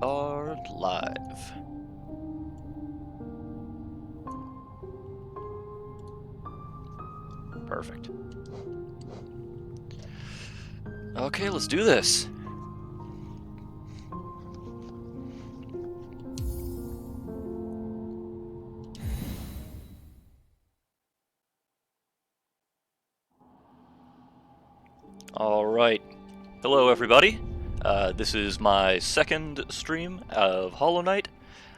are live. Perfect. Okay, let's do this. Alright. Hello, everybody. This is my second stream of Hollow Knight.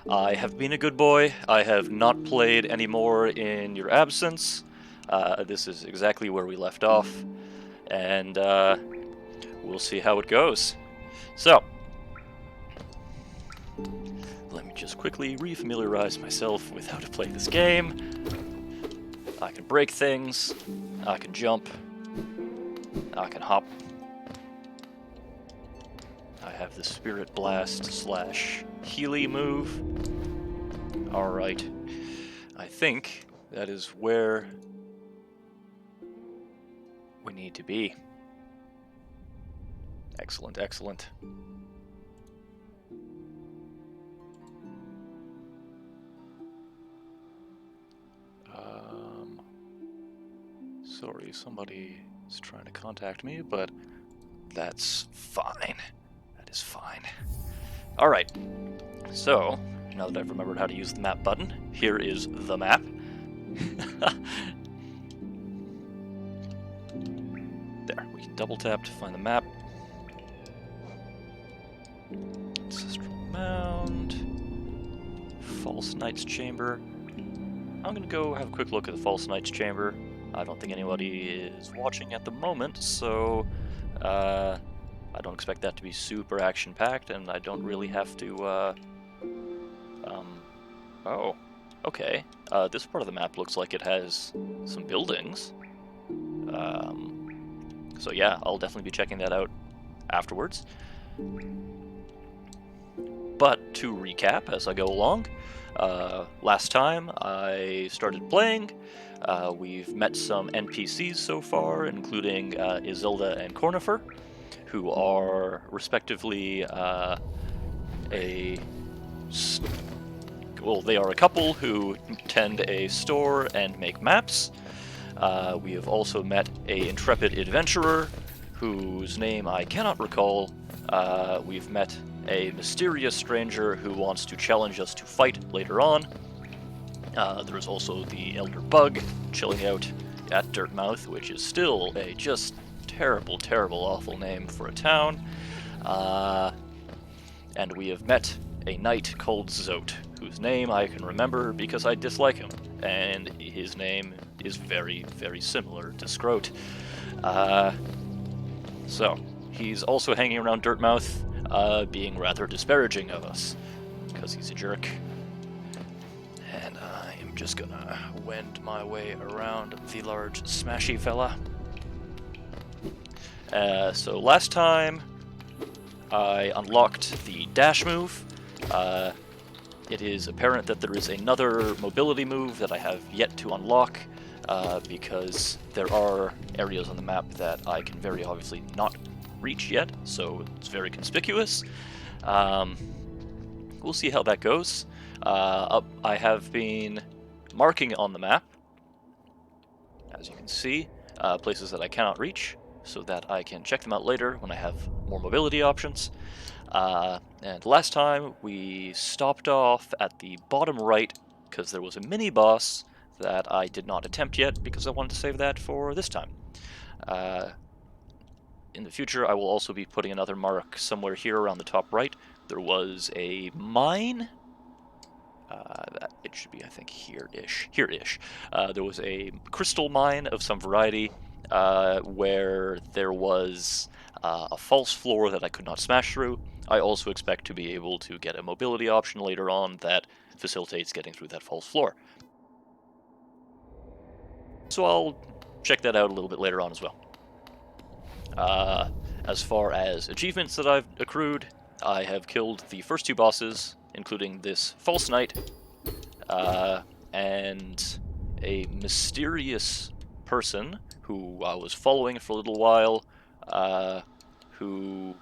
I have been a good boy. I have not played anymore in your absence. This is exactly where we left off. And we'll see how it goes. So, let me just quickly refamiliarize myself with how to play this game. I can break things. I can jump. I can hop. I have the Spirit Blast / Healy move. Alright. I think that is where we need to be. Excellent, excellent. Sorry, somebody is trying to contact me, but that's fine. That is fine. Alright, so, now that I've remembered how to use the map button, here is the map. There, we can double tap to find the map. Ancestral Mound. False Knight's Chamber. I'm gonna go have a quick look at the False Knight's Chamber. I don't think anybody is watching at the moment, so I don't expect that to be super action-packed, and I don't really have to, oh, okay. This part of the map looks like it has some buildings. So yeah, I'll definitely be checking that out afterwards. But to recap as I go along, last time I started playing, we've met some NPCs so far, including Isilda and Cornifer, who are respectively they are a couple who tend a store and make maps. We have also met a intrepid adventurer whose name I cannot recall. We've met a mysterious stranger who wants to challenge us to fight later on. There's also the Elder Bug chilling out at Dirtmouth, which is still a just terrible, terrible, awful name for a town. And we have met a knight called Zote, whose name I can remember because I dislike him, and his name is very, very similar to Scrote. So, he's also hanging around Dirtmouth, being rather disparaging of us, because he's a jerk. And I am just gonna wend my way around the large smashy fella. So last time, I unlocked the dash move. It is apparent that there is another mobility move that I have yet to unlock, because there are areas on the map that I can very obviously not reach yet, so it's very conspicuous. We'll see how that goes. I have been marking on the map, as you can see, places that I cannot reach, so that I can check them out later when I have more mobility options. And last time we stopped off at the bottom right because there was a mini-boss that I did not attempt yet because I wanted to save that for this time. In the future, I will also be putting another mark somewhere here around the top right. There was a mine. It should be, I think, here-ish. Here-ish. There was a crystal mine of some variety where there was a false floor that I could not smash through. I also expect to be able to get a mobility option later on that facilitates getting through that false floor. So I'll check that out a little bit later on as well. As far as achievements that I've accrued, I have killed the first 2 bosses, including this False Knight, and a mysterious person who I was following for a little while, who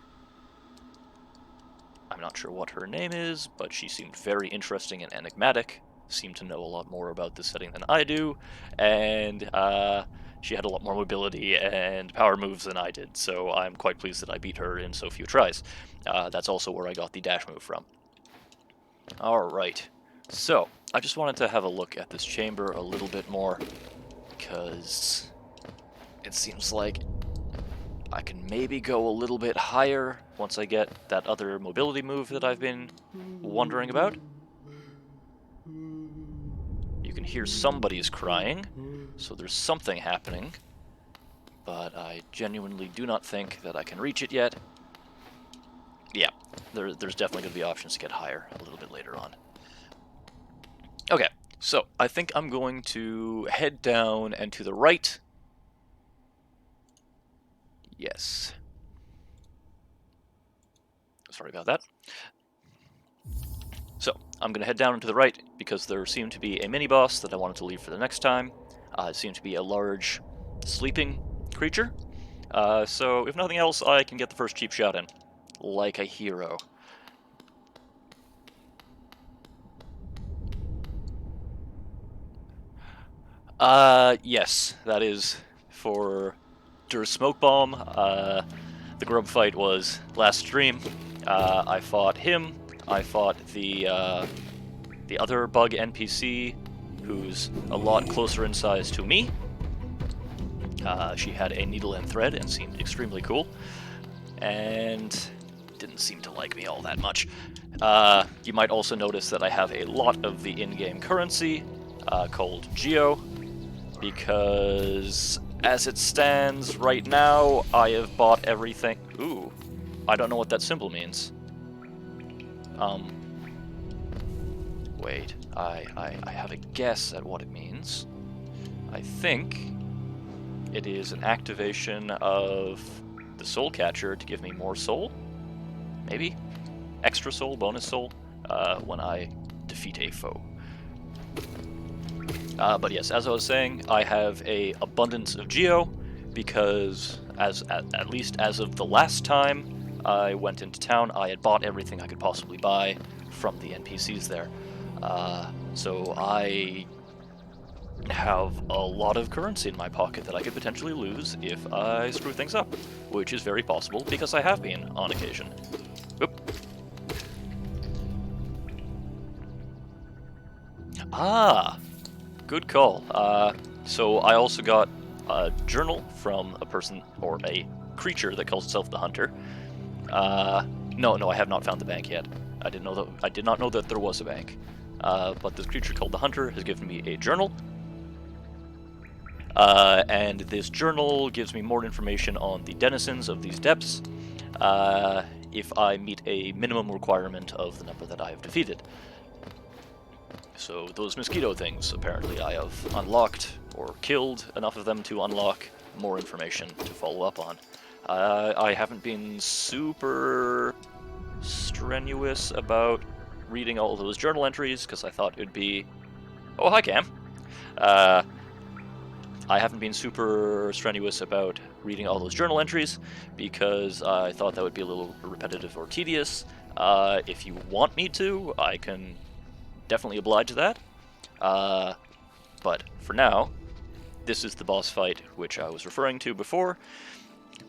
I'm not sure what her name is, but she seemed very interesting and enigmatic, seemed to know a lot more about this setting than I do, and she had a lot more mobility and power moves than I did, so I'm quite pleased that I beat her in so few tries. That's also where I got the dash move from. Alright, so I just wanted to have a look at this chamber a little bit more, because it seems like I can maybe go a little bit higher once I get that other mobility move that I've been wondering about. You can hear somebody's crying, so there's something happening, but I genuinely do not think that I can reach it yet. Yeah, there's definitely going to be options to get higher a little bit later on. Okay, so I think I'm going to head down and to the right. Yes. Sorry about that. So, I'm going to head down and to the right because there seemed to be a mini-boss that I wanted to leave for the next time. It seemed to be a large sleeping creature. So, if nothing else, I can get the first cheap shot in. Like a hero. Yes, that is for Der Smoke Bomb. The grub fight was last stream. I fought him. I fought the other bug NPC, who's a lot closer in size to me. She had a needle and thread and seemed extremely cool, and didn't seem to like me all that much. You might also notice that I have a lot of the in-game currency called Geo, because as it stands right now, I have bought everything. Ooh, I don't know what that symbol means. Wait, I have a guess at what it means. I think it is an activation of the Soul Catcher to give me more soul? Maybe? Extra soul, bonus soul, when I defeat a foe. But yes, as I was saying, I have a abundance of Geo, because at least as of the last time I went into town, I had bought everything I could possibly buy from the NPCs there. So I have a lot of currency in my pocket that I could potentially lose if I screw things up, which is very possible because I have been on occasion. Oop. Ah, good call. So I also got a journal from a person or a creature that calls itself the Hunter. No, I have not found the bank yet. I did not know that there was a bank. But this creature called the Hunter has given me a journal. And this journal gives me more information on the denizens of these depths, if I meet a minimum requirement of the number that I have defeated. So those mosquito things, apparently I have unlocked or killed enough of them to unlock more information to follow up on. I haven't been super strenuous about reading all those journal entries because I thought it would be... Oh, hi Cam! I haven't been super strenuous about reading all those journal entries because I thought that would be a little repetitive or tedious. If you want me to, I can definitely oblige that. But for now, this is the boss fight which I was referring to before.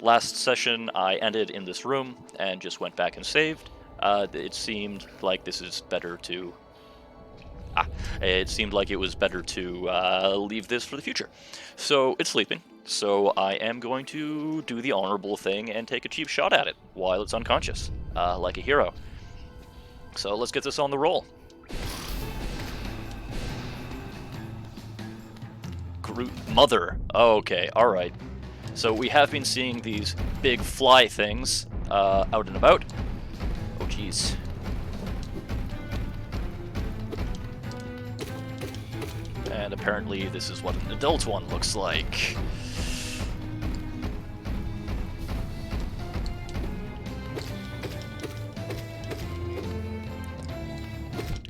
Last session I ended in this room and just went back and saved. It seemed like this is better to... it seemed like it was better to leave this for the future. So it's sleeping, so I am going to do the honorable thing and take a cheap shot at it while it's unconscious, like a hero. So let's get this on the roll. Mother. Okay, alright. So we have been seeing these big fly things out and about. Oh jeez. And apparently this is what an adult one looks like.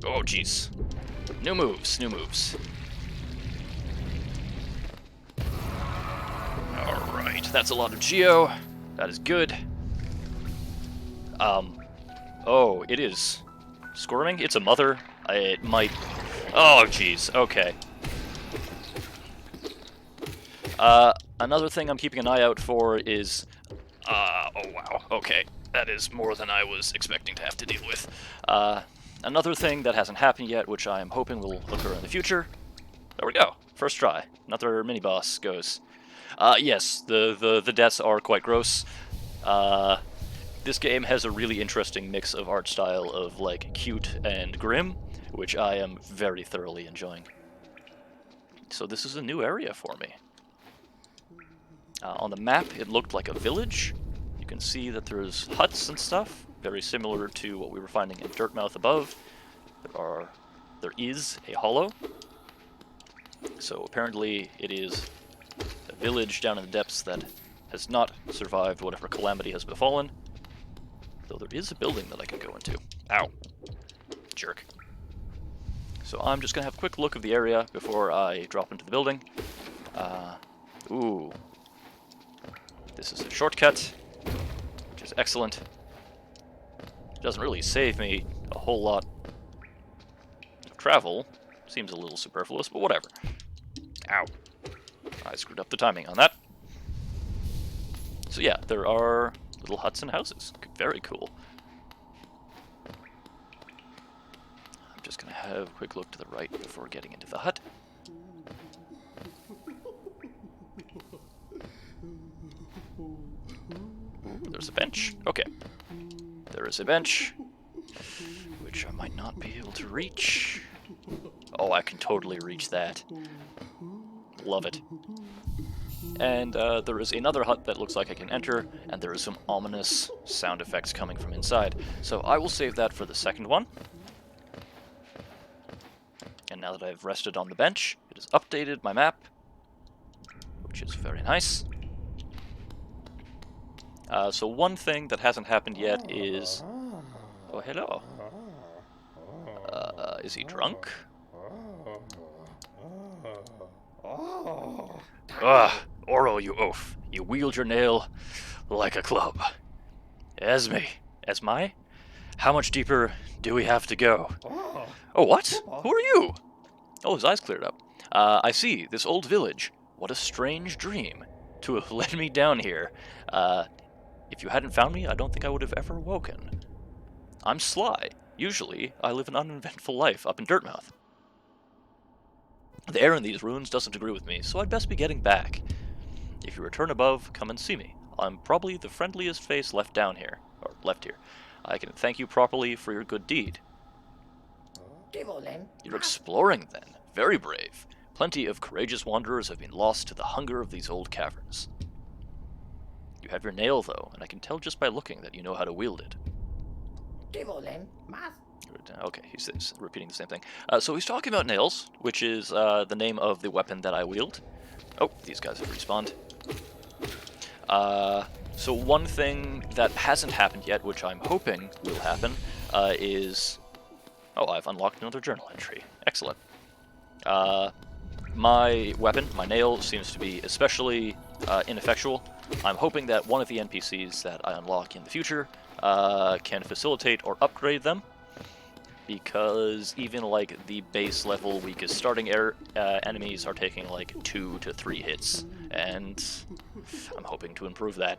Oh jeez. New moves, new moves. Alright, that's a lot of Geo. That is good. Oh, it is squirming? It's a mother? It might... Oh, jeez. Okay. Another thing I'm keeping an eye out for is... oh, wow. Okay. That is more than I was expecting to have to deal with. Another thing that hasn't happened yet, which I am hoping will occur in the future. There we go. First try. Another mini-boss goes. Yes, the deaths are quite gross. This game has a really interesting mix of art style of, like, cute and grim, which I am very thoroughly enjoying. So this is a new area for me. On the map, it looked like a village. You can see that there's huts and stuff, very similar to what we were finding in Dirtmouth above. There is a hollow. So apparently it is a village down in the depths that has not survived whatever calamity has befallen. Though there is a building that I can go into. Ow. Jerk. So I'm just going to have a quick look of the area before I drop into the building. Ooh. This is a shortcut, which is excellent. It doesn't really save me a whole lot of travel. Seems a little superfluous, but whatever. Ow. I screwed up the timing on that. So yeah, there are little huts and houses. Very cool. I'm just going to have a quick look to the right before getting into the hut. Ooh, there's a bench. Okay. There is a bench, which I might not be able to reach. Oh, I can totally reach that. Love it. And there is another hut that looks like I can enter, and there is some ominous sound effects coming from inside. So I will save that for the second one. And now that I've rested on the bench, it has updated my map, which is very nice. So one thing that hasn't happened yet is... Oh, hello. Is he drunk? Oro, you oaf. You wield your nail like a club. Esme? How much deeper do we have to go? Oh, what? Who are you? Oh, his eyes cleared up. I see, this old village. What a strange dream to have led me down here. If you hadn't found me, I don't think I would have ever woken. I'm Sly. Usually, I live an uneventful life up in Dirtmouth. The air in these ruins doesn't agree with me, so I'd best be getting back. If you return above, come and see me. I'm probably the friendliest face left down here, or left here. I can thank you properly for your good deed. You're exploring, then. Very brave. Plenty of courageous wanderers have been lost to the hunger of these old caverns. You have your nail, though, and I can tell just by looking that you know how to wield it. Okay, he's repeating the same thing. So he's talking about nails, which is the name of the weapon that I wield. Oh, these guys have respawned. So one thing that hasn't happened yet, which I'm hoping will happen, is... Oh, I've unlocked another journal entry. Excellent. My weapon, my nail, seems to be especially ineffectual. I'm hoping that one of the NPCs that I unlock in the future can facilitate or upgrade them, because even like the base level weakest starting enemies are taking like 2 to 3 hits, and I'm hoping to improve that.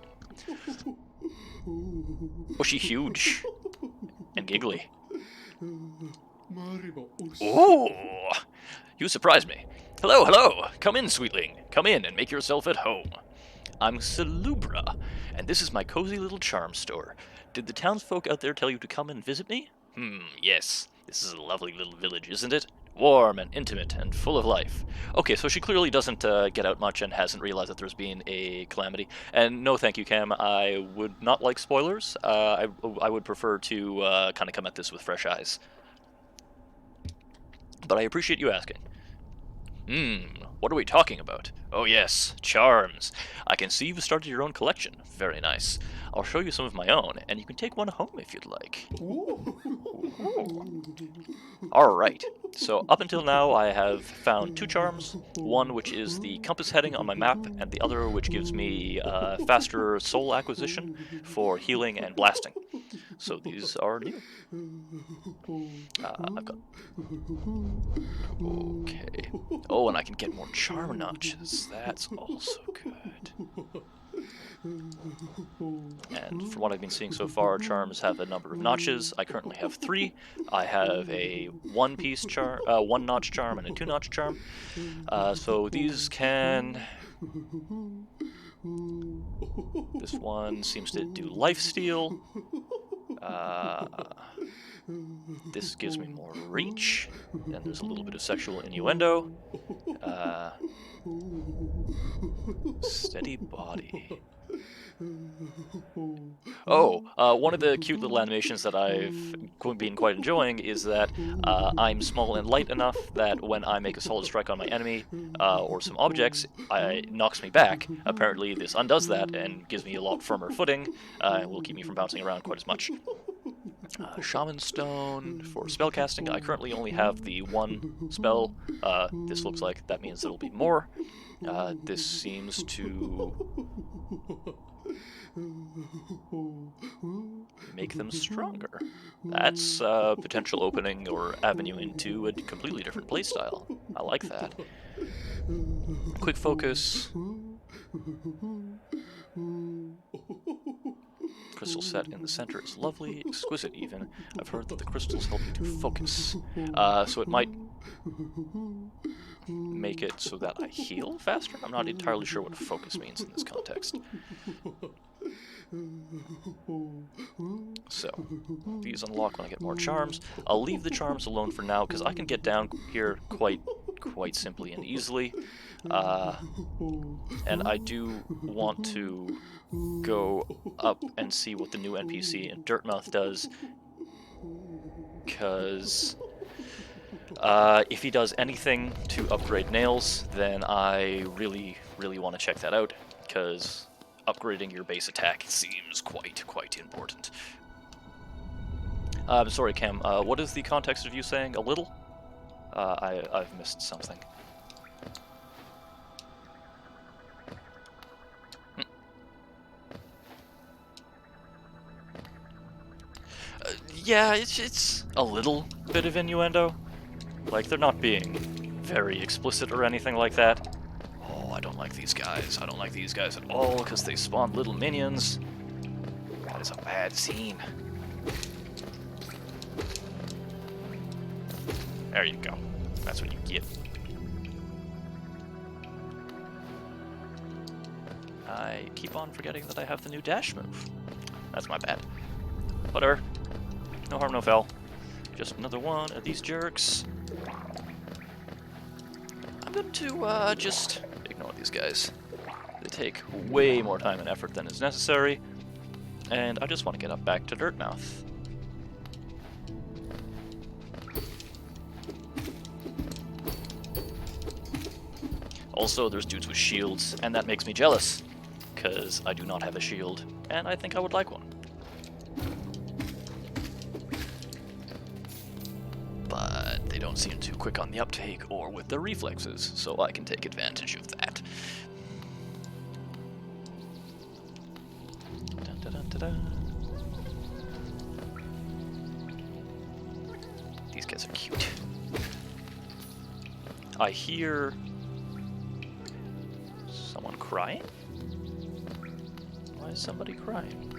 Oh, she's huge and giggly. Ooh, you surprised me. Hello, come in, sweetling. Come in and make yourself at home. I'm Salubra, and this is my cozy little charm store. Did the townsfolk out there tell you to come and visit me? Yes. This is a lovely little village, isn't it? Warm and intimate and full of life. Okay, so she clearly doesn't get out much and hasn't realized that there's been a calamity. And no thank you, Cam. I would not like spoilers. I would prefer to kind of come at this with fresh eyes. But I appreciate you asking. What are we talking about? Oh yes, charms. I can see you've started your own collection. Very nice. I'll show you some of my own, and you can take one home if you'd like. Alright, So up until now, I have found 2 charms, one which is the compass heading on my map, and the other which gives me faster soul acquisition for healing and blasting. So these are new. I've got... Okay. Oh, and I can get more charm notches. That's also good. And from what I've been seeing so far, charms have a number of notches. I currently have 3. I have a one-piece charm, one-notch charm, and a 2-notch charm. So these can... This one seems to do lifesteal. This gives me more reach. Then there's a little bit of sexual innuendo. Steady body. Oh, one of the cute little animations that I've been quite enjoying is that I'm small and light enough that when I make a solid strike on my enemy or some objects, it knocks me back. Apparently this undoes that and gives me a lot firmer footing and will keep me from bouncing around quite as much. Shaman Stone for spellcasting. I currently only have the 1 spell. This looks like that means there'll be more. This seems to make them stronger. That's a potential opening or avenue into a completely different playstyle. I like that. Quick focus. Crystal set in the center is lovely, exquisite even. I've heard that the crystals help you to focus. So it might make it so that I heal faster? I'm not entirely sure what focus means in this context. So, these unlock when I get more charms. I'll leave the charms alone for now, because I can get down here quite simply and easily. And I do want to go up and see what the new NPC in Dirtmouth does, because if he does anything to upgrade nails, then I really want to check that out, because upgrading your base attack seems quite important. I'm sorry, Cam, what is the context of you saying a little? I've missed something. Yeah, it's a little bit of innuendo. Like, they're not being very explicit or anything like that. Oh, I don't like these guys. I don't like these guys at all, because they spawn little minions. That is a bad scene. There you go. That's what you get. I keep on forgetting that I have the new dash move. That's my bad. Whatever. No harm, no foul. Just another one of these jerks. I'm going to just ignore these guys. They take way more time and effort than is necessary, and I just want to get up back to Dirtmouth. Also, there's dudes with shields, and that makes me jealous, because I do not have a shield, and I think I would like one. But they don't seem too quick on the uptake or with their reflexes, so I can take advantage of that. Dun, dun, dun, dun, dun. These guys are cute. I hear someone crying? Why is somebody crying?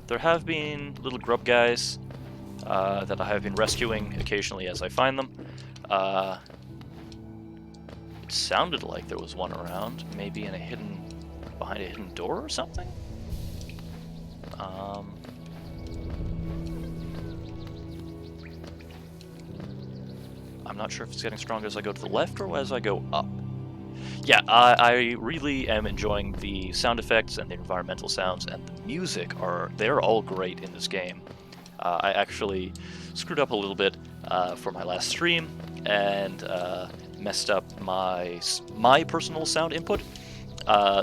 There have been little grub guys that I have been rescuing occasionally as I find them. It sounded like there was one around, maybe in behind a hidden door or something? I'm not sure if it's getting stronger as I go to the left or as I go up. Yeah, I really am enjoying the sound effects and the environmental sounds, and the music they're all great in this game. I actually screwed up a little bit for my last stream and messed up my personal sound input.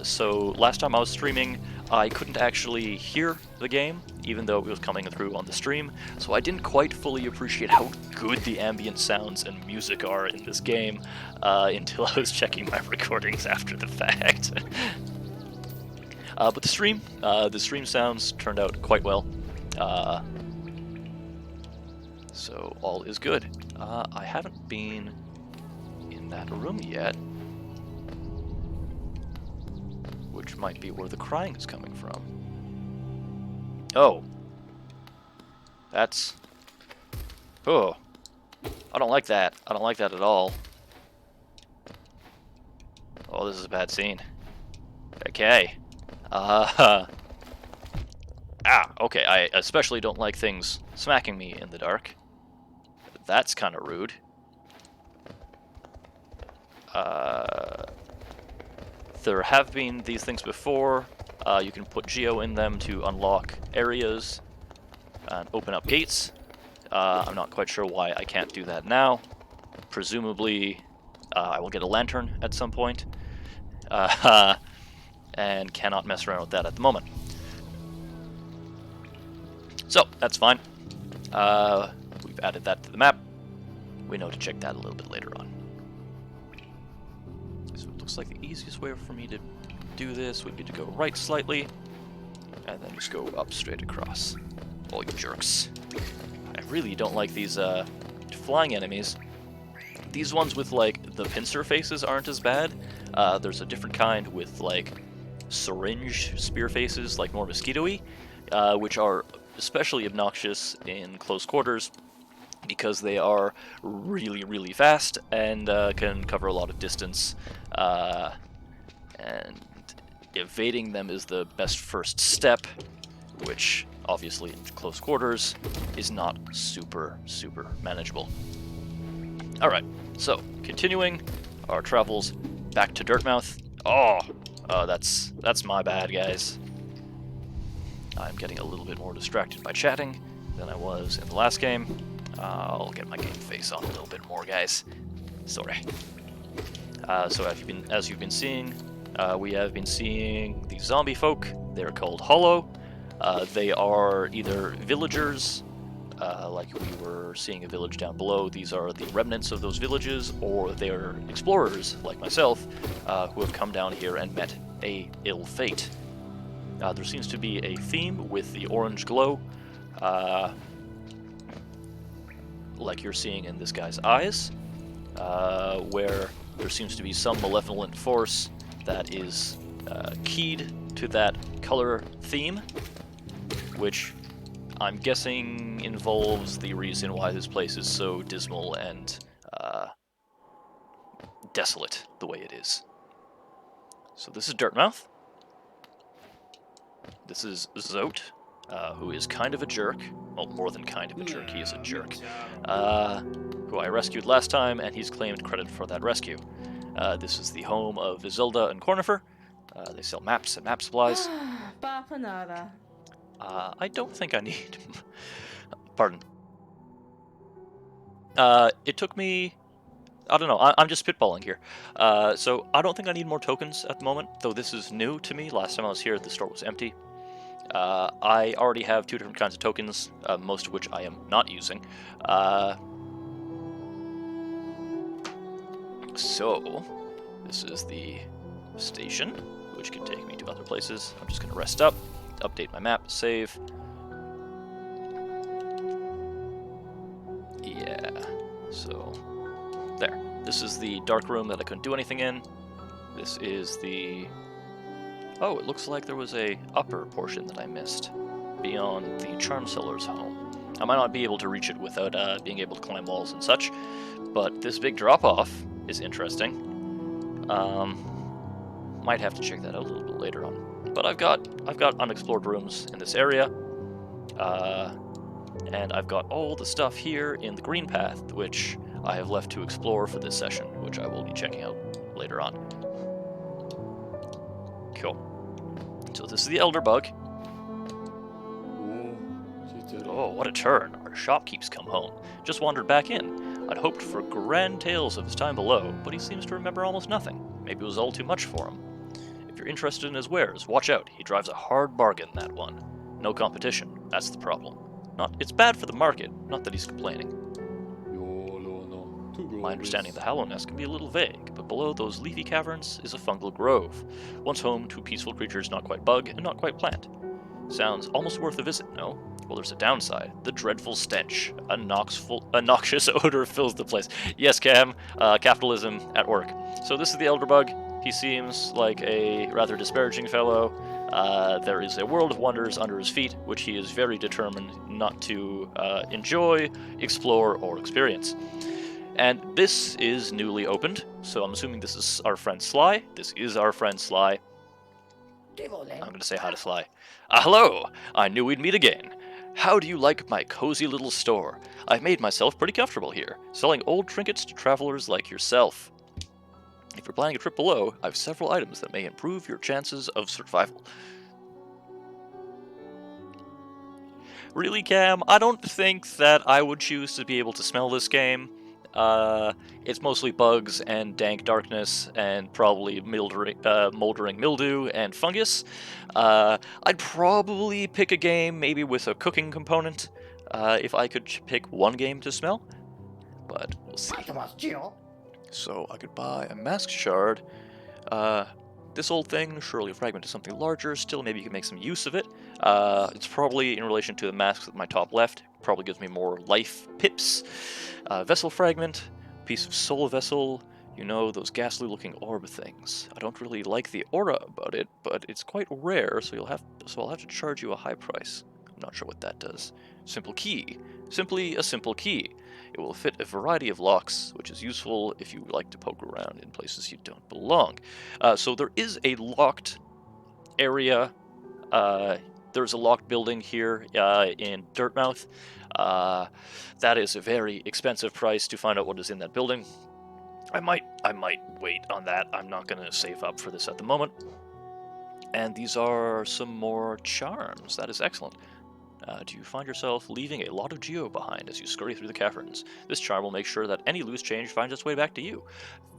So last time I was streaming, I couldn't actually hear the game, even though it was coming through on the stream, so I didn't quite fully appreciate how good the ambient sounds and music are in this game until I was checking my recordings after the fact. But the stream sounds turned out quite well, so all is good. I haven't been in that room yet, which might be where the crying is coming from. Oh. That's... Oh. I don't like that. I don't like that at all. Oh, this is a bad scene. Okay. Okay, I especially don't like things smacking me in the dark. That's kind of rude. There have been these things before. You can put Geo in them to unlock areas and open up gates. I'm not quite sure why I can't do that now. Presumably, I will get a lantern at some point. And cannot mess around with that at the moment. So, that's fine. We've added that to the map. We know to check that a little bit later on. So it looks like the easiest way for me to do this would be to go right slightly, and then just go up straight across. Oh, you jerks. I really don't like these flying enemies. These ones with, like, the pincer faces aren't as bad. There's a different kind with, like, syringe spear faces, like more mosquito-y, which are especially obnoxious in close quarters because they are really, really fast and can cover a lot of distance. And evading them is the best first step, which obviously in close quarters is not super, super manageable. Alright, so continuing our travels back to Dirtmouth. Oh, that's my bad, guys. I'm getting a little bit more distracted by chatting than I was in the last game. I'll get my game face on a little bit more, guys. Sorry. So as you've been seeing, we have been seeing the zombie folk. They're called Hollow. They are either villagers, like we were seeing a village down below. These are the remnants of those villages, or they're explorers, like myself, who have come down here and met a ill fate. There seems to be a theme with the orange glow, like you're seeing in this guy's eyes, where there seems to be some malevolent force that is keyed to that color theme, which I'm guessing involves the reason why this place is so dismal and desolate the way it is. So this is Dirtmouth. This is Zote, who is kind of a jerk. Well, more than kind of a jerk, he is a jerk. Who I rescued last time, and he's claimed credit for that rescue. This is the home of Isilda and Cornifer. They sell maps and map supplies. I don't think I need... Pardon. It took me... I don't know, I'm just spitballing here. So I don't think I need more tokens at the moment, though this is new to me. Last time I was here, the store was empty. I already have 2 different kinds of tokens, most of which I am not using. So, this is the station, which can take me to other places. I'm just going to rest up, update my map, save. Yeah, so there. This is the dark room that I couldn't do anything in. This is the... Oh, it looks like there was a upper portion that I missed beyond the Charm Seller's home. I might not be able to reach it without being able to climb walls and such, but this big drop-off is interesting. Might have to check that out a little bit later on. But I've got unexplored rooms in this area, and I've got all the stuff here in the green path, which I have left to explore for this session, which I will be checking out later on. Cool. So this is the Elder Bug. Oh, what a turn. Our shopkeep's come home. Just wandered back in. I'd hoped for grand tales of his time below, but he seems to remember almost nothing. Maybe it was all too much for him. If you're interested in his wares, watch out. He drives a hard bargain, that one. No competition. That's the problem. It's bad for the market, not that he's complaining. My understanding of the Hallownest can be a little vague, but below those leafy caverns is a fungal grove, once home to peaceful creatures not quite bug and not quite plant. Sounds almost worth a visit, no? Well, there's a downside. The dreadful stench. A noxious odor fills the place. Yes, Cam, capitalism at work. So this is the Elder Bug. He seems like a rather disparaging fellow. There is a world of wonders under his feet, which he is very determined not to enjoy, explore, or experience. And this is newly opened, so I'm assuming this is our friend Sly. This is our friend Sly. I'm going to say hi to Sly. Hello! I knew we'd meet again. How do you like my cozy little store? I've made myself pretty comfortable here, selling old trinkets to travelers like yourself. If you're planning a trip below, I've several items that may improve your chances of survival. Really, Cam? I don't think that I would choose to be able to smell this game. It's mostly bugs and dank darkness and probably moldering mildew and fungus. I'd probably pick a game maybe with a cooking component if I could pick one game to smell, but we'll see. So I could buy a mask shard. This old thing, surely a fragment of something larger, still maybe you can make some use of it. It's probably in relation to the masks at my top left. Probably gives me more life pips. Vessel fragment, piece of soul vessel, you know, those ghastly looking orb things. I don't really like the aura about it, but it's quite rare, so I'll have to charge you a high price. I'm not sure what that does. Simple key. Simply a simple key. It will fit a variety of locks, which is useful if you like to poke around in places you don't belong. So there is a locked area. There's a locked building here in Dirtmouth. That is a very expensive price to find out what is in that building. I might wait on that. I'm not going to save up for this at the moment. And these are some more charms. That is excellent. Do you find yourself leaving a lot of geo behind as you scurry through the caverns? This charm will make sure that any loose change finds its way back to you.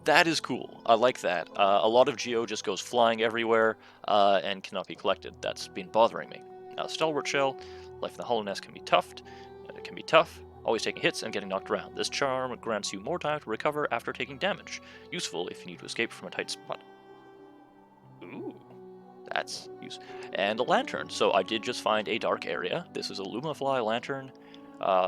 That is cool. I like that. A lot of geo just goes flying everywhere and cannot be collected. That's been bothering me. Stalwart Shell. Life in the Hallownest can be tough. Always taking hits and getting knocked around. This charm grants you more time to recover after taking damage. Useful if you need to escape from a tight spot. Ooh. That's useful. And a lantern. So I did just find a dark area. This is a Lumafly lantern.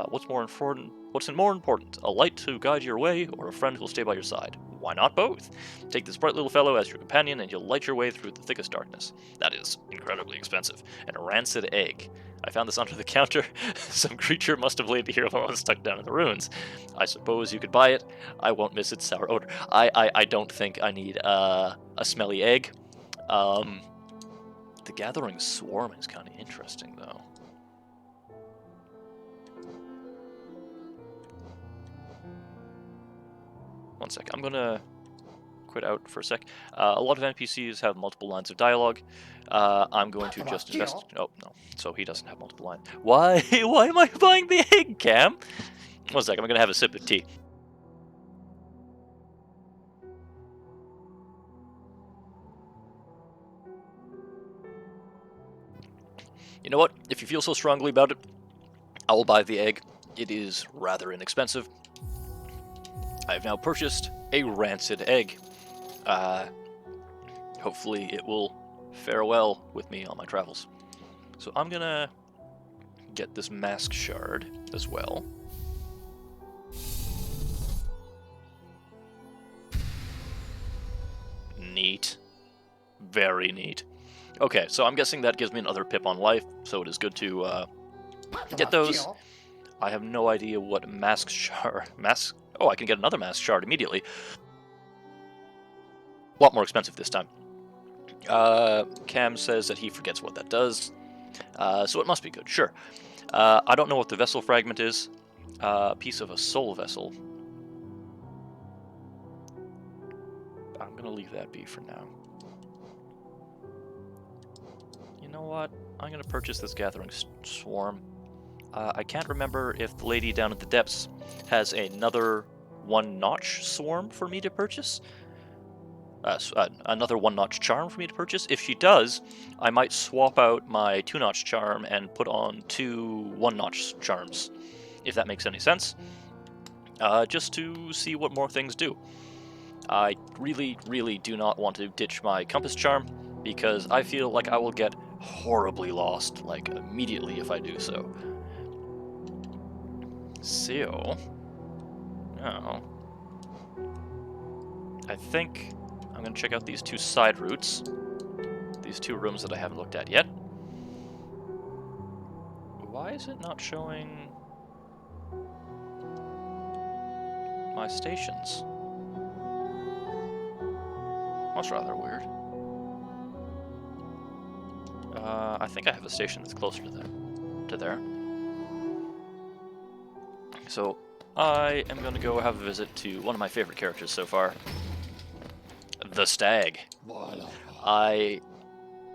What's more important? A light to guide your way, or a friend who'll stay by your side? Why not both? Take this bright little fellow as your companion, and you'll light your way through the thickest darkness. That is incredibly expensive. And a rancid egg. I found this under the counter. Some creature must have laid it here while I was stuck down in the ruins. I suppose you could buy it. I won't miss its sour odor. I don't think I need a smelly egg. The Gathering Swarm is kind of interesting, though. One sec. I'm going to quit out for a sec. A lot of NPCs have multiple lines of dialogue. I'm going to just invest... Oh, no. So he doesn't have multiple lines. Why? Why am I buying the egg, Cam? One sec. I'm going to have a sip of tea. You know what? If you feel so strongly about it, I will buy the egg. It is rather inexpensive. I have now purchased a rancid egg. Hopefully it will fare well with me on my travels. So I'm gonna get this mask shard as well. Neat. Very neat. Okay, so I'm guessing that gives me another pip on life, so it is good to get those. I have no idea what mask shard... Oh, I can get another mask shard immediately. A lot more expensive this time. Cam says that he forgets what that does, so it must be good, sure. I don't know what the vessel fragment is. A piece of a soul vessel. I'm going to leave that be for now. You know what? I'm going to purchase this Gathering Swarm. I can't remember if the lady down at the depths has another one-notch swarm for me to purchase. another 1-notch charm for me to purchase. If she does, I might swap out my 2-notch charm and put on 2 1-notch charms, if that makes any sense, just to see what more things do. I really, really do not want to ditch my compass charm, because I feel like I will get horribly lost, like, immediately if I do so. So, now, I think I'm going to check out these 2 side routes, these 2 rooms that I haven't looked at yet. Why is it not showing my stations? That's rather weird. I think I have a station that's closer to there. So, I am going to go have a visit to one of my favorite characters so far, the Stag. I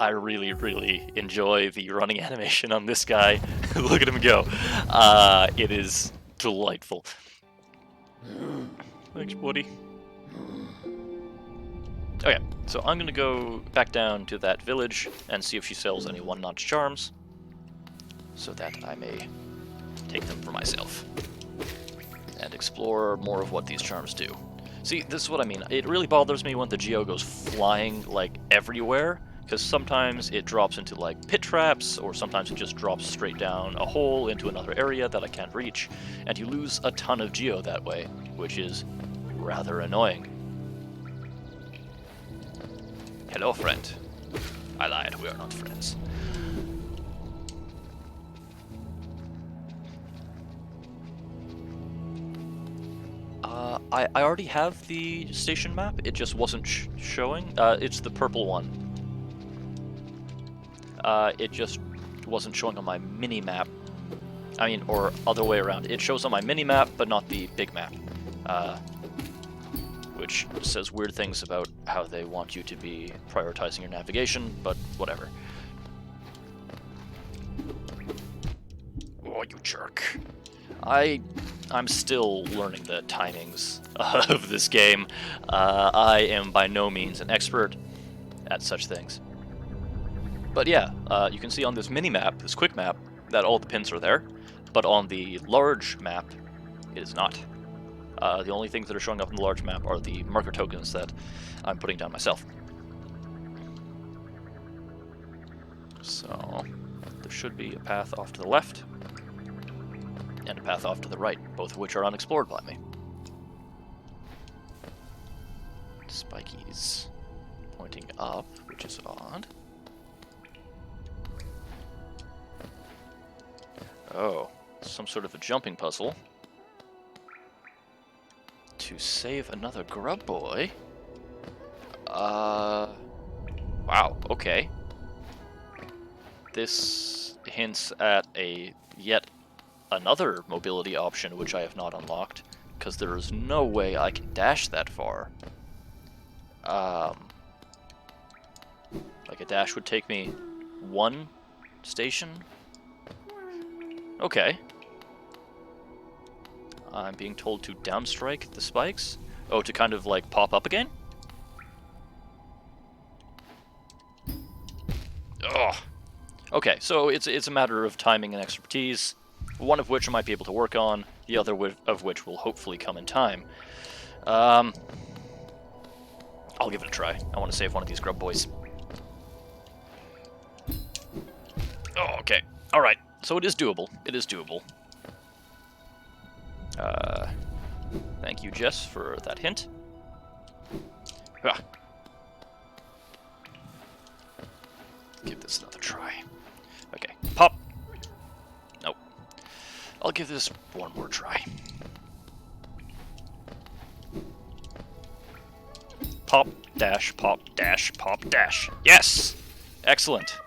really, really enjoy the running animation on this guy. Look at him go. It is delightful. Thanks, buddy. Okay, so I'm gonna go back down to that village and see if she sells any 1-notch charms, so that I may take them for myself and explore more of what these charms do. See, this is what I mean. It really bothers me when the geo goes flying, like, everywhere, because sometimes it drops into, like, pit traps, or sometimes it just drops straight down a hole into another area that I can't reach, and you lose a ton of geo that way, which is rather annoying. Hello, friend. I lied, we are not friends. I already have the station map, it just wasn't showing. It's the purple one. It just wasn't showing on my mini-map. I mean, or other way around. It shows on my mini-map, but not the big map. Which says weird things about how they want you to be prioritizing your navigation, but whatever. Oh, you jerk. I'm still learning the timings of this game. I am by no means an expert at such things. But yeah, you can see on this mini-map, this quick map, that all the pins are there, but on the large map, it is not. The only things that are showing up in the large map are the marker tokens that I'm putting down myself. So, there should be a path off to the left, and a path off to the right, both of which are unexplored by me. Spikies pointing up, which is odd. Oh, some sort of a jumping puzzle. To save another grub boy? Wow, okay. This hints at yet another mobility option which I have not unlocked, because there is no way I can dash that far. Like a dash would take me 1 station? Okay. I'm being told to downstrike the spikes? Oh, to kind of like pop up again? Ugh. Okay, so it's a matter of timing and expertise, one of which I might be able to work on, the other of which will hopefully come in time. I'll give it a try. I want to save one of these grub boys. Oh, okay. Alright, so it is doable. It is doable. Thank you, Jess, for that hint. Ah. Give this another try. Okay, pop. Nope. I'll give this one more try. Pop, dash, pop, dash, pop, dash. Yes! Excellent.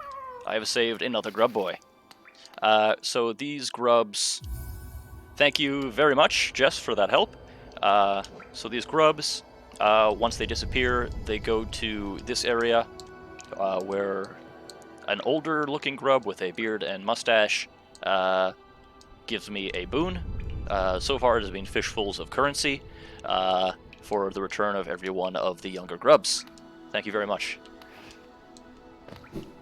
I have saved another grub boy. So these grubs... Thank you very much, Jess, for that help. So these grubs, once they disappear, they go to this area where an older-looking grub with a beard and mustache gives me a boon. So far it has been fishfuls of currency. for the return of every one of the younger grubs. Thank you very much.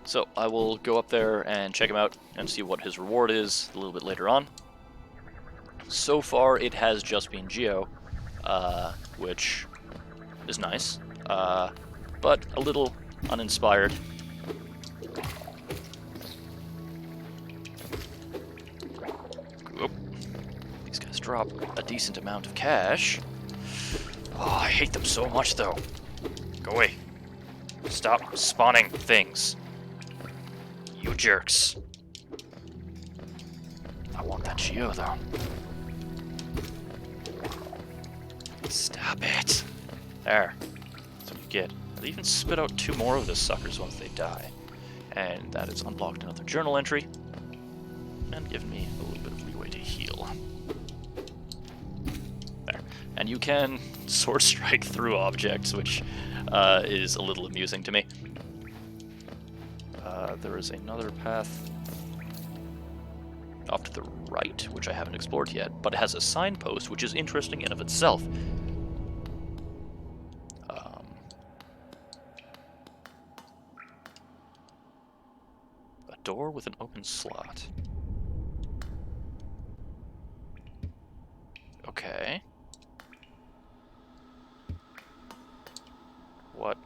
So I will go up there and check him out and see what his reward is a little bit later on. So far it has just been Geo, which is nice, but a little uninspired. Oop. These guys drop a decent amount of cash. Oh, I hate them so much though. Go away. Stop spawning things. You jerks. I want that Geo though. Stop it. There. That's what you get. They even spit out 2 more of the suckers once they die. And that has unlocked another journal entry. And given me a little bit of leeway to heal. There. And you can sword strike through objects, which is a little amusing to me. There is another path off to the right, which I haven't explored yet, but it has a signpost, which is interesting in of itself. A door with an open slot. Okay. What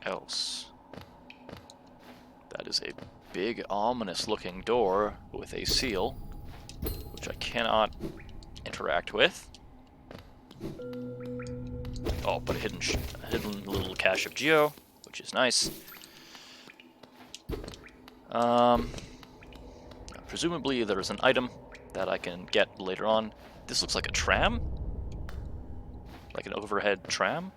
else? That is a big, ominous-looking door with a seal, which I cannot interact with. Oh, but a hidden little cache of Geo, which is nice. Presumably there's an item that I can get later on. This looks like a tram? Like an overhead tram?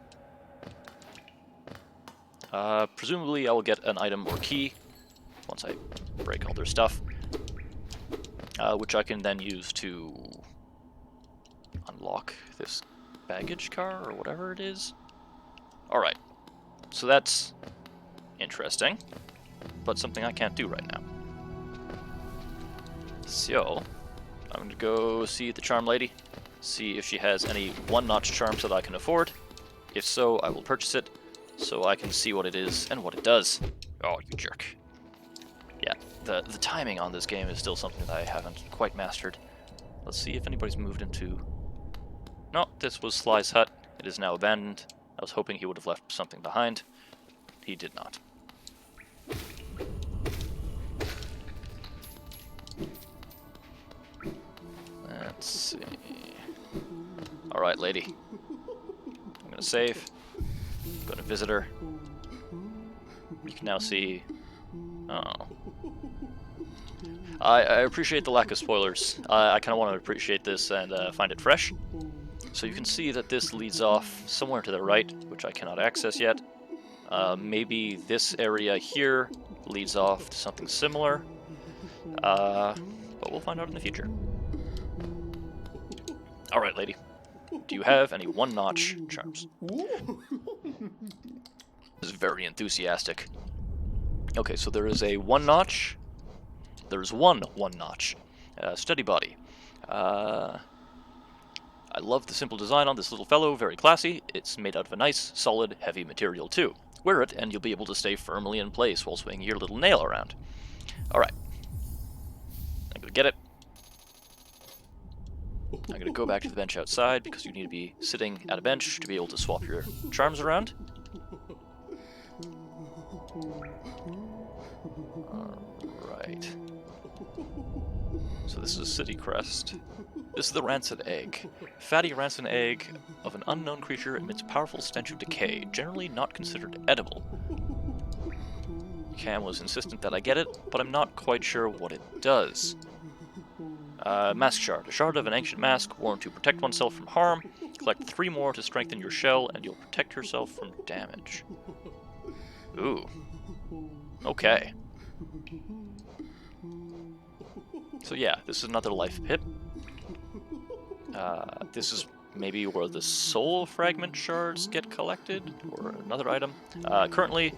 Presumably I will get an item or key once I break all their stuff, which I can then use to unlock this baggage car or whatever it is. Alright, so that's interesting, but something I can't do right now. So, I'm going to go see the charm lady, see if she has any one-notch charms that I can afford. If so, I will purchase it, so I can see what it is and what it does. Oh, you jerk. Yeah, the timing on this game is still something that I haven't quite mastered. Let's see if anybody's moved into... No, this was Sly's hut. It is now abandoned. I was hoping he would have left something behind. He did not. Let's see... Alright, lady. I'm gonna save. I'm gonna visit her. You can now see... Oh. I appreciate the lack of spoilers. I kind of want to appreciate this and find it fresh. So you can see that this leads off somewhere to the right, which I cannot access yet. Maybe this area here leads off to something similar. But we'll find out in the future. Alright, lady. Do you have any one-notch charms? This is very enthusiastic. Okay, so there is a one-notch. There's one notch. Study body. I love the simple design on this little fellow, very classy. It's made out of a nice, solid, heavy material too. Wear it and you'll be able to stay firmly in place while swinging your little nail around. Alright. I'm gonna get it. I'm gonna go back to the bench outside because you need to be sitting at a bench to be able to swap your charms around. Alright. So this is a city crest. This is the rancid egg. Fatty rancid egg of an unknown creature emits a powerful stench of decay, generally not considered edible. Cam was insistent that I get it, but I'm not quite sure what it does. Mask shard. A shard of an ancient mask worn to protect oneself from harm. Collect 3 more to strengthen your shell, and you'll protect yourself from damage. Ooh. Okay. So yeah, this is another life pip. This is maybe where the soul fragment shards get collected, or another item. Currently,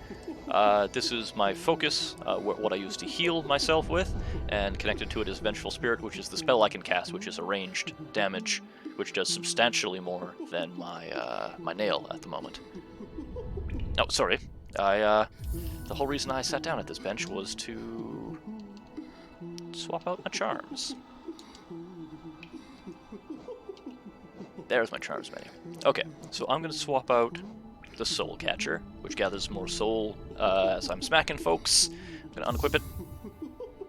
this is my focus, what I use to heal myself with, and connected to it is Vengeful Spirit, which is the spell I can cast, which is a ranged damage, which does substantially more than my nail at the moment. Oh, sorry. The whole reason I sat down at this bench was to swap out my charms. There's my charms menu. Okay, so I'm going to swap out the Soul Catcher, which gathers more soul as I'm smacking folks. I'm going to unequip it.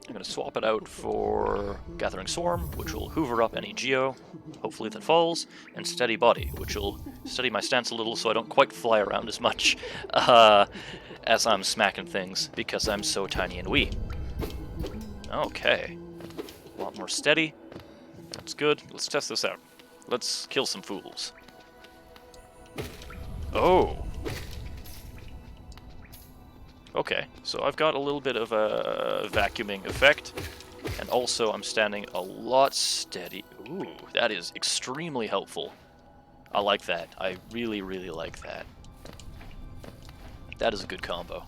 I'm going to swap it out for Gathering Swarm, which will hoover up any Geo, hopefully that falls, and Steady Body, which will steady my stance a little so I don't quite fly around as much as I'm smacking things, because I'm so tiny and wee. Okay. A lot more steady. That's good. Let's test this out. Let's kill some fools. Oh! Okay, so I've got a little bit of a vacuuming effect, and also I'm standing a lot steady. Ooh, that is extremely helpful. I like that. I really, really like that. That is a good combo.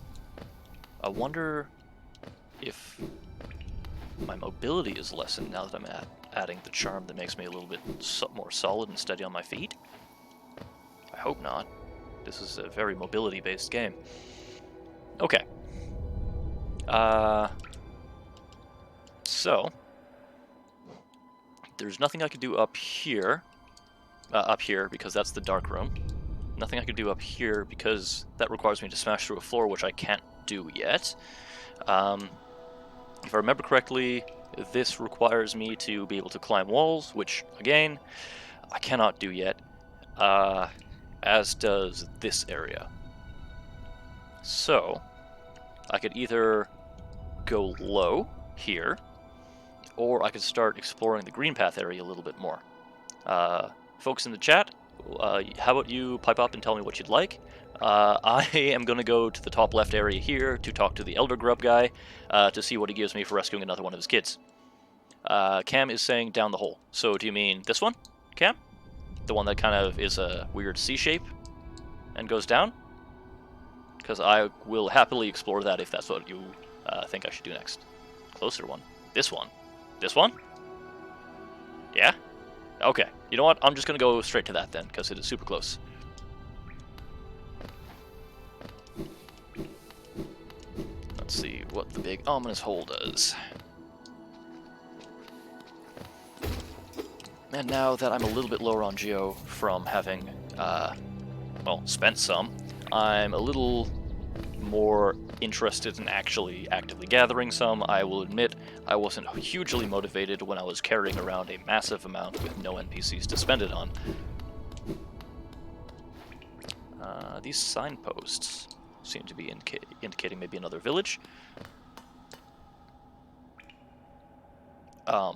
I wonder if my mobility is lessened now that I'm adding the charm that makes me a little bit more solid and steady on my feet. I hope not. This is a very mobility-based game. Okay. So there's nothing I could do up here because that's the dark room. Nothing I could do up here because that requires me to smash through a floor, which I can't do yet. If I remember correctly, this requires me to be able to climb walls, which, again, I cannot do yet, as does this area. So I could either go low here, or I could start exploring the green path area a little bit more. Folks in the chat, how about you pipe up and tell me what you'd like? I am going to go to the top left area here to talk to the Elder Grub guy to see what he gives me for rescuing another one of his kids. Cam is saying down the hole. So do you mean this one, Cam? The one that kind of is a weird C shape and goes down? Because I will happily explore that if that's what you think I should do next. Closer one. This one. This one? Yeah? Okay. You know what? I'm just going to go straight to that then, because it is super close. Let's see what the big ominous hole does. And now that I'm a little bit lower on Geo from having, well, spent some, I'm a little more interested in actually actively gathering some. I will admit I wasn't hugely motivated when I was carrying around a massive amount with no NPCs to spend it on. These signposts seem to be indicating maybe another village. I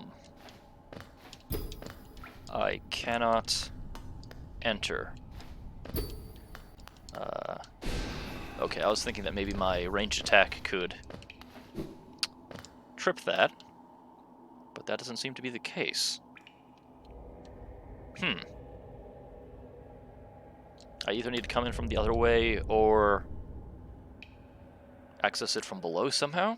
cannot enter. Okay, I was thinking that maybe my ranged attack could trip that, but that doesn't seem to be the case. I either need to come in from the other way or access it from below somehow.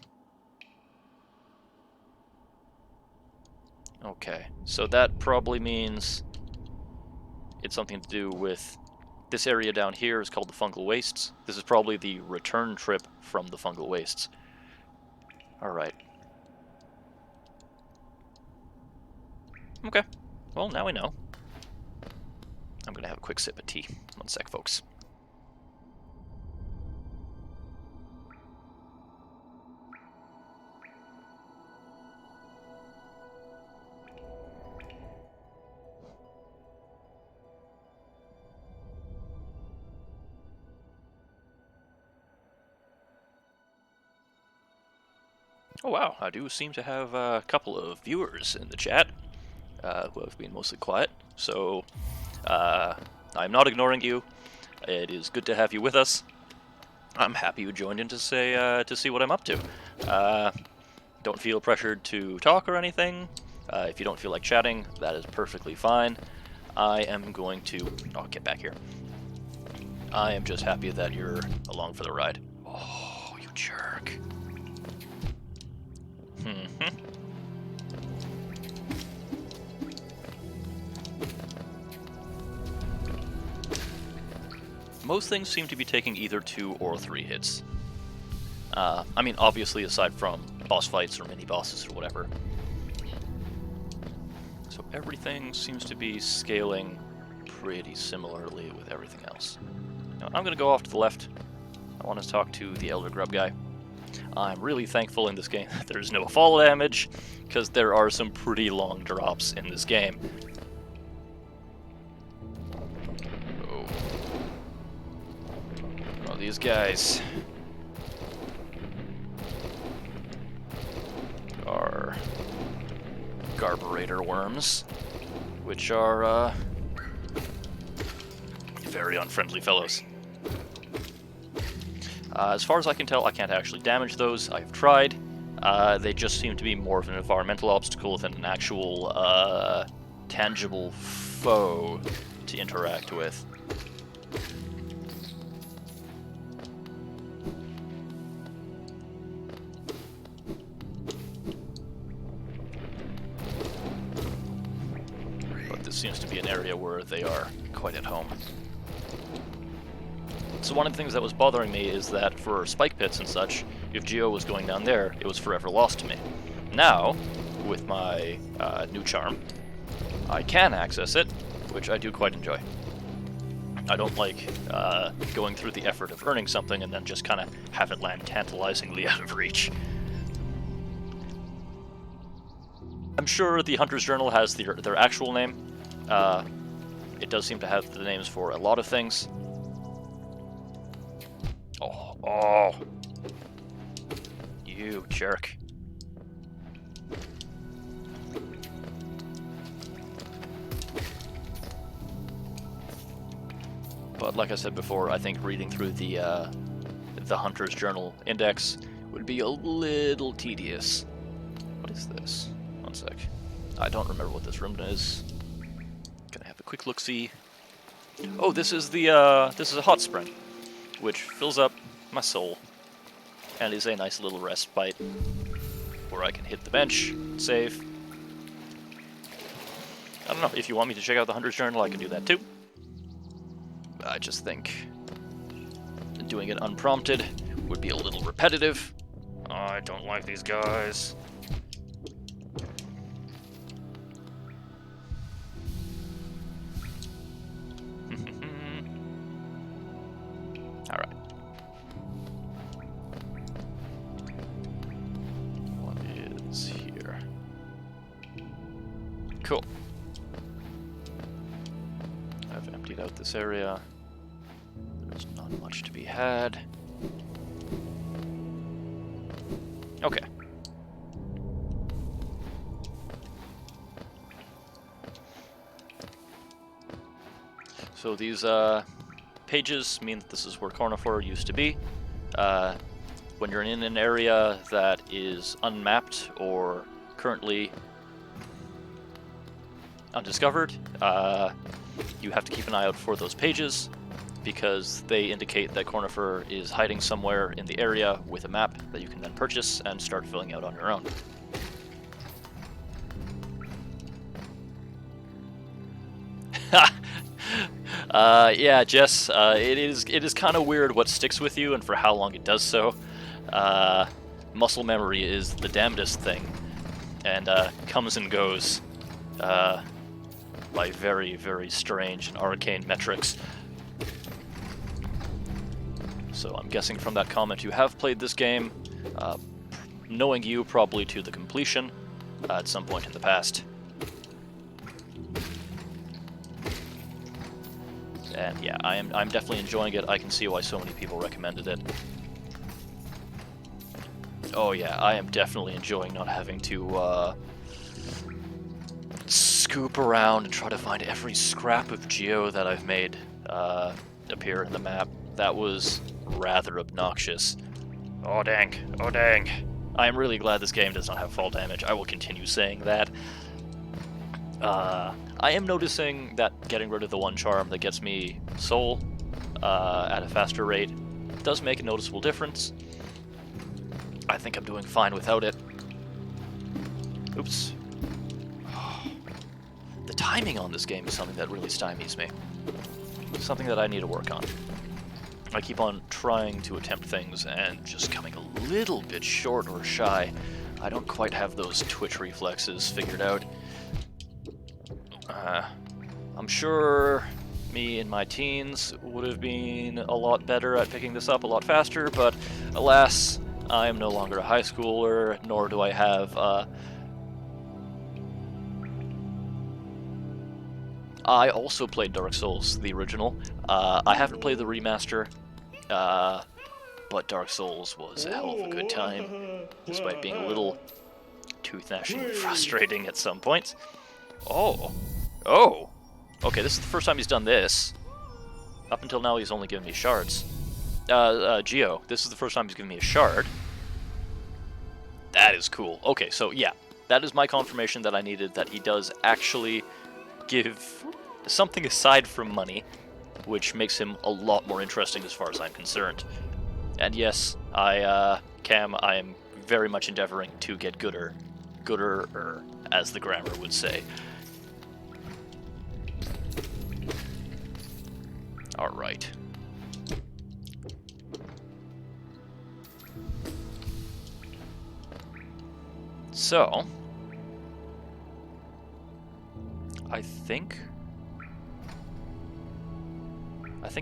Okay, so that probably means it's something to do with this area down here is called the Fungal Wastes. This is probably the return trip from the Fungal Wastes. Alright. Okay, well now we know. I'm gonna have a quick sip of tea. One sec, folks. Oh wow, I do seem to have a couple of viewers in the chat who have been mostly quiet, so I'm not ignoring you. It is good to have you with us. I'm happy you joined in to see what I'm up to. Don't feel pressured to talk or anything. If you don't feel like chatting, that is perfectly fine. I am going to... Oh, get back here. I am just happy that you're along for the ride. Oh, you jerk. Most things seem to be taking either 2 or 3 hits. I mean, obviously, aside from boss fights or mini-bosses or whatever. So everything seems to be scaling pretty similarly with everything else. Now, I'm going to go off to the left. I want to talk to the Elder Grub guy. I'm really thankful in this game that there's no fall damage, because there are some pretty long drops in this game. Oh, these guys are Garburator worms, which are very unfriendly fellows. As far as I can tell, I can't actually damage those. I've tried. They just seem to be more of an environmental obstacle than an actual tangible foe to interact with. But this seems to be an area where they are quite at home. So one of the things that was bothering me is that for spike pits and such, if Geo was going down there, it was forever lost to me. Now, with my new charm, I can access it, which I do quite enjoy. I don't like going through the effort of earning something and then just kind of have it land tantalizingly out of reach. I'm sure the Hunter's Journal has their actual name. It does seem to have the names for a lot of things. Oh, you jerk. But like I said before, I think reading through the Hunter's Journal index would be a little tedious. What is this? One sec. I don't remember what this room is. Gonna have a quick look-see. Oh, this is a hot spring, which fills up my soul and is a nice little respite where I can hit the bench, save. I don't know, if you want me to check out the Hunter's Journal, I can do that too. I just think doing it unprompted would be a little repetitive. I don't like these guys. Alright. What is here? Cool. I've emptied out this area. There's not much to be had. Okay. So these pages mean that this is where Cornifor used to be. When you're in an area that is unmapped or currently undiscovered, you have to keep an eye out for those pages, because they indicate that Cornifor is hiding somewhere in the area with a map that you can then purchase and start filling out on your own. Yeah, Jess, it is kind of weird what sticks with you and for how long it does so. Muscle memory is the damnedest thing, and comes and goes by very, very strange and arcane metrics. So I'm guessing from that comment you have played this game, knowing you probably to the completion at some point in the past. And yeah, I'm definitely enjoying it. I can see why so many people recommended it. Oh yeah, I am definitely enjoying not having to scoop around and try to find every scrap of geo that I've made appear in the map. That was rather obnoxious. Oh dang, oh dang. I am really glad this game does not have fall damage. I will continue saying that. I am noticing that getting rid of the one charm that gets me soul at a faster rate does make a noticeable difference. I think I'm doing fine without it. Oops. The timing on this game is something that really stymies me. Something that I need to work on. I keep on trying to attempt things and just coming a little bit short or shy. I don't quite have those twitch reflexes figured out. I'm sure me in my teens would have been a lot better at picking this up a lot faster, but alas, I am no longer a high schooler, nor do I have I also played Dark Souls, the original. I haven't played the remaster, but Dark Souls was a hell of a good time, despite being a little tooth-gnashingly frustrating at some points. Oh. Okay, this is the first time he's done this. Up until now, he's only given me shards. Geo, this is the first time he's given me a shard. That is cool. Okay, so yeah, that is my confirmation that I needed, that he does actually give something aside from money, which makes him a lot more interesting as far as I'm concerned. And yes, Cam, I am very much endeavoring to get gooder, as the grammar would say. Alright. So, I think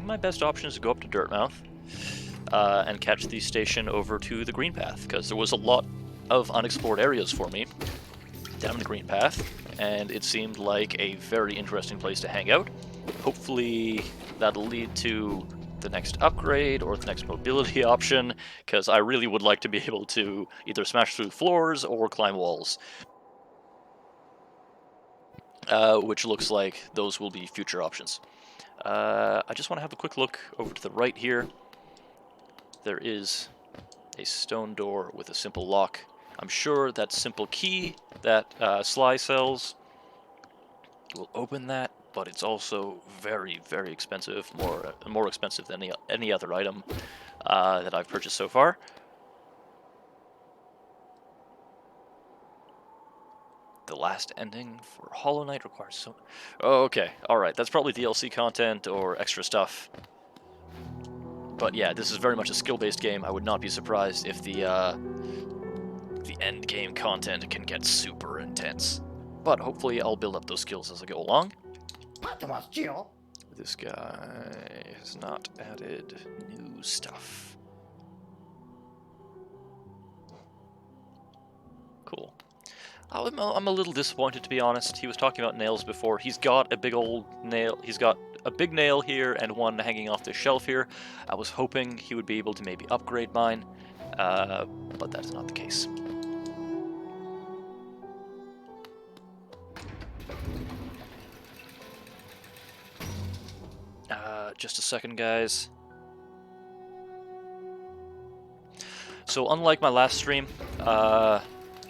my best option is to go up to Dirtmouth and catch the station over to the Green Path, because there was a lot of unexplored areas for me down the Green Path, and it seemed like a very interesting place to hang out. Hopefully that'll lead to the next upgrade or the next mobility option, because I really would like to be able to either smash through floors or climb walls. Which looks like those will be future options. I just want to have a quick look over to the right here. There is a stone door with a simple lock. I'm sure that simple key that Sly sells will open that, but it's also very, very expensive, more expensive than any other item that I've purchased so far. The last ending for Hollow Knight requires so... Oh, okay, alright, that's probably DLC content or extra stuff. But yeah, this is very much a skill-based game. I would not be surprised if the end game content can get super intense. But hopefully I'll build up those skills as I go along. This guy has not added new stuff. Cool. I'm a little disappointed, to be honest. He was talking about nails before. He's got a big old nail. He's got a big nail here and one hanging off the shelf here. I was hoping he would be able to maybe upgrade mine, but that is not the case. Just a second, guys. So unlike my last stream, I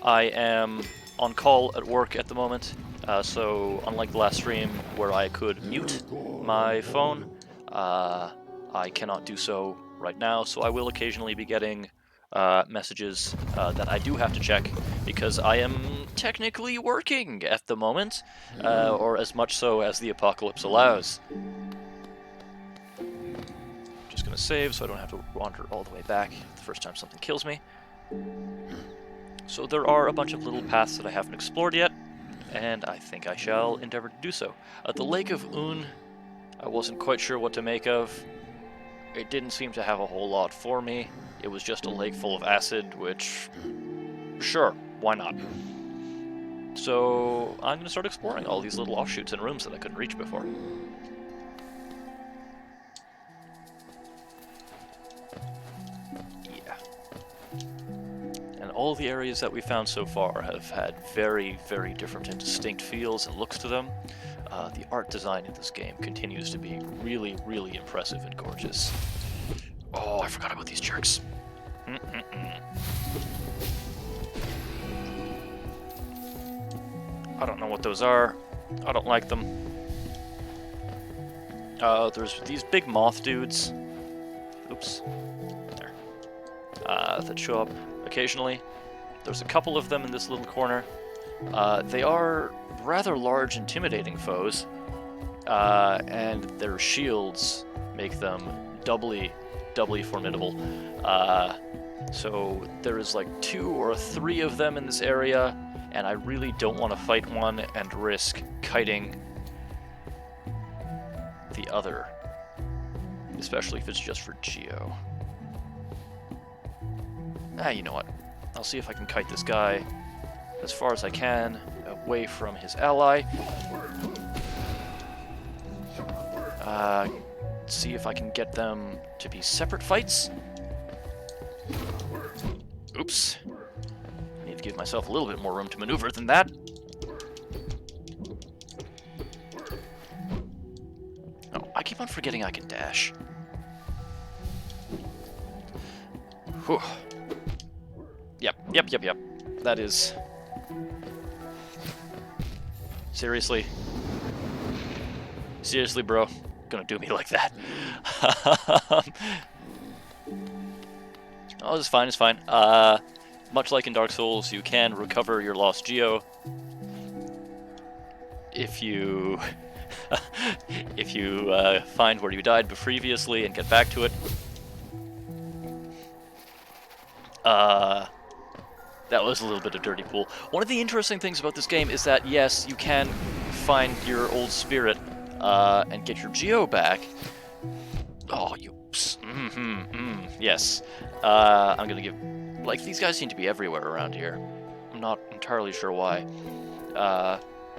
am on call at work at the moment, so unlike the last stream where I could mute my phone, I cannot do so right now, so I will occasionally be getting messages that I do have to check, because I am technically working at the moment, or as much so as the apocalypse allows. Just gonna save so I don't have to wander all the way back the first time something kills me. So there are a bunch of little paths that I haven't explored yet, and I think I shall endeavor to do so. The Lake of Un, I wasn't quite sure what to make of. It didn't seem to have a whole lot for me. It was just a lake full of acid, which, sure, why not? So I'm going to start exploring all these little offshoots and rooms that I couldn't reach before. All the areas that we found so far have had very, very different and distinct feels and looks to them. The art design in this game continues to be really, really impressive and gorgeous. Oh, I forgot about these jerks. I don't know what those are. I don't like them. There's these big moth dudes. Oops. There. That show up occasionally. There's a couple of them in this little corner. They are rather large, intimidating foes, and their shields make them doubly formidable. So there is like 2 or 3 of them in this area, and I really don't want to fight one and risk kiting the other, especially if it's just for Geo. You know what? I'll see if I can kite this guy as far as I can away from his ally. See if I can get them to be separate fights. Oops. I need to give myself a little bit more room to maneuver than that. Oh, I keep on forgetting I can dash. Whew. Yep. That is... Seriously? Seriously, bro? Gonna do me like that? Oh, it's fine, it's fine. Much like in Dark Souls, you can recover your lost Geo if you if you find where you died previously and get back to it. That was a little bit of dirty pool. One of the interesting things about this game is that, yes, you can find your old spirit and get your Geo back. Oh, you... yes. I'm gonna give... Like, these guys seem to be everywhere around here. I'm not entirely sure why.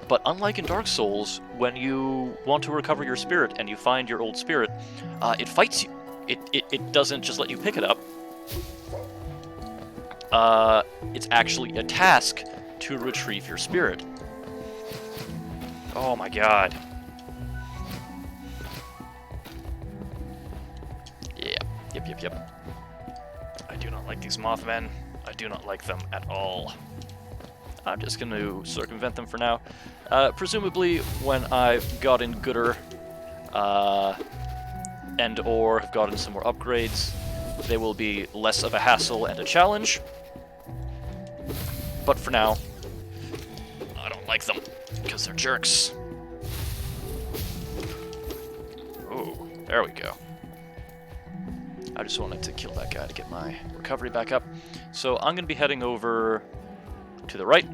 But unlike in Dark Souls, when you want to recover your spirit and you find your old spirit, it fights you. It doesn't just let you pick it up. It's actually a task to retrieve your spirit. Oh my god. Yep. I do not like these Mothmen. I do not like them at all. I'm just going to circumvent them for now. Presumably, when I've gotten gooder, and or have gotten some more upgrades, they will be less of a hassle and a challenge. But for now, I don't like them, because they're jerks. Oh, there we go. I just wanted to kill that guy to get my recovery back up. So I'm going to be heading over to the right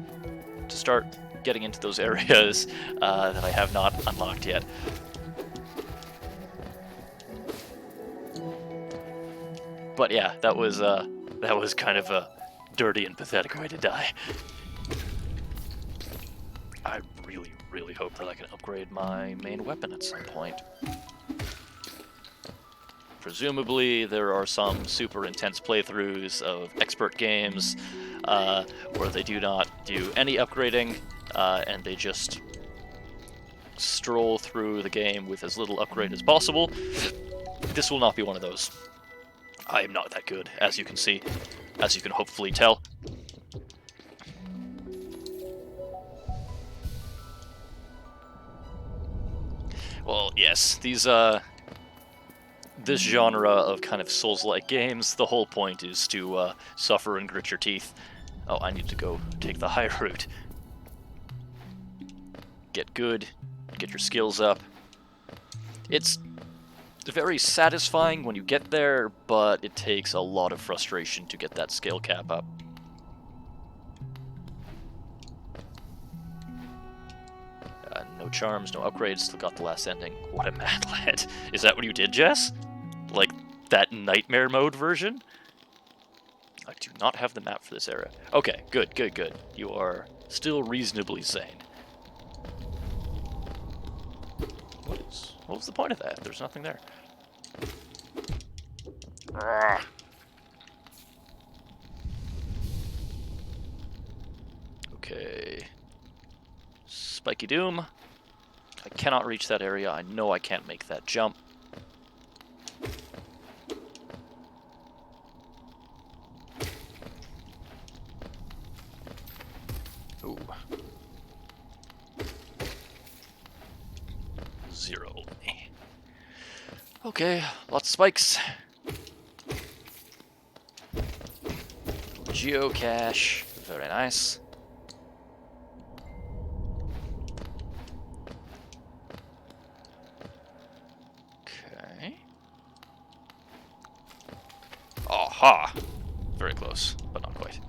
to start getting into those areas that I have not unlocked yet. But yeah, that was kind of a dirty and pathetic way to die. I really hope that I can upgrade my main weapon at some point. Presumably, there are some super intense playthroughs of expert games where they do not do any upgrading, and they just stroll through the game with as little upgrade as possible. This will not be one of those. I am not that good, as you can see, as you can hopefully tell. Well, yes, these, this genre of kind of Souls-like games, the whole point is to suffer and grit your teeth. Oh, I need to go take the high route. Get good, get your skills up. It's very satisfying when you get there, but it takes a lot of frustration to get that skill cap up. No charms, no upgrades, still got the last ending. What a mad lad. Is that what you did, Jess? Like, that nightmare mode version? I do not have the map for this area. Okay, good. You are still reasonably sane. What was the point of that? There's nothing there. Okay. Spiky Doom. I cannot reach that area. I know I can't make that jump. Ooh. 0. Okay, lots of spikes. Geocache, very nice. Okay. Aha! Very close, but not quite.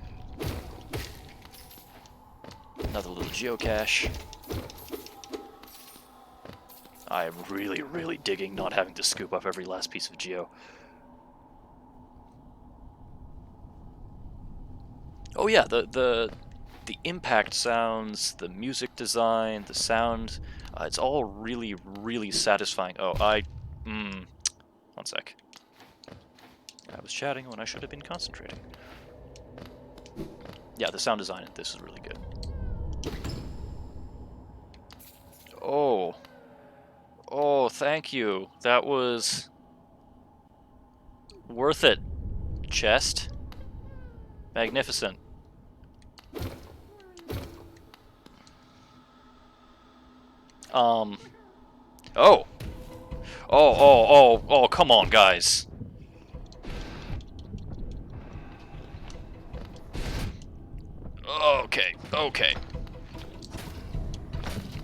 Another little geocache. I am really, really digging not having to scoop up every last piece of geo. Oh yeah, the impact sounds, the music design, the sound, it's all really, really satisfying. Oh, one sec. I was chatting when I should have been concentrating. Yeah, the sound design in this is really good. Oh. Oh, thank you. That was worth it. Chest. Magnificent. Oh. Oh, oh, come on, guys. Okay, okay.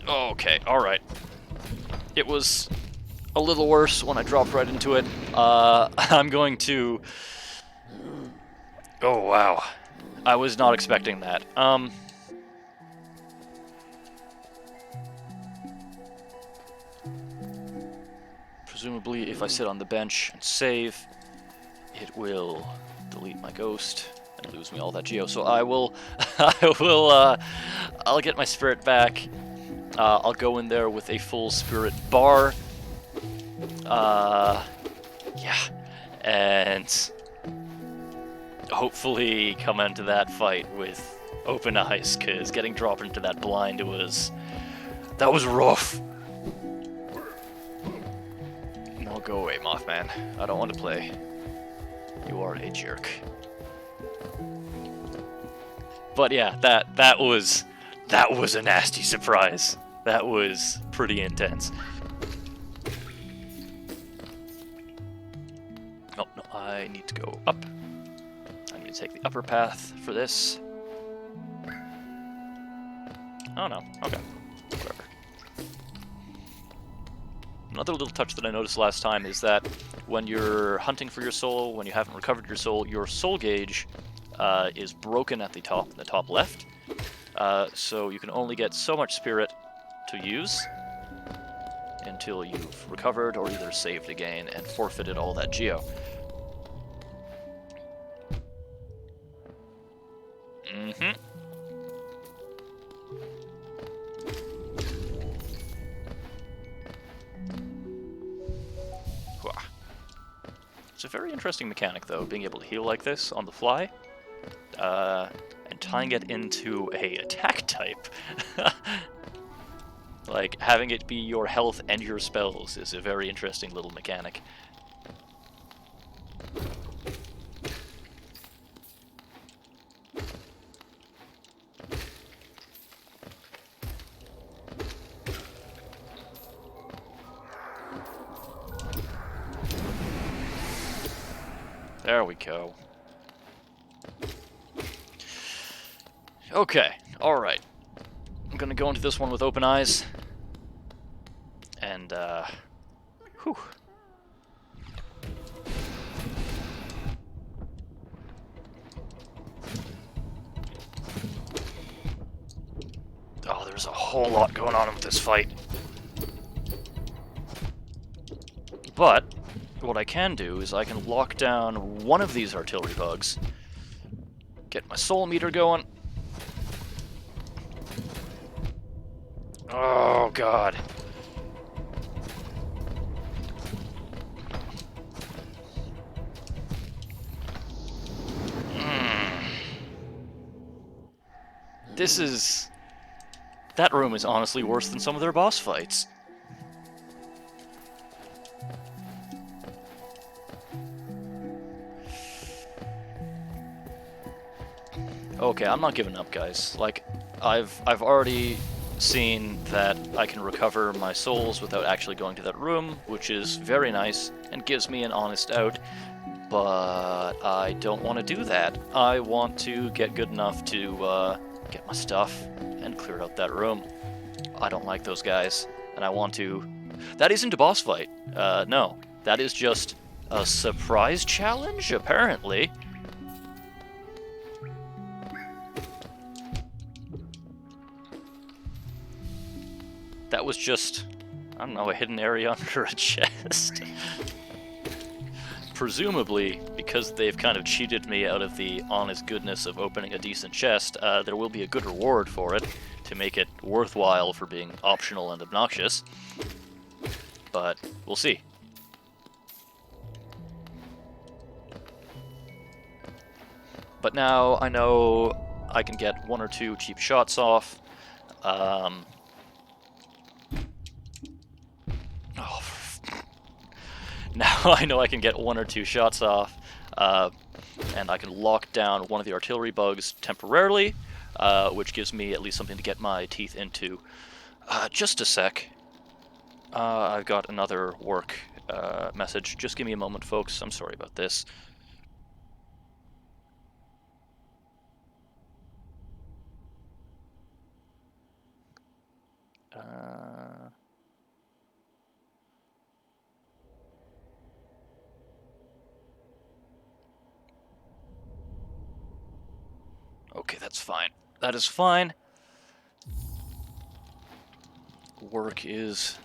Okay, alright. It was a little worse when I dropped right into it. I'm going to... Oh, wow. I was not expecting that. Presumably, if I sit on the bench and save, it will delete my ghost and lose me all that geo. So I will... I'll get my spirit back. I'll go in there with a full spirit bar. Yeah. And hopefully come into that fight with open eyes, because getting dropped into that blind, that was rough. No, go away, Mothman. I don't want to play. You are a jerk. But yeah, that was a nasty surprise. That was pretty intense. Oh, no, I need to go up. I need to take the upper path for this. Oh no, okay. Whatever. Another little touch that I noticed last time is that when you're hunting for your soul, when you haven't recovered your soul gauge is broken at the top left. So you can only get so much spirit to use until you've recovered or either saved again and forfeited all that geo. It's a very interesting mechanic, though, being able to heal like this on the fly, and tying it into a attack type. Like, having it be your health and your spells is a very interesting little mechanic. There we go. Okay, alright. I'm gonna go into this one with open eyes. And, whew. Oh, there's a whole lot going on with this fight. But what I can do is I can lock down one of these artillery bugs, get my soul meter going. Oh, God. That room is honestly worse than some of their boss fights. Okay, I'm not giving up, guys. Like, I've already seen that I can recover my souls without actually going to that room, which is very nice and gives me an honest out, but I don't want to do that. I want to get good enough to get my stuff and clear out that room. I don't like those guys, and I want to... That isn't a boss fight. No, that is just a surprise challenge, apparently. That was just, I don't know, a hidden area under a chest. Presumably, because they've kind of cheated me out of the honest goodness of opening a decent chest, there will be a good reward for it to make it worthwhile for being optional and obnoxious. But we'll see. But now I know I can get 1 or 2 cheap shots off. Now I know I can get 1 or 2 shots off, and I can lock down one of the artillery bugs temporarily, which gives me at least something to get my teeth into. Just a sec. I've got another work message. Just give me a moment, folks. I'm sorry about this. Okay, that's fine. That is fine. Work is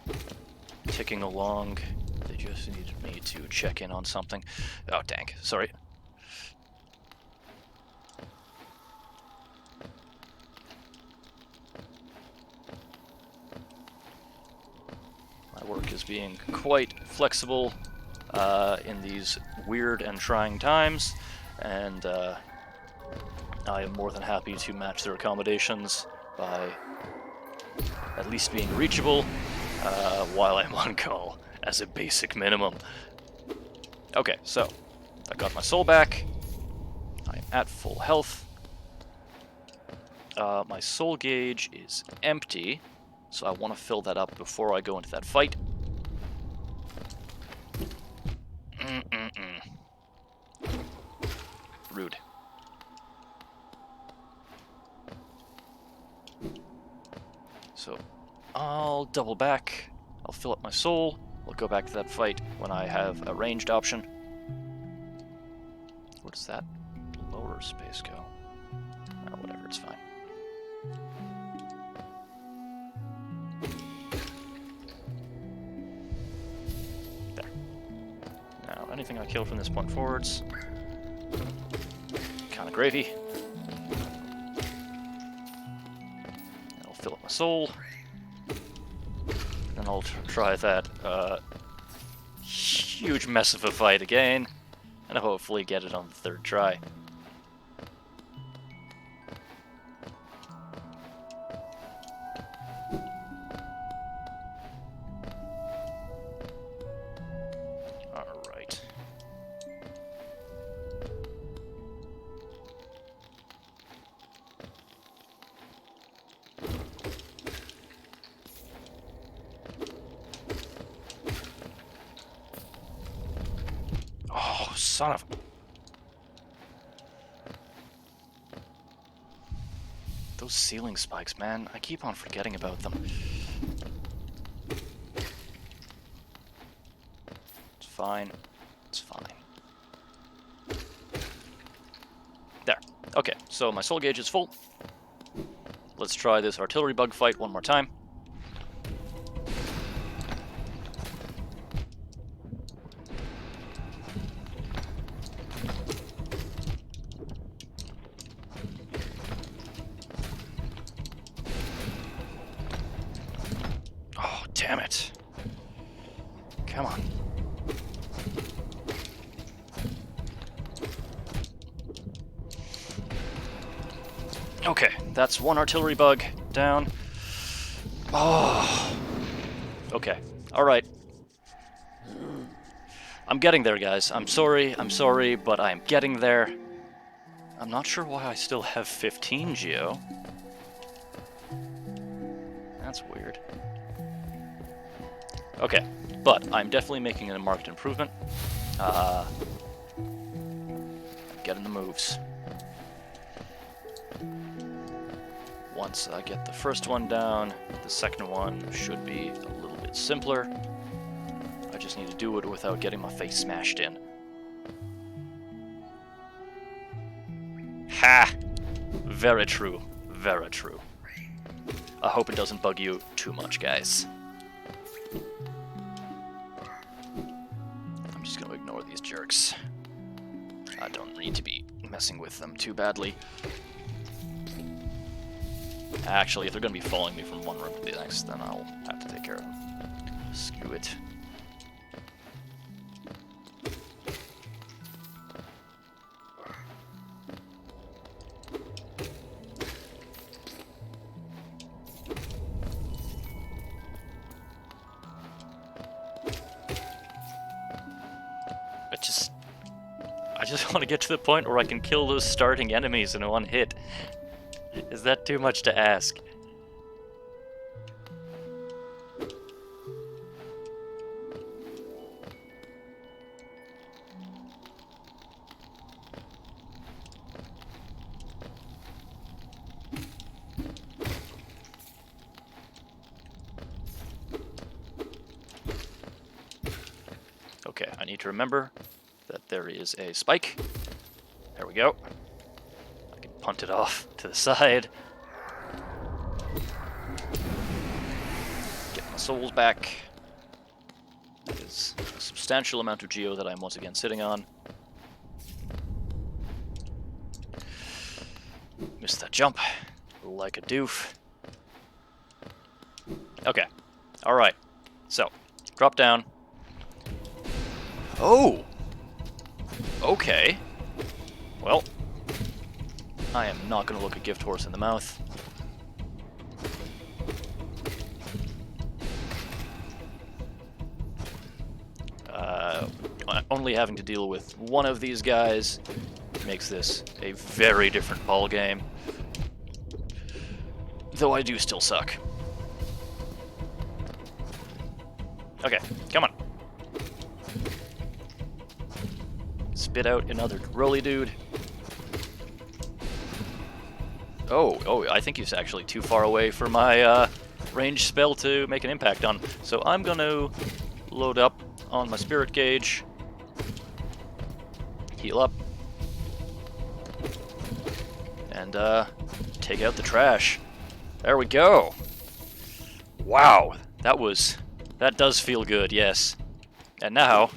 ticking along. They just needed me to check in on something. Oh, dang. Sorry. My work is being quite flexible in these weird and trying times, and I am more than happy to match their accommodations by at least being reachable while I'm on call, as a basic minimum. Okay, so I got my soul back. I'm at full health. My soul gauge is empty, so I want to fill that up before I go into that fight. Rude. So I'll double back, I'll fill up my soul, I'll go back to that fight when I have a ranged option. Where does that lower space go? Oh, whatever, it's fine. There. Now, anything I kill from this point forwards, kinda gravy. Fill up my soul, and I'll try that huge mess of a fight again, and hopefully get it on the 3rd try. Alright. Son of a... Those ceiling spikes, man. I keep on forgetting about them. It's fine. It's fine. There. Okay, so my soul gauge is full. Let's try this artillery bug fight one more time. Damn it. Come on. Okay, that's 1 artillery bug down. Oh. Okay, alright. I'm getting there, guys. I'm sorry, but I'm getting there. I'm not sure why I still have 15 Geo. That's weird. Okay, but I'm definitely making a marked improvement. Getting the moves. Once I get the first one down, the second one should be a little bit simpler. I just need to do it without getting my face smashed in. Ha! Very true. Very true. I hope it doesn't bug you too much, guys. I'm just gonna ignore these jerks. I don't need to be messing with them too badly. Actually, if they're gonna be following me from one room to the next, then I'll have to take care of them. Screw it. I just want to get to the point where I can kill those starting enemies in one hit. Is that too much to ask? Okay, I need to remember that there is a spike. There we go. I can punt it off to the side. Get my souls back. That is a substantial amount of geo that I'm once again sitting on. Missed that jump like a doof. Okay. Alright. So, drop down. Oh! Okay. Well, I am not going to look a gift horse in the mouth. Only having to deal with one of these guys makes this a very different ball game. Though I do still suck. Okay, come on. Spit out another rolly dude. Oh, I think he's actually too far away for my range spell to make an impact on. So I'm going to load up on my spirit gauge. Heal up. And take out the trash. There we go. Wow, that does feel good, yes. And now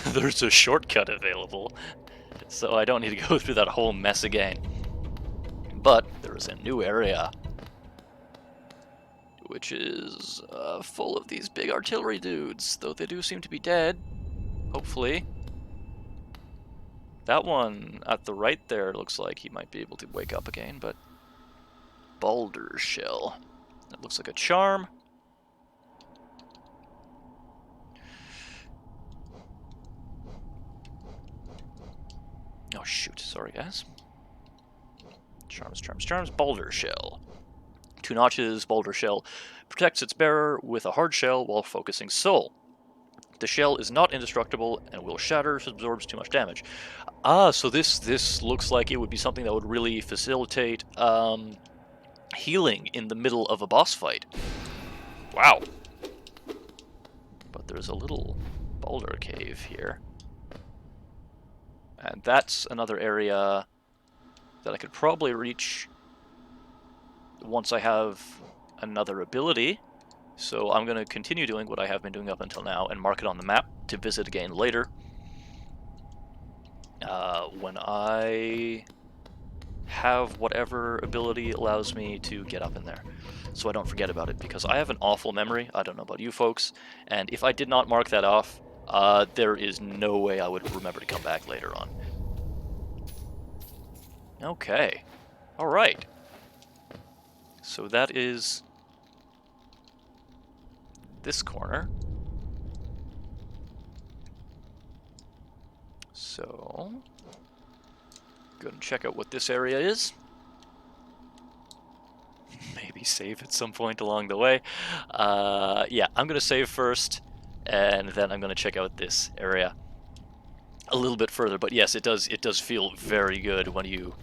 there's a shortcut available, so I don't need to go through that whole mess again. But there is a new area, which is full of these big artillery dudes, though they do seem to be dead, hopefully. That one at the right there looks like he might be able to wake up again, but Boulder Shell. That looks like a charm. Oh shoot, sorry guys. Charms, charms, charms. Boulder Shell. 2 notches, Boulder Shell protects its bearer with a hard shell while focusing soul. The shell is not indestructible and will shatter if it absorbs too much damage. Ah, so this looks like it would be something that would really facilitate healing in the middle of a boss fight. Wow. But there's a little boulder cave here. And that's another area that I could probably reach once I have another ability. So I'm going to continue doing what I have been doing up until now and mark it on the map to visit again later. When I have whatever ability allows me to get up in there. So I don't forget about it, because I have an awful memory. I don't know about you folks. And if I did not mark that off, there is no way I would remember to come back later on. Okay. Alright. So that is this corner. So, go and check out what this area is. Maybe maybe save at some point along the way. Yeah, I'm gonna save first, and then I'm gonna check out this area a little bit further. But yes, it does feel very good when you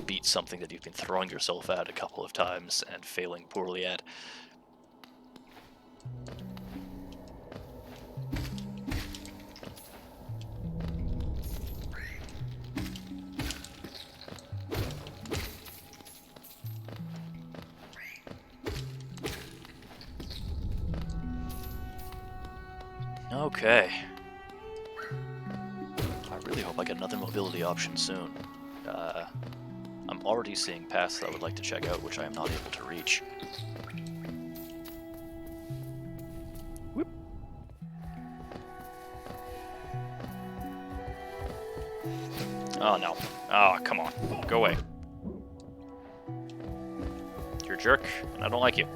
beat something that you've been throwing yourself at a couple of times and failing poorly at. Okay. I really hope I get another mobility option soon. I'm already seeing paths that I would like to check out, which I am not able to reach. Whoop. Oh no. Oh, come on. Go away. You're a jerk, and I don't like you.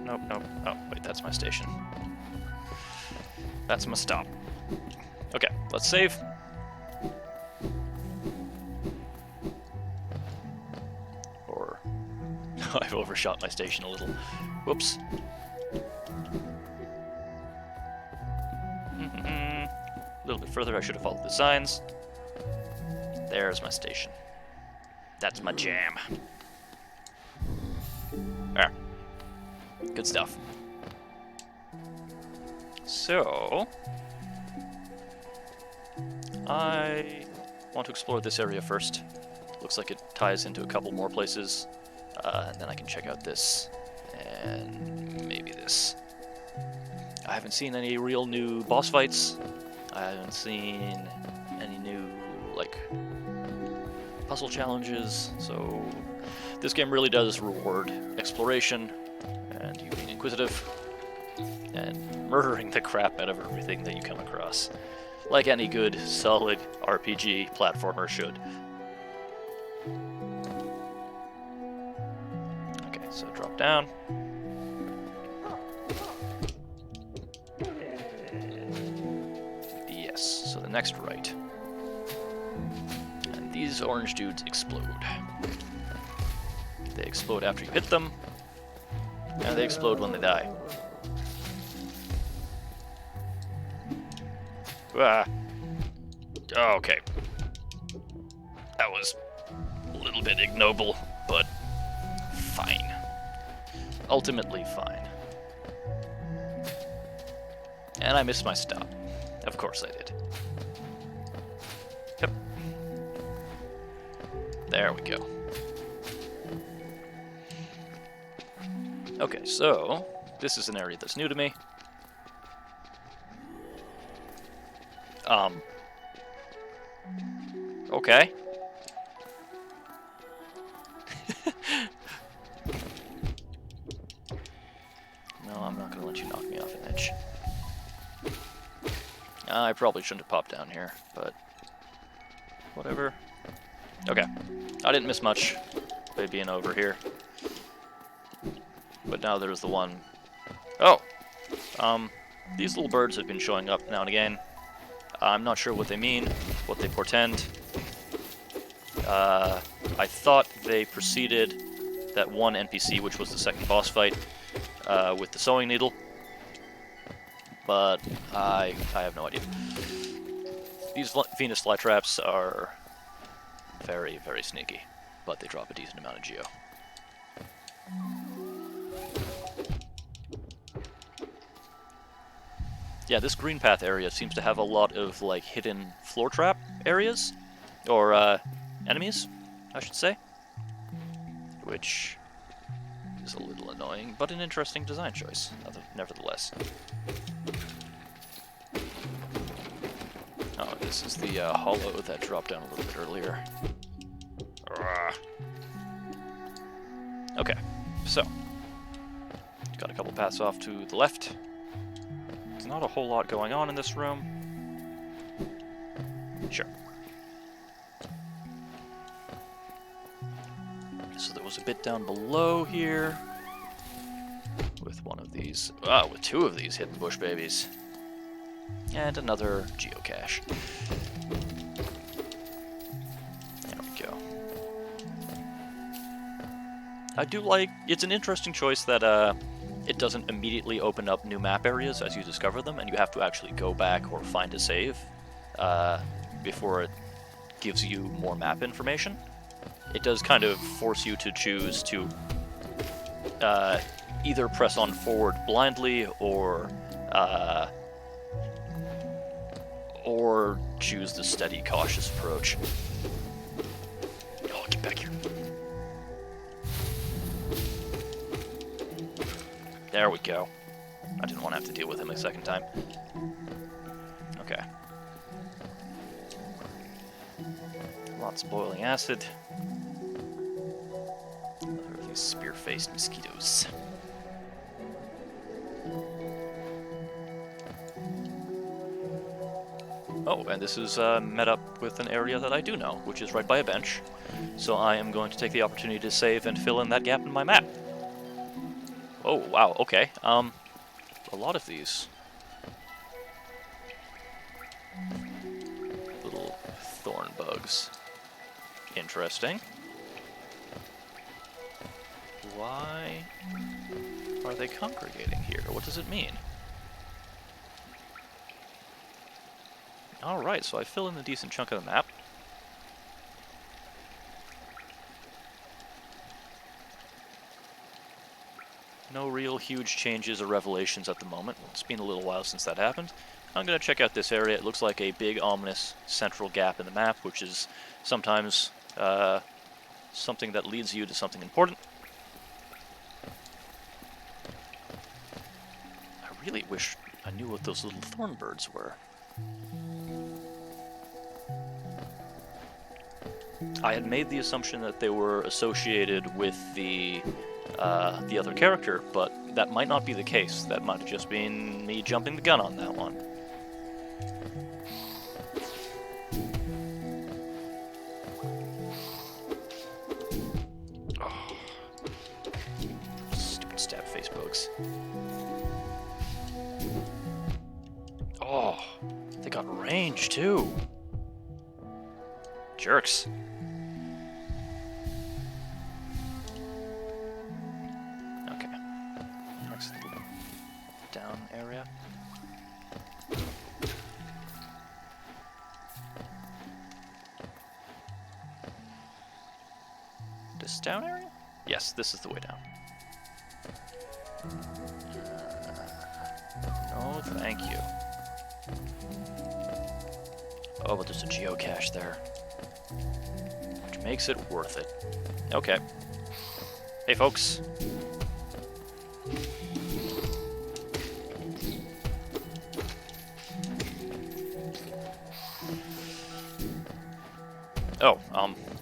Nope. Oh, wait, that's my station. That's my stop. Okay, let's save. Or... I've overshot my station a little. Whoops. A little bit further, I should have followed the signs. There's my station. That's my jam. There. Good stuff. So, I want to explore this area first. Looks like it ties into a couple more places, and then I can check out this, and maybe this. I haven't seen any real new boss fights. I haven't seen any new, like, puzzle challenges, so this game really does reward exploration, and you being inquisitive, and murdering the crap out of everything that you come across. Like any good, solid RPG platformer should. Okay, so drop down. Yes, so the next right. And these orange dudes explode. They explode after you hit them, and they explode when they die. Ah. Okay. That was a little bit ignoble, but fine. Ultimately fine. And I missed my stop. Of course I did. Yep. There we go. Okay, so this is an area that's new to me. Okay. No, I'm not gonna let you knock me off an edge. I probably shouldn't have popped down here, but whatever. Okay. I didn't miss much by being over here. But now there's the one... Oh! These little birds have been showing up now and again. I'm not sure what they mean, what they portend. I thought they preceded that one NPC, which was the second boss fight, with the sewing needle. But I have no idea. These Venus flytraps are very, very sneaky, but they drop a decent amount of geo. Yeah, this green path area seems to have a lot of, like, hidden floor trap areas, or enemies, I should say, which is a little annoying, but an interesting design choice, nevertheless. Oh, this is the hollow that dropped down a little bit earlier. Okay, so, got a couple paths off to the left. There's not a whole lot going on in this room. Sure. So there was a bit down below here with one of these, with two of these hidden bush babies. And another geocache. I do like... It's an interesting choice that it doesn't immediately open up new map areas as you discover them, and you have to actually go back or find a save before it gives you more map information. It does kind of force you to choose to either press on forward blindly or choose the steady, cautious approach. Oh, get back here. There we go. I didn't want to have to deal with him a second time. Okay. Lots of boiling acid. Another of these spear-faced mosquitoes. Oh, and this is met up with an area that I do know, which is right by a bench. So I am going to take the opportunity to save and fill in that gap in my map. Oh, wow, okay. A lot of these little thorn bugs. Interesting. Why are they congregating here? What does it mean? Alright, so I fill in a decent chunk of the map. No real huge changes or revelations at the moment. It's been a little while since that happened. I'm going to check out this area. It looks like a big, ominous central gap in the map, which is sometimes something that leads you to something important. I really wish I knew what those little thorn birds were. I had made the assumption that they were associated with the other character, but that might not be the case. That might have just been me jumping the gun on that one. Oh. Stupid stab face bugs. Oh, they got range too. Jerks. Okay. Next little down area. This down area? Yes, this is the way down. No, thank you. Oh, but there's a geocache there. Which makes it worth it. Okay. Hey, folks. Oh,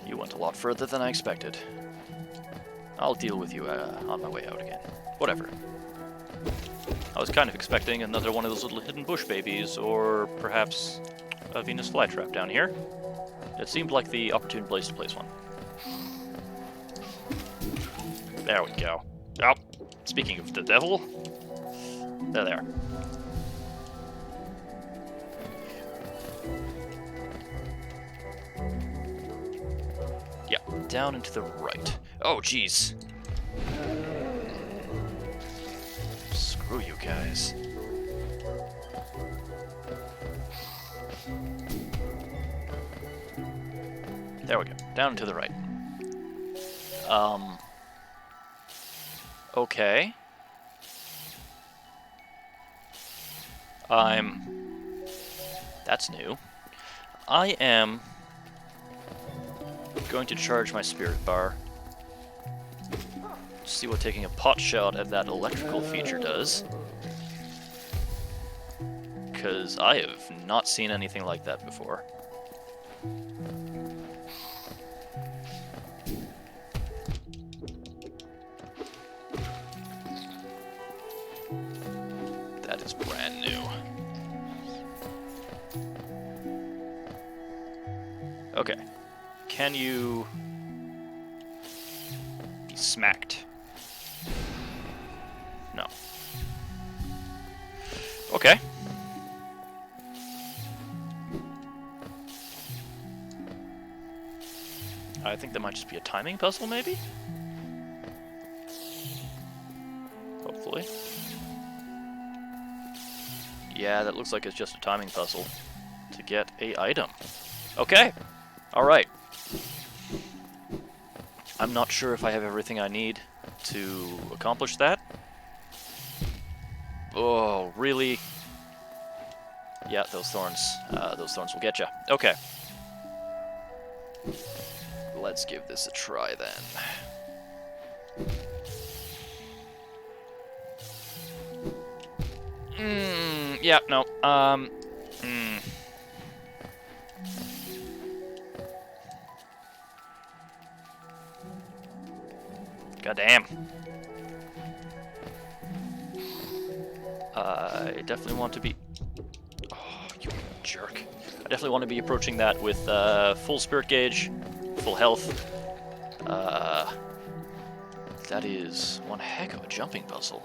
you went a lot further than I expected. I'll deal with you on my way out again. Whatever. I was kind of expecting another one of those little hidden bush babies, or perhaps a Venus flytrap down here. It seemed like the opportune place to place one. There we go. Oh, speaking of the devil, there they are. Yeah, down and to the right. Oh, jeez. Screw you guys. There we go. Down and to the right. Okay. That's new. I am going to charge my spirit bar. See what taking a pot shot at that electrical feature does. Because I have not seen anything like that before. That is brand new. Okay. Can you be smacked? No. Okay. I think that might just be a timing puzzle, maybe? Yeah, that looks like it's just a timing puzzle to get a item. Okay, alright. I'm not sure if I have everything I need to accomplish that. Oh, really? Yeah, those thorns will get you. Okay. Let's give this a try then. Yeah, no. God damn. I definitely want to be... Oh, you jerk. I definitely want to be approaching that with full spirit gauge, full health. That is one heck of a jumping puzzle.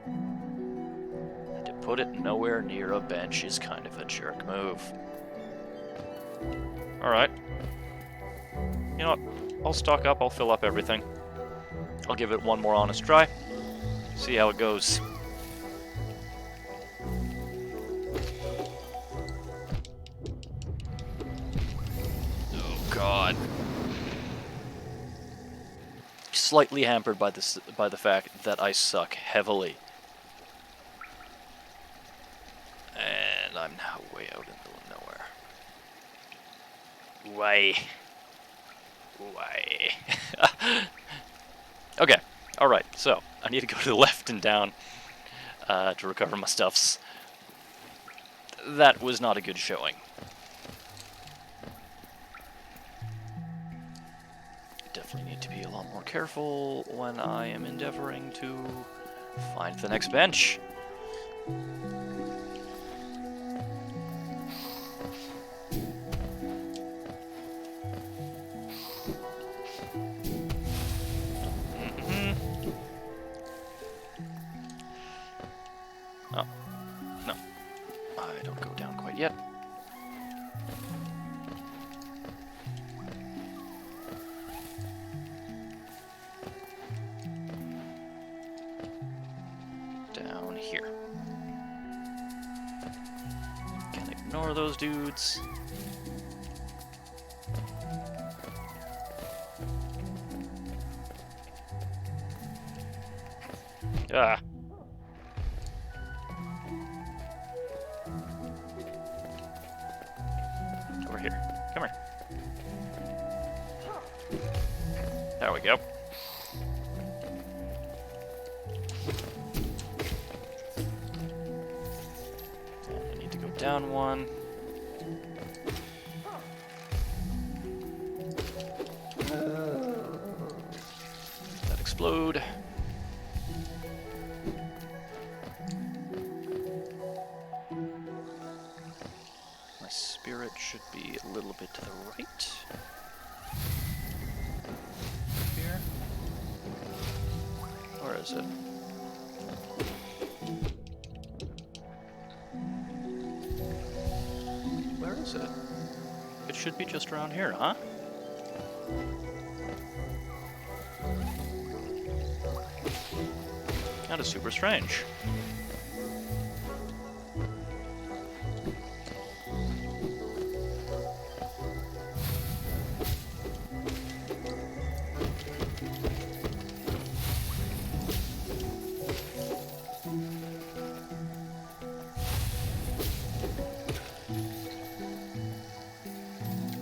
And to put it nowhere near a bench is kind of a jerk move. Alright. You know what? I'll stock up, I'll fill up everything. I'll give it one more honest try. See how it goes. Oh god. Slightly hampered by the fact that I suck heavily. And I'm now way out in the middle of nowhere. Why? Okay, alright, so I need to go to the left and down to recover my stuffs. That was not a good showing. Definitely need to be a lot more careful when I am endeavoring to find the next bench. Oh, no. I don't go down quite yet. Down here. Can ignore those dudes. Ah. Over here. Come here. There we go. And I need to go down one. That explode. My spirit should be a little bit to the right. Here. Where is it? Where is it? It should be just around here, huh? That is super strange.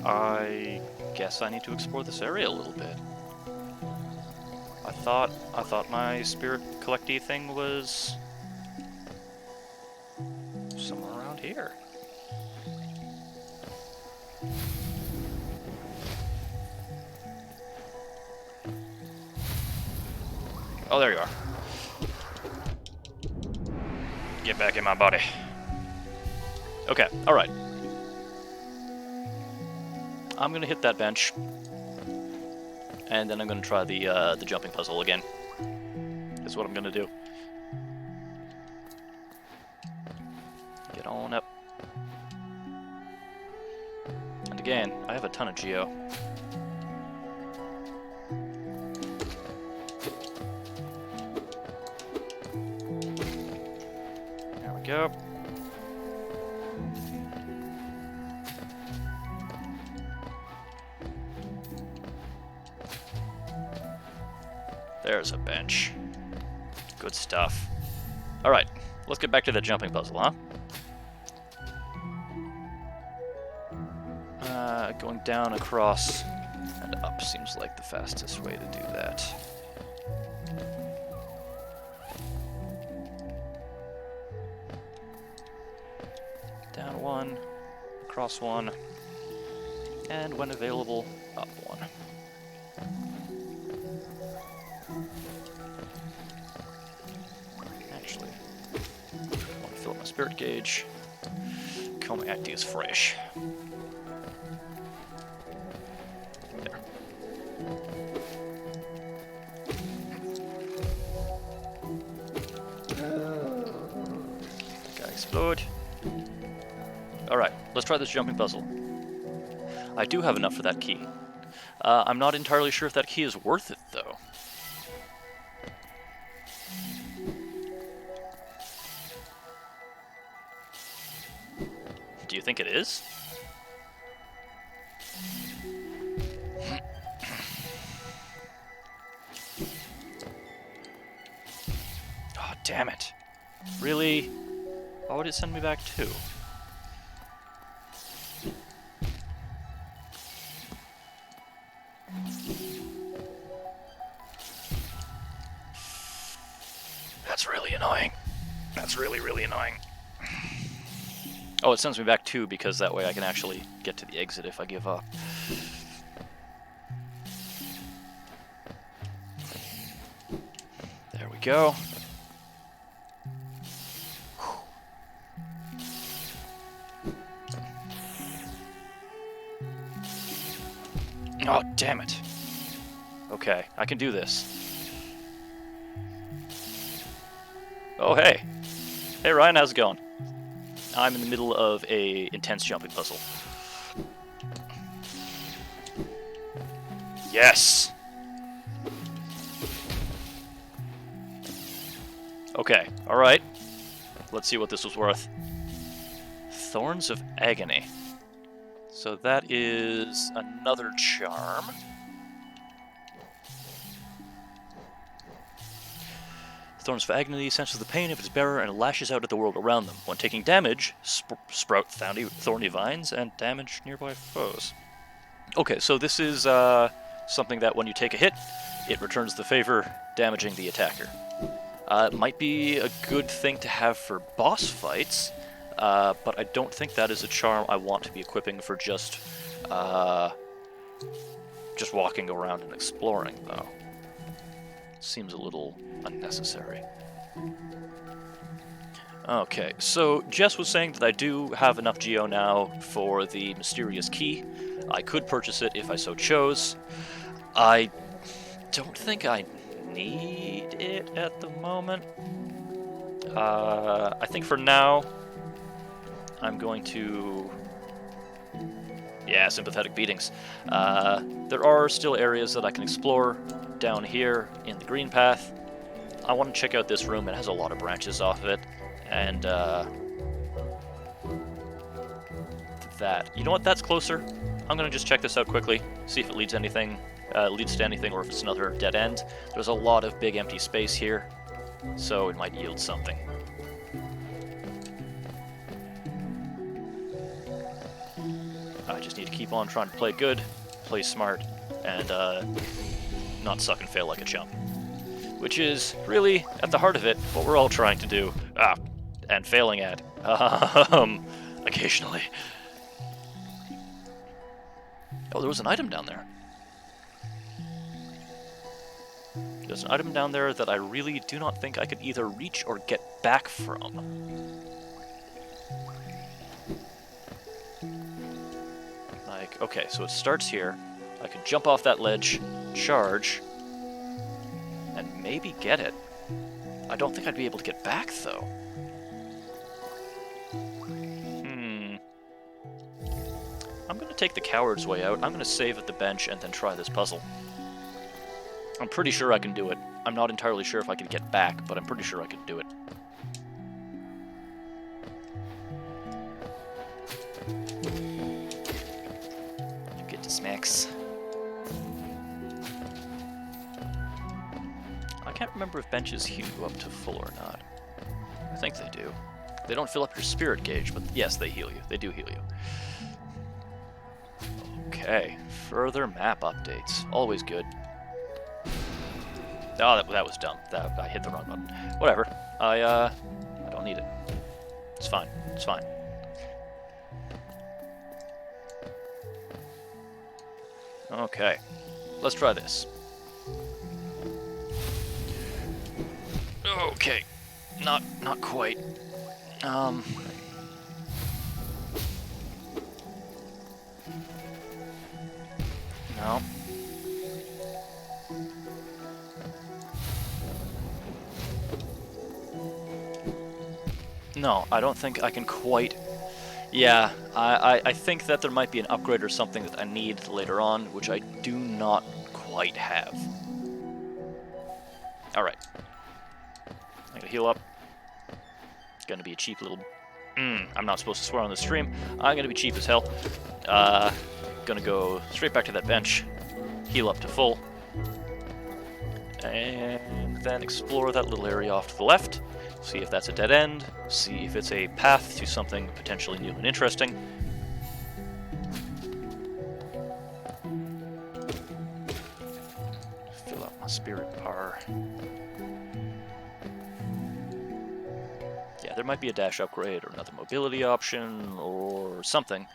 I guess I need to explore this area a little bit. I thought my spirit collecty thing was somewhere around here. Oh, there you are. Get back in my body. Okay, alright. I'm gonna hit that bench, and then I'm gonna try the jumping puzzle again. That's what I'm gonna do. Get on up. And again, I have a ton of geo. we go. There's a bench. Good stuff. Alright, let's get back to the jumping puzzle, huh? Going down, across, and up seems like the fastest way to do that. Down one, across one, and when available, up one. Actually, I want to fill up my spirit gauge. Coming at is fresh. There. Gotta explode. Alright, let's try this jumping puzzle. I do have enough for that key. I'm not entirely sure if that key is worth it, though. Do you think it is? Oh, damn it. Really? Why would it send me back too? That's really annoying. That's really, really annoying. Oh, it sends me back too, because that way I can actually get to the exit if I give up. There we go. Oh, damn it. Okay, I can do this. Oh, hey. Hey, Ryan, how's it going? I'm in the middle of a intense jumping puzzle. Yes! Okay, alright. Let's see what this was worth. Thorns of Agony. So that is another charm. Thorns of Agony senses the pain of its bearer and lashes out at the world around them. When taking damage, sprout thorny vines and damage nearby foes. Okay, so this is something that when you take a hit, it returns the favor, damaging the attacker. It might be a good thing to have for boss fights, but I don't think that is a charm I want to be equipping for just walking around and exploring, though. Seems a little unnecessary. Okay, so Jess was saying that I do have enough Geo now for the mysterious key. I could purchase it if I so chose. I don't think I need it at the moment. I think for now, I'm going to... Yeah, sympathetic beatings. There are still areas that I can explore down here in the green path. I want to check out this room. It has a lot of branches off of it. And, that. You know what? That's closer. I'm going to just check this out quickly, see if it leads to anything, or if it's another dead end. There's a lot of big empty space here, so it might yield something. I just need to keep on trying to play good, play smart, and not suck and fail like a chump. Which is, really, at the heart of it, what we're all trying to do. And failing at. Occasionally. Oh, there was an item down there. There's an item down there that I really do not think I could either reach or get back from. Like, okay, so it starts here. I could jump off that ledge, charge, and maybe get it. I don't think I'd be able to get back, though. I'm going to take the coward's way out. I'm going to save at the bench and then try this puzzle. I'm pretty sure I can do it. I'm not entirely sure if I can get back, but I'm pretty sure I can do it. mix. I can't remember if benches heal you up to full or not. I think they do. They don't fill up your spirit gauge, but yes, they heal you. They do heal you. Okay, further map updates. Always good. Oh, that was dumb. I hit the wrong button. Whatever. I don't need it. It's fine. It's fine. Okay, let's try this. Okay, not quite. No. No, I don't think I can quite... Yeah, I think that there might be an upgrade or something that I need later on, which I do not quite have. Alright. I'm gonna heal up. It's gonna be a cheap little... I'm not supposed to swear on the stream. I'm gonna be cheap as hell. Gonna go straight back to that bench. Heal up to full. And then explore that little area off to the left. See if that's a dead end. See if it's a path to something potentially new and interesting. Fill up my spirit bar. Yeah, there might be a dash upgrade or another mobility option or something.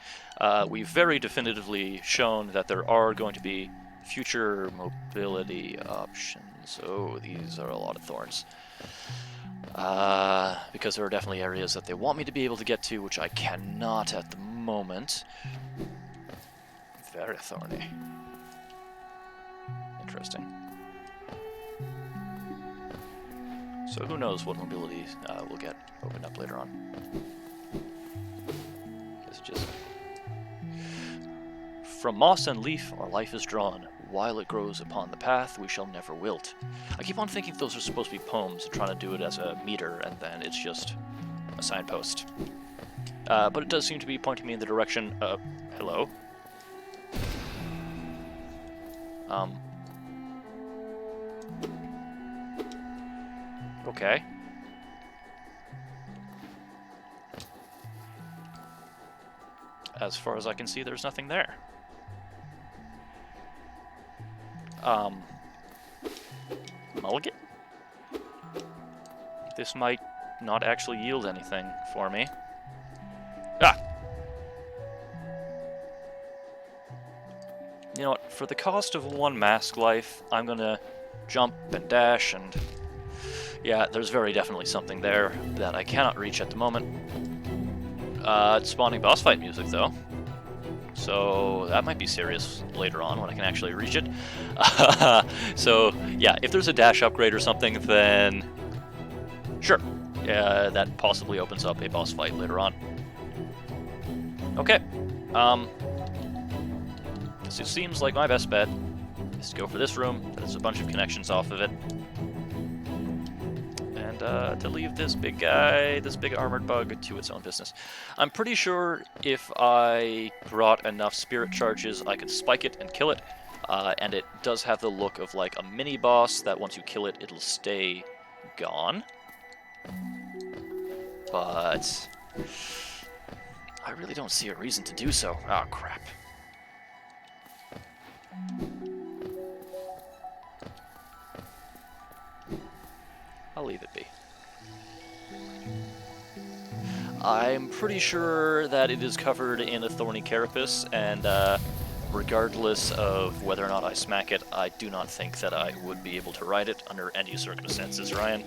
We've very definitively shown that there are going to be future mobility options. Oh, these are a lot of thorns. Because there are definitely areas that they want me to be able to get to, which I cannot at the moment. Very thorny. Interesting. So who knows what mobility we'll get opened up later on. It's just... From moss and leaf our life is drawn. While it grows upon the path, we shall never wilt. I keep on thinking those are supposed to be poems, and trying to do it as a meter, and then it's just a signpost. But it does seem to be pointing me in the direction of... Hello? Okay. As far as I can see, there's nothing there. Mulligan? This might not actually yield anything for me. Ah! You know what, for the cost of one mask life, I'm gonna jump and dash and... Yeah, there's very definitely something there that I cannot reach at the moment. It's spawning boss fight music, though. So that might be serious later on when I can actually reach it. So, yeah, if there's a dash upgrade or something, then... Sure. That possibly opens up a boss fight later on. Okay. So it seems like my best bet is to go for this room. There's a bunch of connections off of it. To leave this big guy, this big armored bug, to its own business. I'm pretty sure if I brought enough spirit charges, I could spike it and kill it. And it does have the look of like a mini-boss that once you kill it, it'll stay gone. But I really don't see a reason to do so. Oh, crap. I'll leave it be. I'm pretty sure that it is covered in a thorny carapace, and regardless of whether or not I smack it, I do not think that I would be able to ride it under any circumstances, Ryan.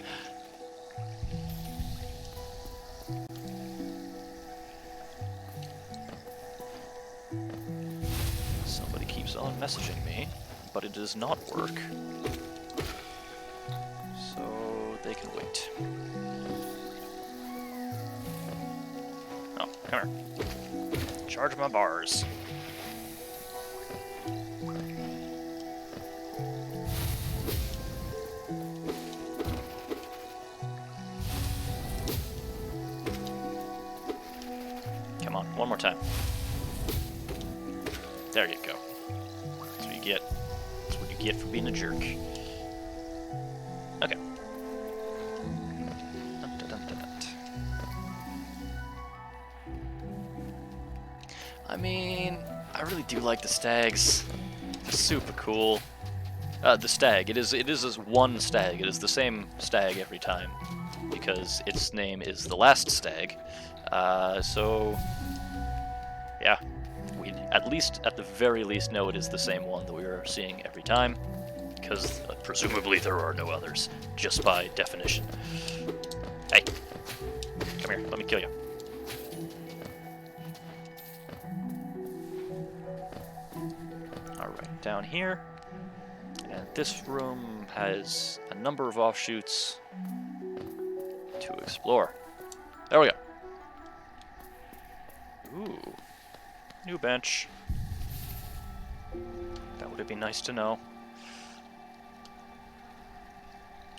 Somebody keeps on messaging me, but it does not work. So they can wait. Oh, come here. Charge my bars. Come on, one more time. There you go. get. That's what you get for being a jerk. Okay. I mean, I really do like the stags. They're super cool. The stag. It is this one stag. It is the same stag every time, because its name is the last stag. So yeah, we at the very least know it is the same one that we are seeing every time, because presumably there are no others, just by definition. Hey, come here. Let me kill you. All right, down here. And this room has a number of offshoots to explore. There we go. Ooh. New bench. That would be nice to know.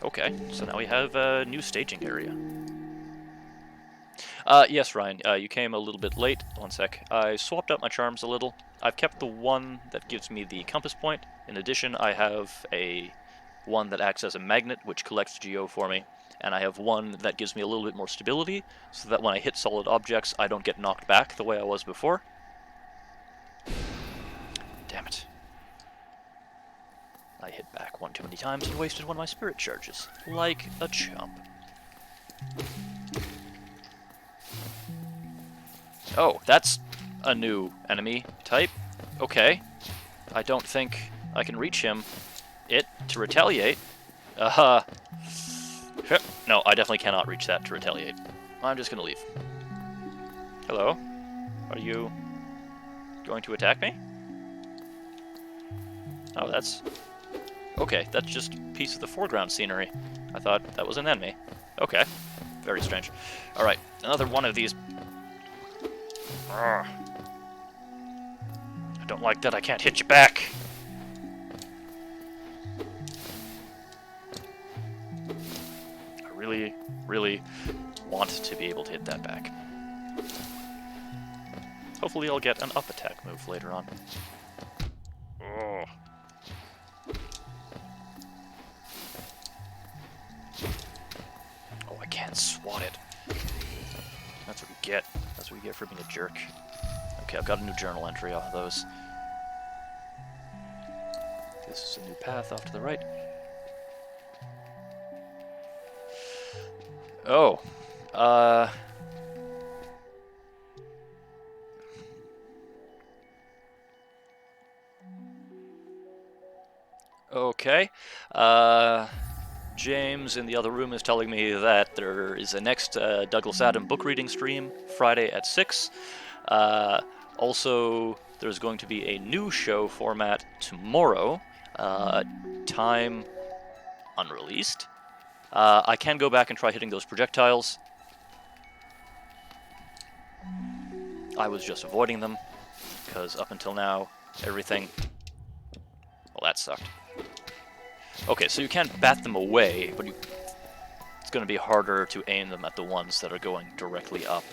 Okay, so now we have a new staging area. Yes, Ryan, you came a little bit late. One sec. I swapped out my charms a little. I've kept the one that gives me the compass point. In addition, I have one that acts as a magnet, which collects geo for me. And I have one that gives me a little bit more stability, so that when I hit solid objects, I don't get knocked back the way I was before. Damn it. I hit back one too many times and wasted one of my spirit charges. Like a chump. Oh, that's a new enemy type. Okay. I don't think I can reach him. To retaliate. No, I definitely cannot reach that to retaliate. I'm just gonna leave. Hello? Are you going to attack me? Oh, that's... Okay, that's just a piece of the foreground scenery. I thought that was an enemy. Okay. Very strange. Alright, another one of these... I don't like that I can't hit you back. I really, really want to be able to hit that back. Hopefully I'll get an up attack move later on. Oh. Oh, I can't swat it. That's what we get. That's what we get for being a jerk. Okay, I've got a new journal entry off of those. This is a new path off to the right. Oh. Okay. James in the other room is telling me that there is a next Douglas Adam book reading stream Friday at 6. Also, there's going to be a new show format tomorrow. Time unreleased. I can go back and try hitting those projectiles. I was just avoiding them, because up until now, everything... Well, that sucked. Okay, so you can bat them away, but it's going to be harder to aim them at the ones that are going directly up.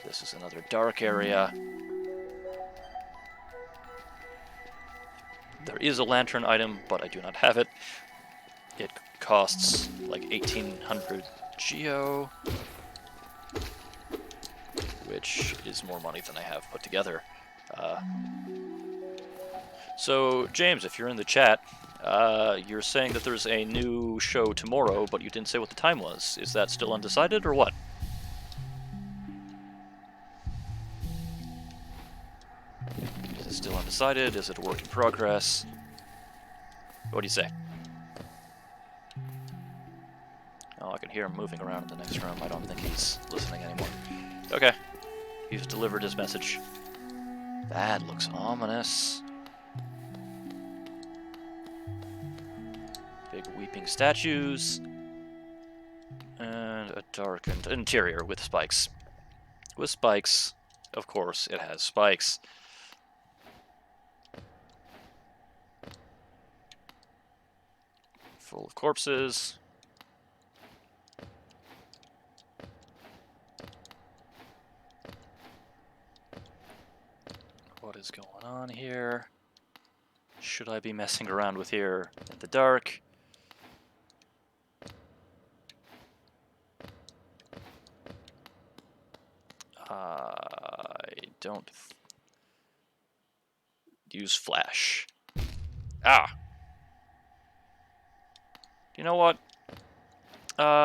This is another dark area. There is a lantern item, but I do not have it. It costs like 1,800 geo, which is more money than I have put together. So, James, if you're in the chat, you're saying that there's a new show tomorrow, but you didn't say what the time was. Is that still undecided, or what? Is it still undecided? Is it a work in progress? What do you say? Oh, I can hear him moving around in the next room. I don't think he's listening anymore. Okay. He's delivered his message. That looks ominous. Big weeping statues. And a darkened interior with spikes. With spikes. Of course, it has spikes. Full of corpses. What is going on here? should I be messing around with here in the dark? I don't use flash. Ah! You know what?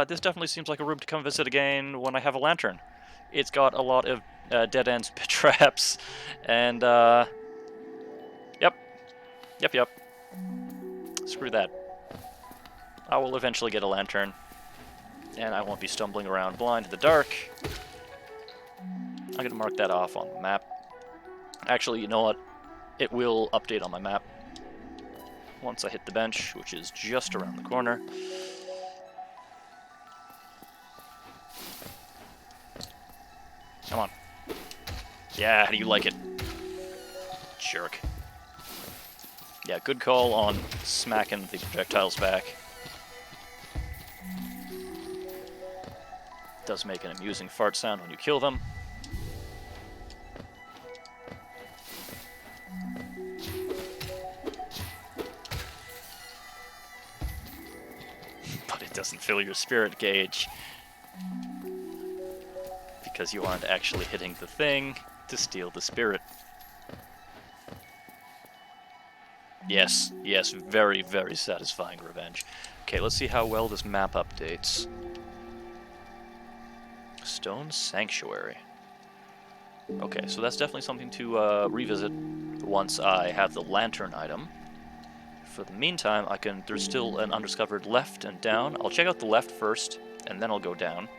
This definitely seems like a room to come visit again when I have a lantern. It's got a lot of dead ends, pit traps, and yep. Screw that. I will eventually get a lantern, and I won't be stumbling around blind in the dark. I'm gonna mark that off on the map. Actually, you know what? It will update on my map once I hit the bench, which is just around the corner. Come on. Yeah, how do you like it? Jerk. Yeah, good call on smacking the projectiles back. Does make an amusing fart sound when you kill them. But it doesn't fill your spirit gauge. Because you aren't actually hitting the thing to steal the spirit. Yes, very, very satisfying revenge. Okay, let's see how well this map updates. Stone Sanctuary. Okay, so that's definitely something to revisit once I have the lantern item. For the meantime, there's still an undiscovered left and down. I'll check out the left first, and then I'll go down.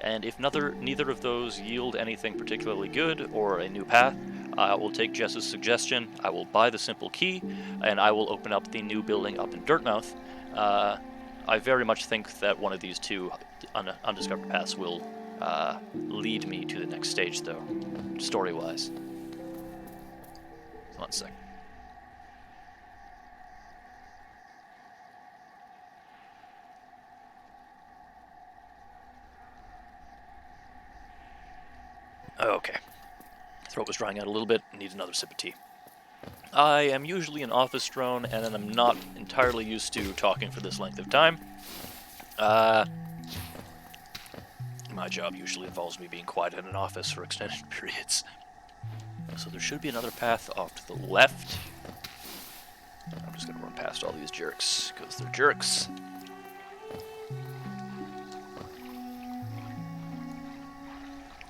And if neither of those yield anything particularly good or a new path, I will take Jess's suggestion. I will buy the simple key, and I will open up the new building up in Dirtmouth. I very much think that one of these two undiscovered paths will lead me to the next stage, though, story-wise. One sec. Okay. Throat was drying out a little bit. Need another sip of tea. I am usually an office drone, and then I'm not entirely used to talking for this length of time. My job usually involves me being quiet in an office for extended periods. So there should be another path off to the left. I'm just going to run past all these jerks, because they're jerks.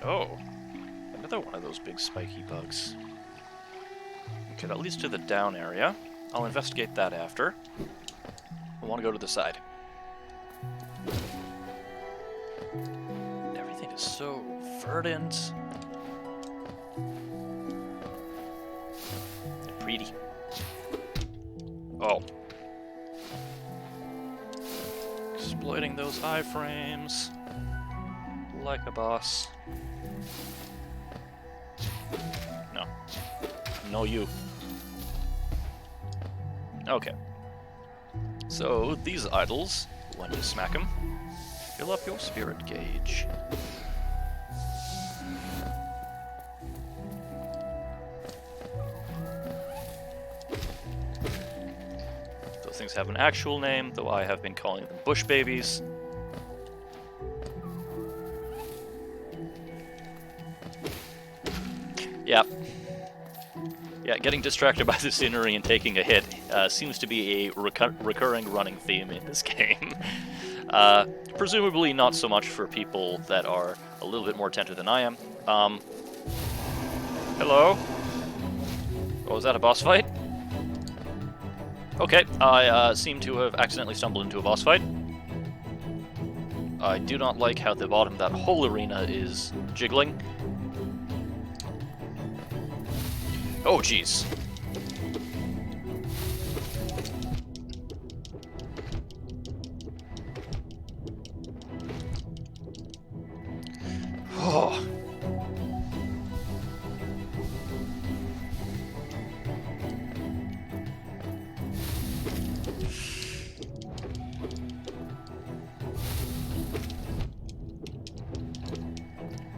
Oh. Another one of those big spiky bugs. Okay, that leads to the down area. I'll investigate that after. I want to go to the side. Everything is so verdant. And pretty. Oh. Exploiting those iframes. Like a boss. No. No, you. Okay. So, these idols, when you smack them, fill up your spirit gauge. Those things have an actual name, though I have been calling them bush babies. Yep. Yeah, getting distracted by the scenery and taking a hit seems to be a recurring running theme in this game. Presumably not so much for people that are a little bit more attentive than I am. Hello? Oh, was that a boss fight? Okay, I seem to have accidentally stumbled into a boss fight. I do not like how the bottom of that whole arena is jiggling. Oh, jeez. Oh.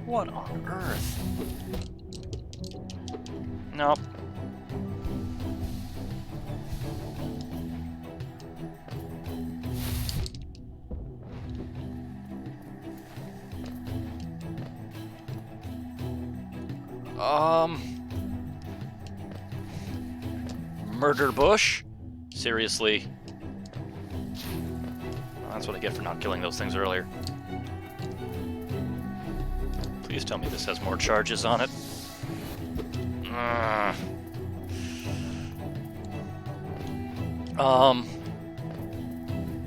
What on earth? Nope. Murder bush? Seriously? Well, that's what I get for not killing those things earlier. Please tell me this has more charges on it.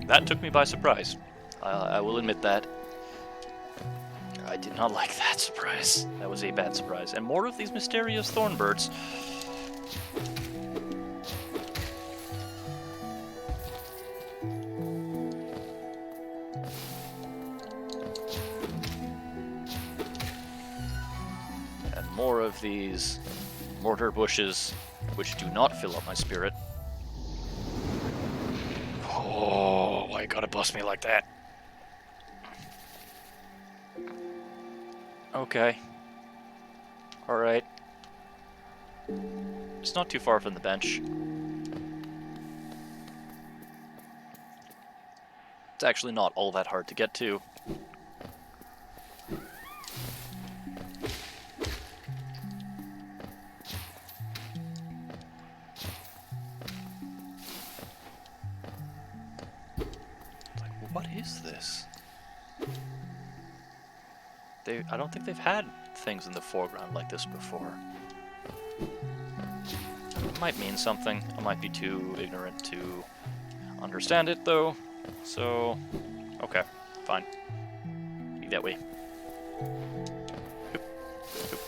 That took me by surprise. I will admit that. I did not like that surprise. That was a bad surprise. And more of these mysterious thornbirds. And more of these mortar bushes, which do not fill up my spirit. Oh, why you gotta bust me like that? Okay. Alright. It's not too far from the bench. It's actually not all that hard to get to. What is this? I don't think they've had things in the foreground like this before. It might mean something. I might be too ignorant to understand it, though. So, okay, fine. Be that way. Oop. Oop.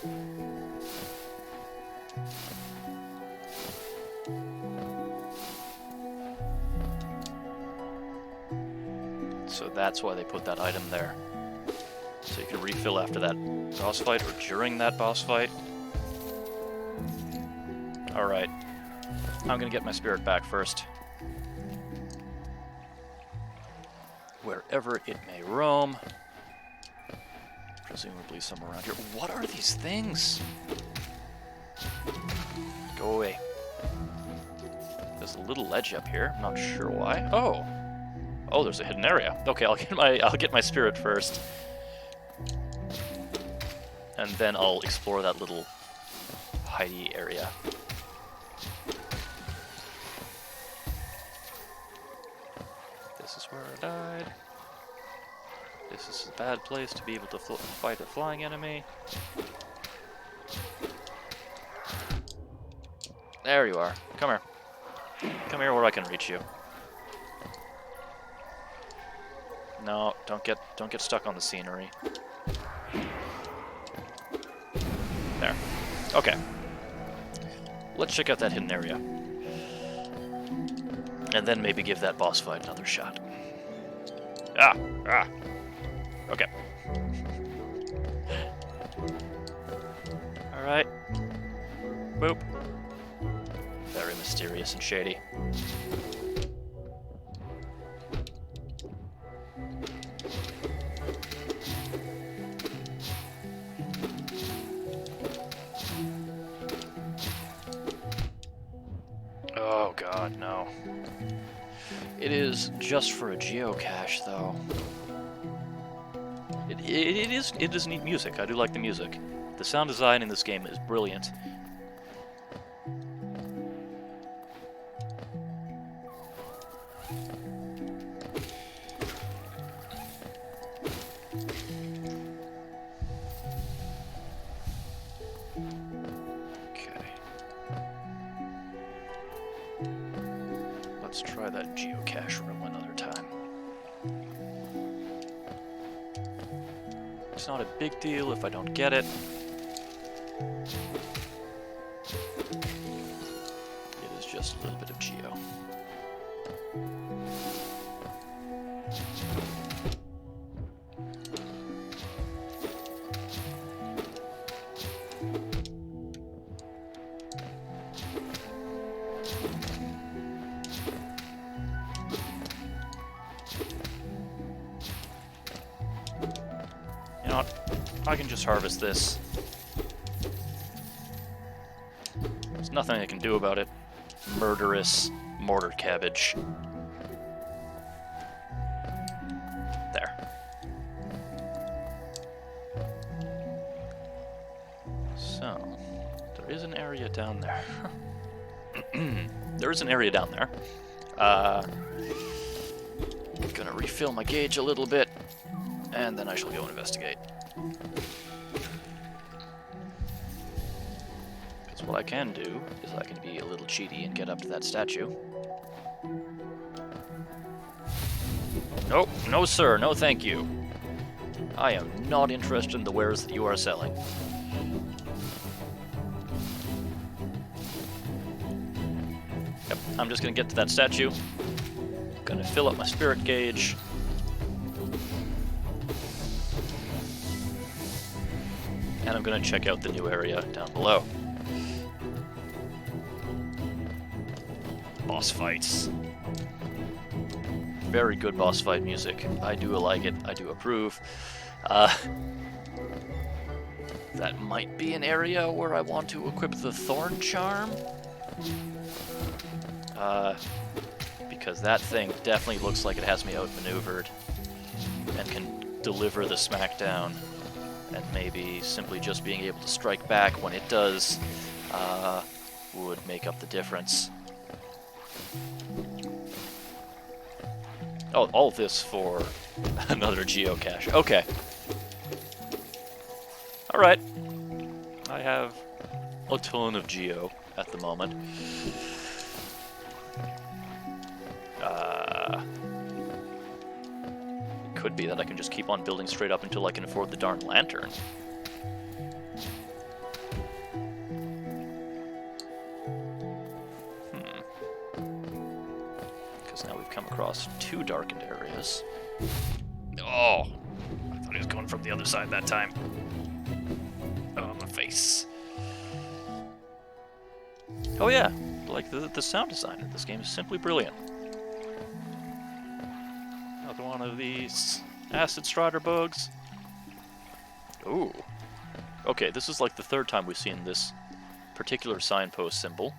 So that's why they put that item there. So you can refill after that boss fight or during that boss fight. Alright. I'm gonna get my spirit back first. Wherever it may roam. Presumably somewhere around here. What are these things? Go away. There's a little ledge up here. I'm not sure why. Oh! Oh, there's a hidden area. Okay, I'll get my spirit first. And then I'll explore that little hidey area. This is where I died. This is a bad place to be able to fight a flying enemy. There you are. Come here. Come here where I can reach you. No, don't get stuck on the scenery. There. Okay. Let's check out that hidden area. And then maybe give that boss fight another shot. Ah! Ah! Okay. Alright. Boop. Very mysterious and shady. Oh god, no. It is just for a geocache, though. It is neat music. I do like the music. The sound design in this game is brilliant. Let's try that geocache room another time. It's not a big deal if I don't get it. It is just a little bit of geo. I can just harvest this. There's nothing I can do about it. Murderous mortar cabbage. There. So, there is an area down there. there is an area down there. Gonna refill my gauge a little bit, and then I shall go investigate. Because what I can do is I can be a little cheaty and get up to that statue. Nope, no sir, no thank you. I am not interested in the wares that you are selling. Yep, I'm just gonna get to that statue. Gonna fill up my spirit gauge. And I'm gonna check out the new area down below. Boss fights. Very good boss fight music. I do like it. I do approve. That might be an area where I want to equip the Thorn Charm. Because that thing definitely looks like it has me outmaneuvered and can deliver the smackdown. And maybe simply just being able to strike back when it does would make up the difference. Oh, all this for another geocache. Okay. Alright. I have a ton of geo at the moment. It could be that I can just keep on building straight up until I can afford the darn lantern. Because now we've come across 2 darkened areas. Oh! I thought he was going from the other side that time. Oh, my face. Oh yeah, like the sound design in this game is simply brilliant. Another one of these acid strider bugs. Ooh. Okay, this is like the 3rd time we've seen this particular signpost symbol.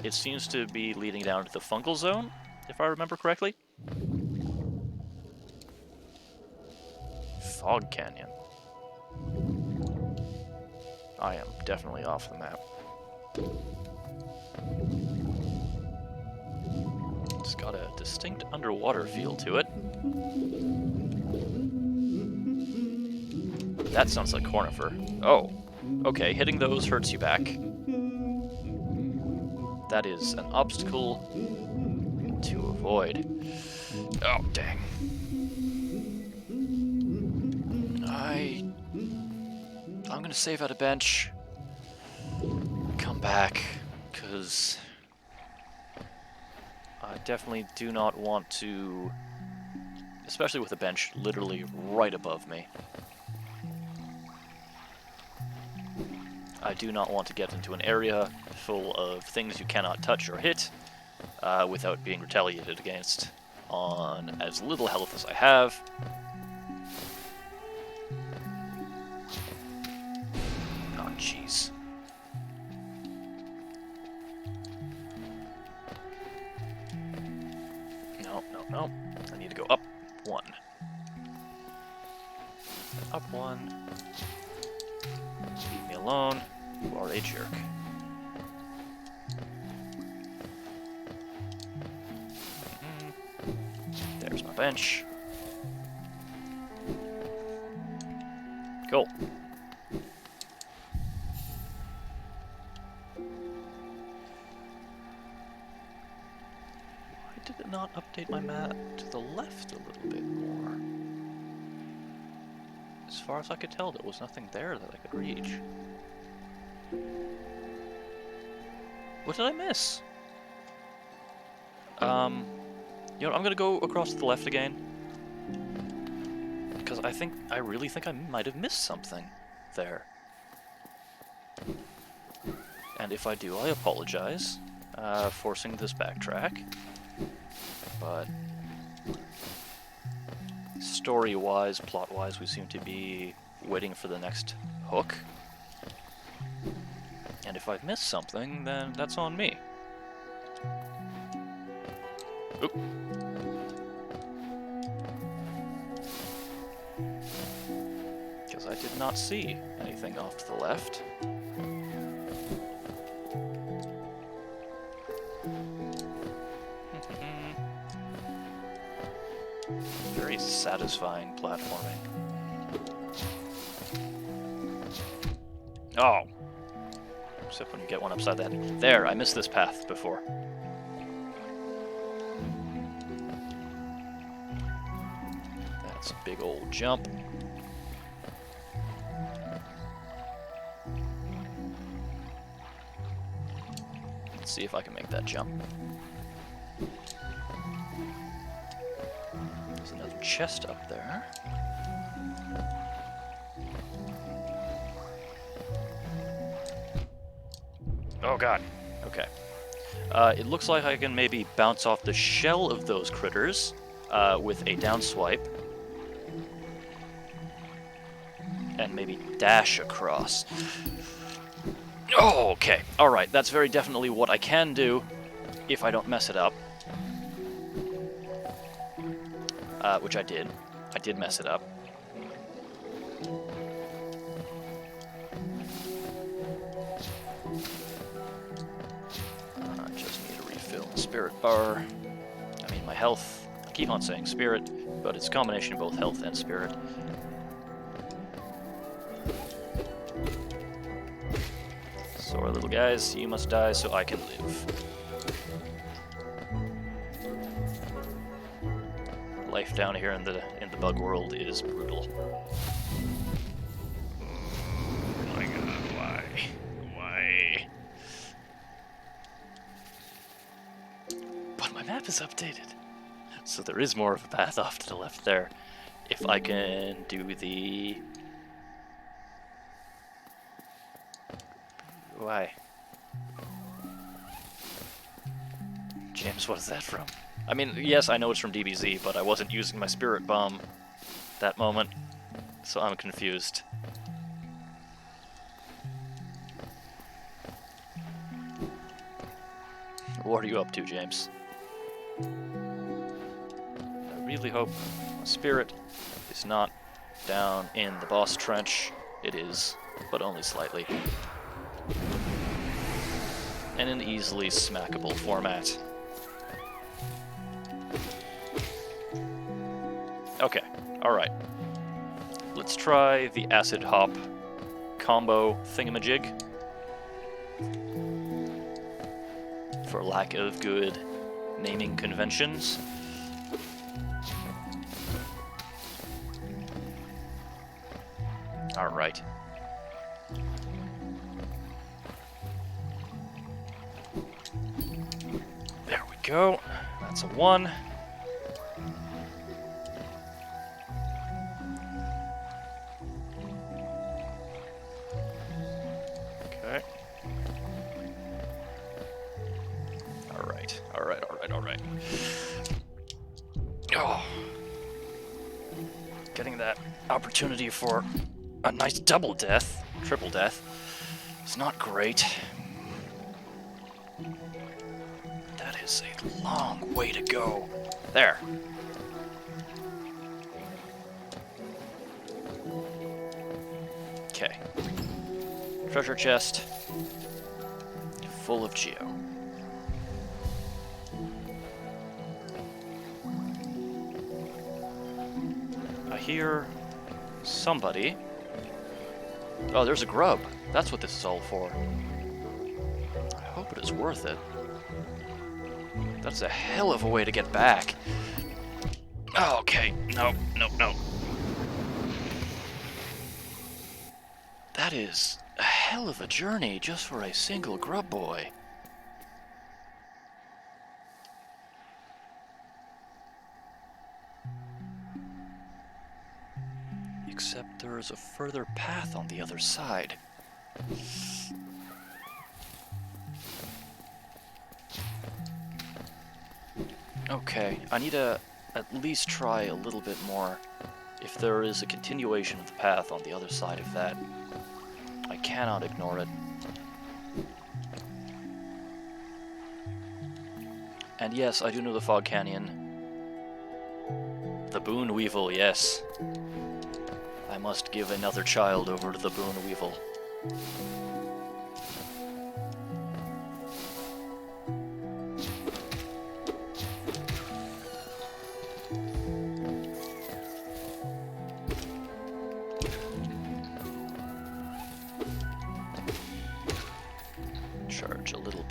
It seems to be leading down to the fungal zone, if I remember correctly. Fog Canyon. I am definitely off the map. It's got a distinct underwater feel to it. That sounds like Cornifer. Oh, okay, hitting those hurts you back. That is an obstacle to avoid. Oh, dang. I'm gonna save at a bench. Come back, because I definitely do not want to, especially with a bench literally right above me. I do not want to get into an area full of things you cannot touch or hit without being retaliated against on as little health as I have. Oh, jeez. No. I need to go up 1. Up 1. Leave me alone. You are a jerk. There's my bench. Cool. Why did it not update my map to the left a little bit more? As far as I could tell, there was nothing there that I could reach. What did I miss? You know, I'm gonna go across to the left again. Because I really think I might have missed something there. And if I do, I apologize, forcing this backtrack. But story-wise, plot-wise, we seem to be waiting for the next hook. And if I've missed something, then that's on me. Oop. Because I did not see anything off to the left. satisfying platforming. Oh! Except when you get one upside the head. There, I missed this path before. That's a big old jump. Let's see if I can make that jump. There's another chest up there. Oh god. Okay. It looks like I can maybe bounce off the shell of those critters with a down swipe. And maybe dash across. Oh, okay. Alright, that's very definitely what I can do if I don't mess it up. Which I did. I did mess it up. I just need to refill the spirit bar. I mean, my health. I keep on saying spirit, but it's a combination of both health and spirit. Sorry, little guys, you must die so I can live. Life down here in the bug world is brutal. Oh my god, why? Why? But my map is updated, so there is more of a path off to the left there. If I can do the... Why? James, what is that from? I mean, yes, I know it's from DBZ, but I wasn't using my spirit bomb that moment, so I'm confused. What are you up to, James? I really hope my spirit is not down in the boss trench. It is, but only slightly. In an easily smackable format. Okay, alright. Let's try the acid hop combo thingamajig. For lack of good naming conventions. Alright. There we go. That's a 1. Okay. Alright. Oh. Getting that opportunity for a nice double death, triple death, is not great. That is a long way to go. There. Okay. Treasure chest. Full of geo. I hear somebody. Oh, there's a grub. That's what this is all for. I hope it is worth it. That's a hell of a way to get back. Oh, okay. No. That is a hell of a journey just for a single grub boy. Except there is a further path on the other side. Okay, I need to at least try a little bit more. If there is a continuation of the path on the other side of that, I cannot ignore it. And yes, I do know the Fog Canyon. The Boon Weevil, yes. I must give another child over to the Boon Weevil.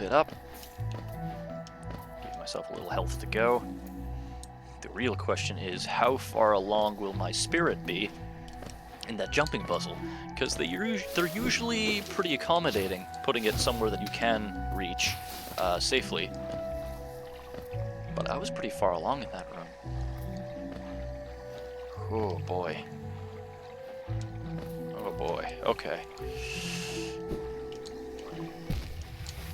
it up. Give myself a little health to go. The real question is, how far along will my spirit be in that jumping puzzle? Because they're usually pretty accommodating, putting it somewhere that you can reach safely. But I was pretty far along in that room. Oh boy. Oh boy. Okay.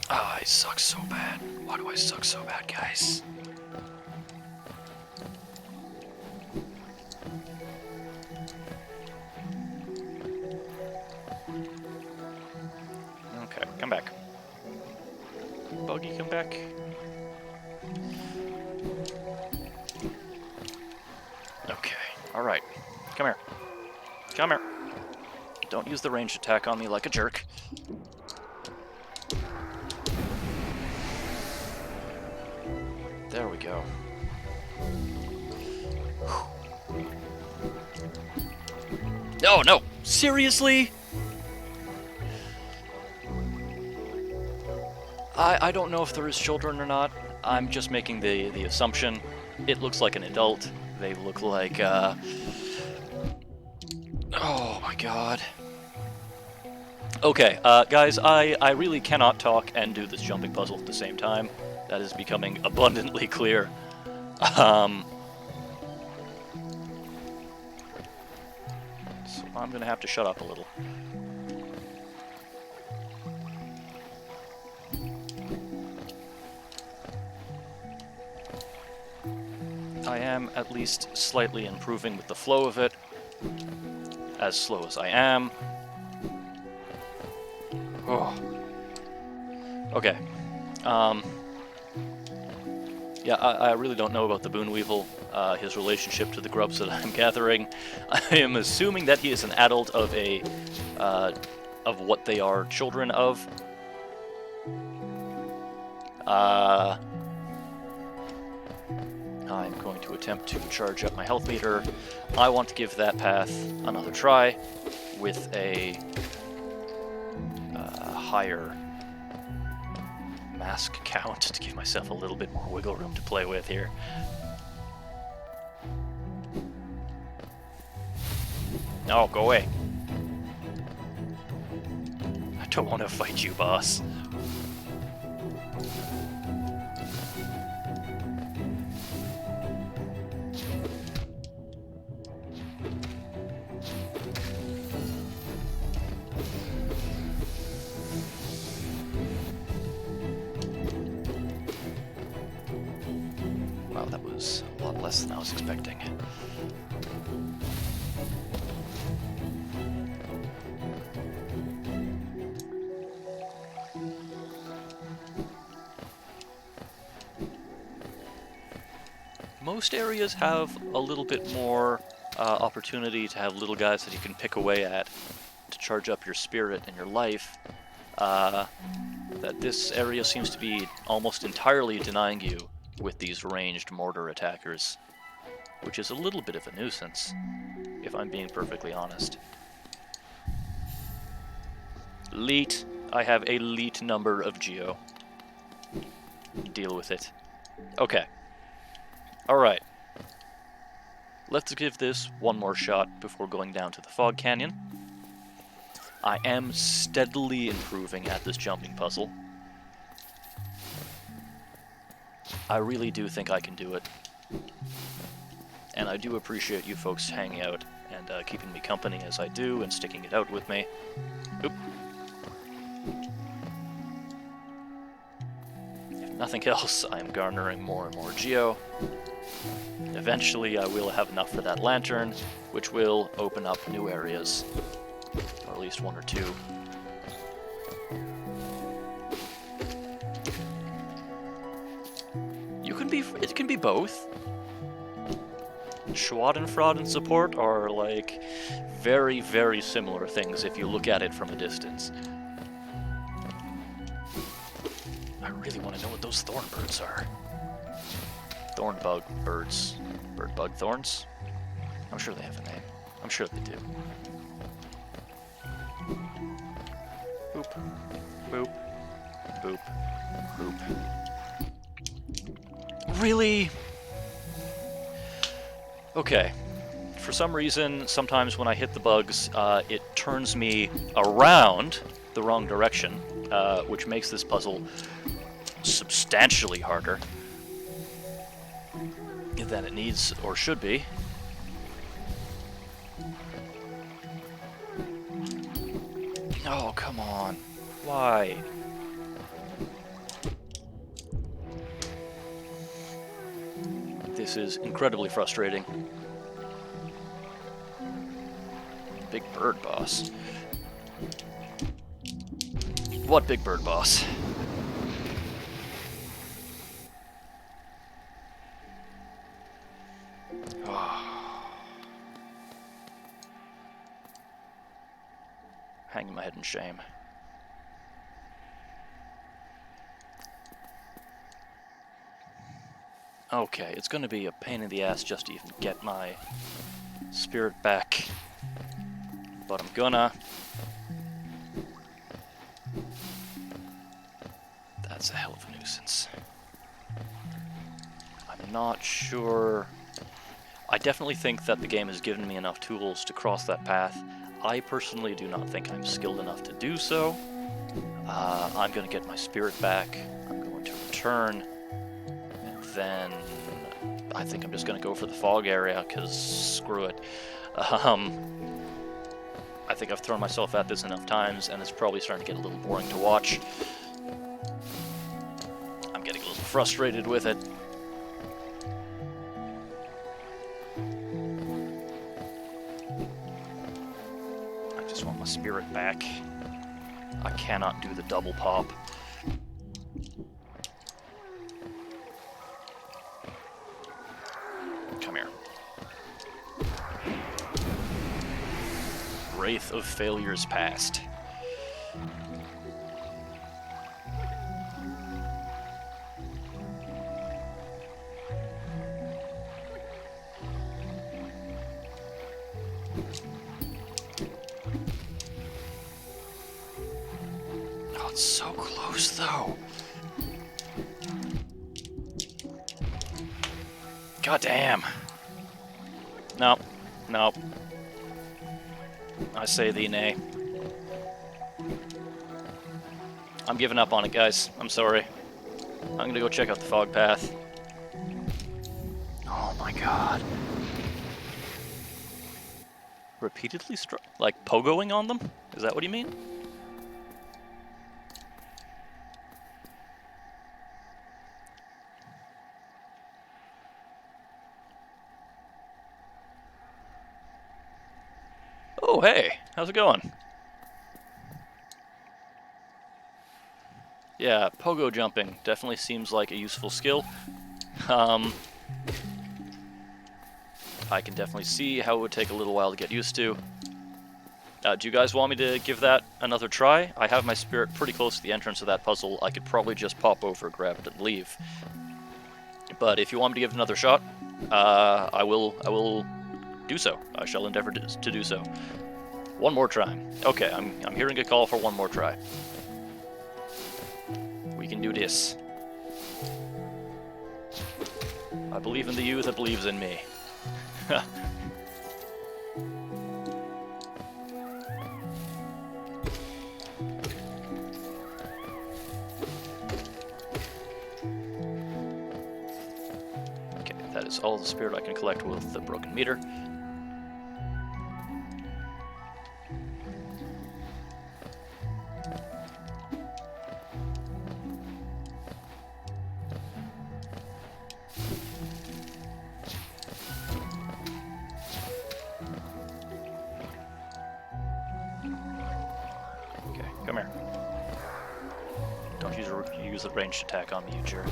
Ah, I suck so bad. Why do I suck so bad, guys? Okay, come back. Buggy, come back. Okay, alright. Come here. Come here. Don't use the ranged attack on me like a jerk. There we go. No, no! Seriously? I don't know if there is children or not. I'm just making the assumption. It looks like an adult. They look like, oh my god. Okay, guys, I really cannot talk and do this jumping puzzle at the same time. That is becoming abundantly clear. So I'm gonna have to shut up a little. I am at least slightly improving with the flow of it. As slow as I am. Oh. Okay. Yeah, I really don't know about the Boon Weevil, his relationship to the grubs that I'm gathering. I am assuming that he is an adult of a, of what they are children of. I'm going to attempt to charge up my health meter. I want to give that path another try with a higher mask count to give myself a little bit more wiggle room to play with here. No, go away. I don't want to fight you, boss. Wow, that was a lot less than I was expecting. Most areas have a little bit more opportunity to have little guys that you can pick away at to charge up your spirit and your life. That this area seems to be almost entirely denying you with these ranged mortar attackers, which is a little bit of a nuisance, if I'm being perfectly honest. Leet. I have a leet number of geo. Deal with it. Okay. Alright. Let's give this one more shot before going down to the Fog Canyon. I am steadily improving at this jumping puzzle. I really do think I can do it. And I do appreciate you folks hanging out and keeping me company as I do and sticking it out with me. Oop. If nothing else, I am garnering more and more geo. Eventually I will have enough for that lantern, which will open up new areas. Or at least one or two. It can be both. Schadenfreude support are like very, very similar things if you look at it from a distance. I really want to know what those thorn birds are. Thorn bug birds. Bird bug thorns? I'm sure they have a name. I'm sure they do. Boop. Boop. Boop. Oop. Really? Okay. For some reason, sometimes when I hit the bugs, it turns me around the wrong direction, which makes this puzzle substantially harder than it needs or should be. Oh, come on. Why? This is incredibly frustrating. Big bird boss. What big bird boss? Hanging my head in shame. Okay, it's gonna be a pain in the ass just to even get my spirit back. But I'm gonna. That's a hell of a nuisance. I'm not sure. I definitely think that the game has given me enough tools to cross that path. I personally do not think I'm skilled enough to do so. I'm gonna get my spirit back. I'm going to return. And then I think I'm just gonna go for the fog area, because screw it. I think I've thrown myself at this enough times, and it's probably starting to get a little boring to watch. I'm getting a little frustrated with it. I just want my spirit back. I cannot do the double pop. Come here. Wraith of Failures Past. Oh, it's so close, though. God damn. Nope. Nope. I say thee nay. I'm giving up on it, guys. I'm sorry. I'm gonna go check out the fog path. Oh my god. Repeatedly like pogoing on them? Is that what you mean? Oh, hey, how's it going? Yeah, pogo jumping definitely seems like a useful skill. I can definitely see how it would take a little while to get used to. Do you guys want me to give that another try? I have my spirit pretty close to the entrance of that puzzle. I could probably just pop over, grab it, and leave. But if you want me to give it another shot, I will do so. I shall endeavor to do so. One more try. Okay, I'm hearing a call for one more try. We can do this. I believe in the you that believes in me. Okay, that is all the spirit I can collect with the broken meter. Come here. Don't use a ranged attack on me, you jerk.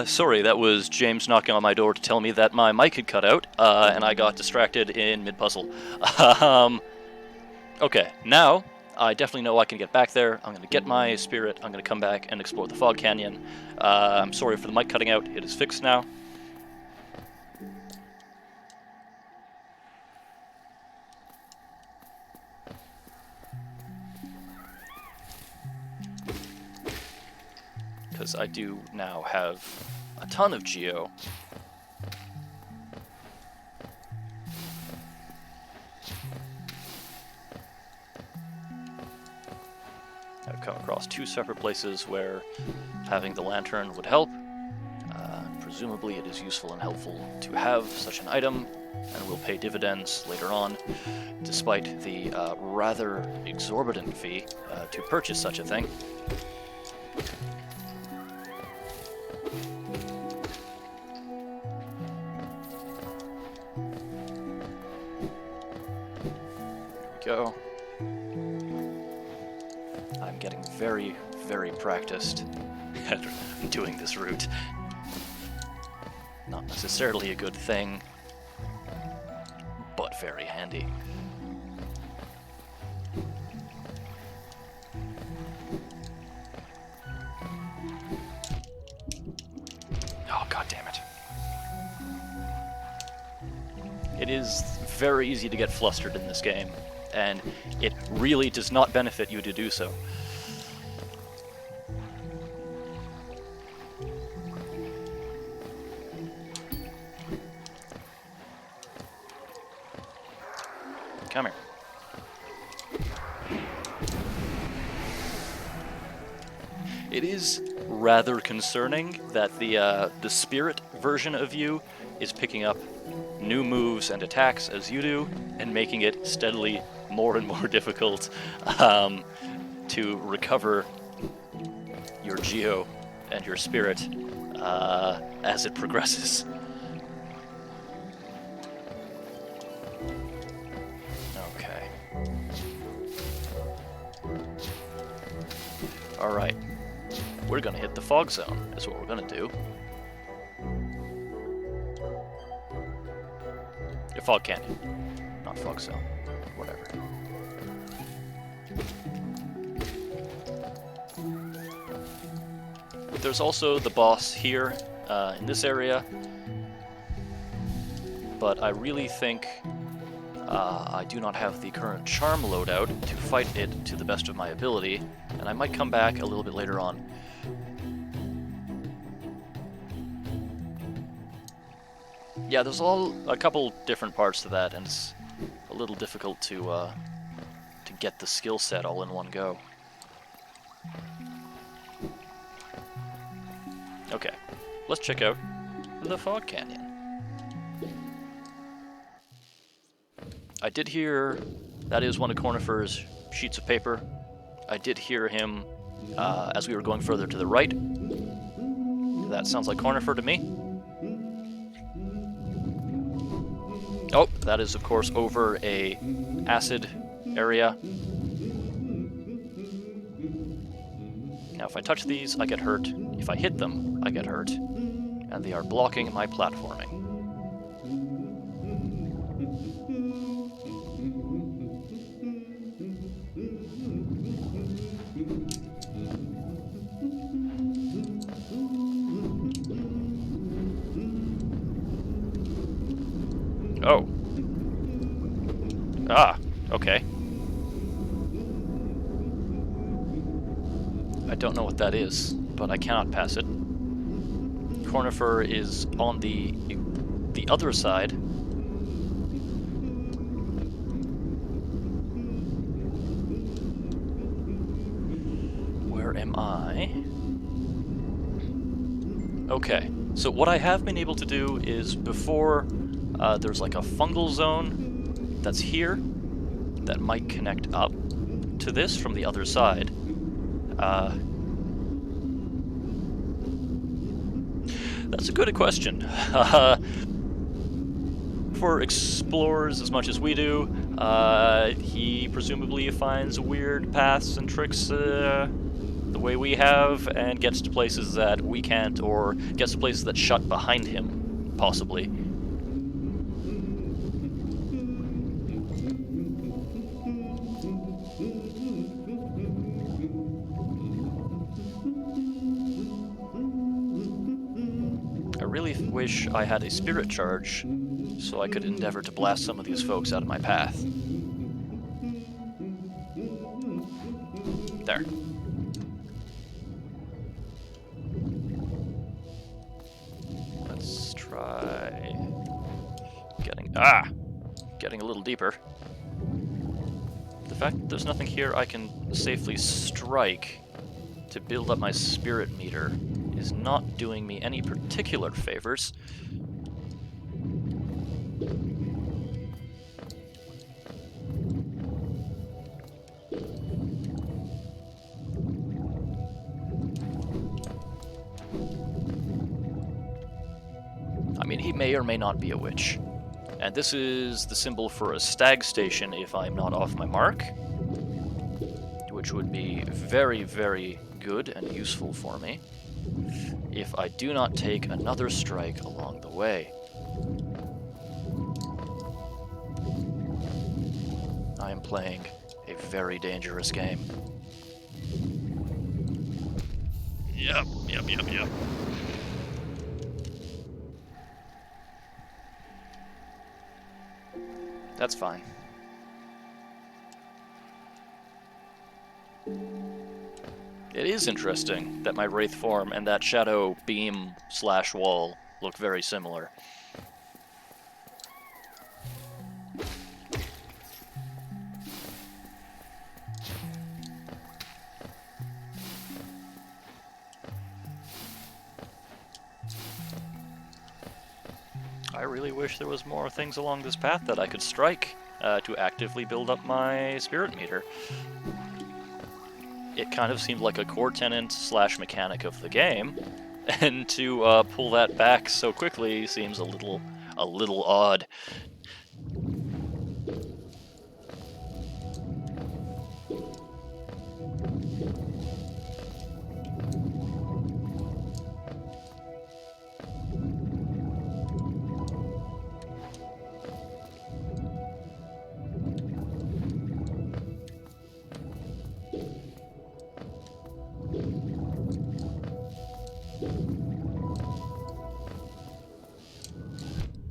Sorry, that was James knocking on my door to tell me that my mic had cut out, and I got distracted in mid-puzzle. Okay, now I definitely know I can get back there. I'm going to get my spirit, I'm going to come back and explore the Fog Canyon. I'm sorry for the mic cutting out, it is fixed now. Because I do now have a ton of geo. I've come across two separate places where having the lantern would help. Presumably it is useful and helpful to have such an item, and will pay dividends later on, despite the rather exorbitant fee to purchase such a thing. Go. I'm getting very, very practiced at doing this route. Not necessarily a good thing, but very handy. Oh, god damn it. It is very easy to get flustered in this game, and it really does not benefit you to do so. Come here. It is rather concerning that the spirit version of you is picking up new moves and attacks as you do, and making it steadily more and more difficult to recover your geo and your spirit as it progresses. Okay. Alright. We're gonna hit the fog zone, is what we're gonna do. Fog Canyon, not Fog Zone, whatever. There's also the boss here in this area, but I really think I do not have the current charm loadout to fight it to the best of my ability, and I might come back a little bit later on. Yeah, there's a couple different parts to that, and it's a little difficult to get the skill set all in one go. Okay, let's check out the Fog Canyon. I did hear that is one of Cornifer's sheets of paper. I did hear him as we were going further to the right. That sounds like Cornifer to me. Oh, that is of course over a acid area. Now if I touch these, I get hurt. If I hit them, I get hurt. And they are blocking my platforming. Oh. Ah, okay. I don't know what that is, but I cannot pass it. Cornifer is on the other side. Where am I? Okay, so what I have been able to do is before there's like a fungal zone that's here that might connect up to this from the other side. That's a good question. For explorers as much as we do, He presumably finds weird paths and tricks the way we have, and gets to places that we can't, or gets to places that shut behind him, possibly. I really wish I had a spirit charge, so I could endeavor to blast some of these folks out of my path. There. Let's try getting a little deeper. The fact that there's nothing here I can safely strike to build up my spirit meter is not doing me any particular favors. I mean, he may or may not be a witch. And this is the symbol for a stag station if I'm not off my mark, which would be very, very good and useful for me if I do not take another strike along the way. I am playing a very dangerous game. Yep. That's fine. It is interesting that my Wraith form and that shadow beam / wall look very similar. I really wish there was more things along this path that I could strike to actively build up my spirit meter. It kind of seemed like a core tenet / mechanic of the game, and to pull that back so quickly seems a little odd.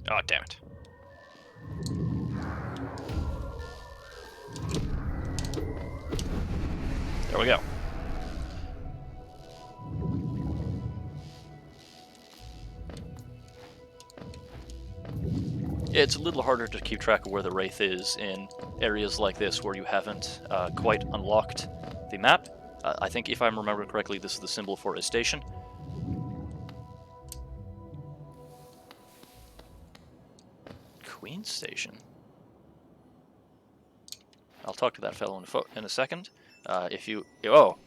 Oh, damn it. There we go. It's a little harder to keep track of where the Wraith is in areas like this where you haven't quite unlocked the map. I think if I'm remembering correctly, this is the symbol for a station. Queen Station. I'll talk to that fellow in a second. If you... Oh!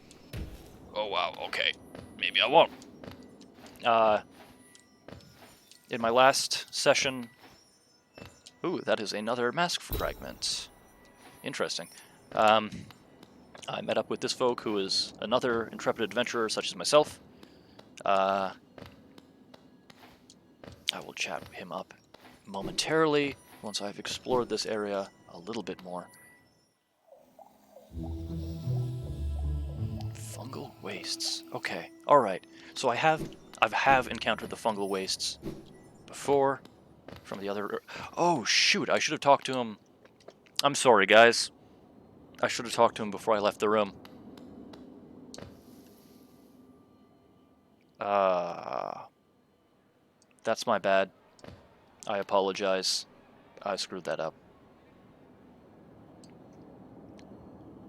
Oh, wow, okay. Maybe I won't. In my last session... Ooh, that is another mask fragment. Interesting. I met up with this folk who is another intrepid adventurer such as myself. I will chat him up momentarily once I've explored this area a little bit more. Fungal wastes. Okay, alright. So I have encountered the fungal wastes before from the other... Oh, shoot, I should have talked to him. I'm sorry, guys. I should have talked to him before I left the room. That's my bad. I apologize. I screwed that up.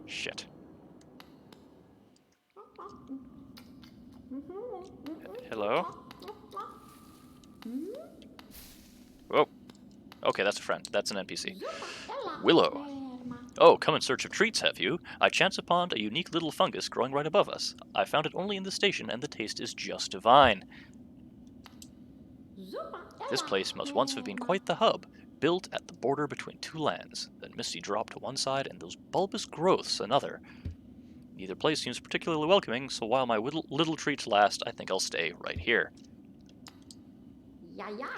Shit. Hello? Whoa. Okay, that's a friend. That's an NPC. Willow. Oh, come in search of treats, have you? I chance upon a unique little fungus growing right above us. I found it only in the station, and the taste is just divine. This place must once have been quite the hub. built at the border between two lands. Then misty drop to one side and those bulbous growths another. Neither place seems particularly welcoming, so while my little treats last, I think I'll stay right here.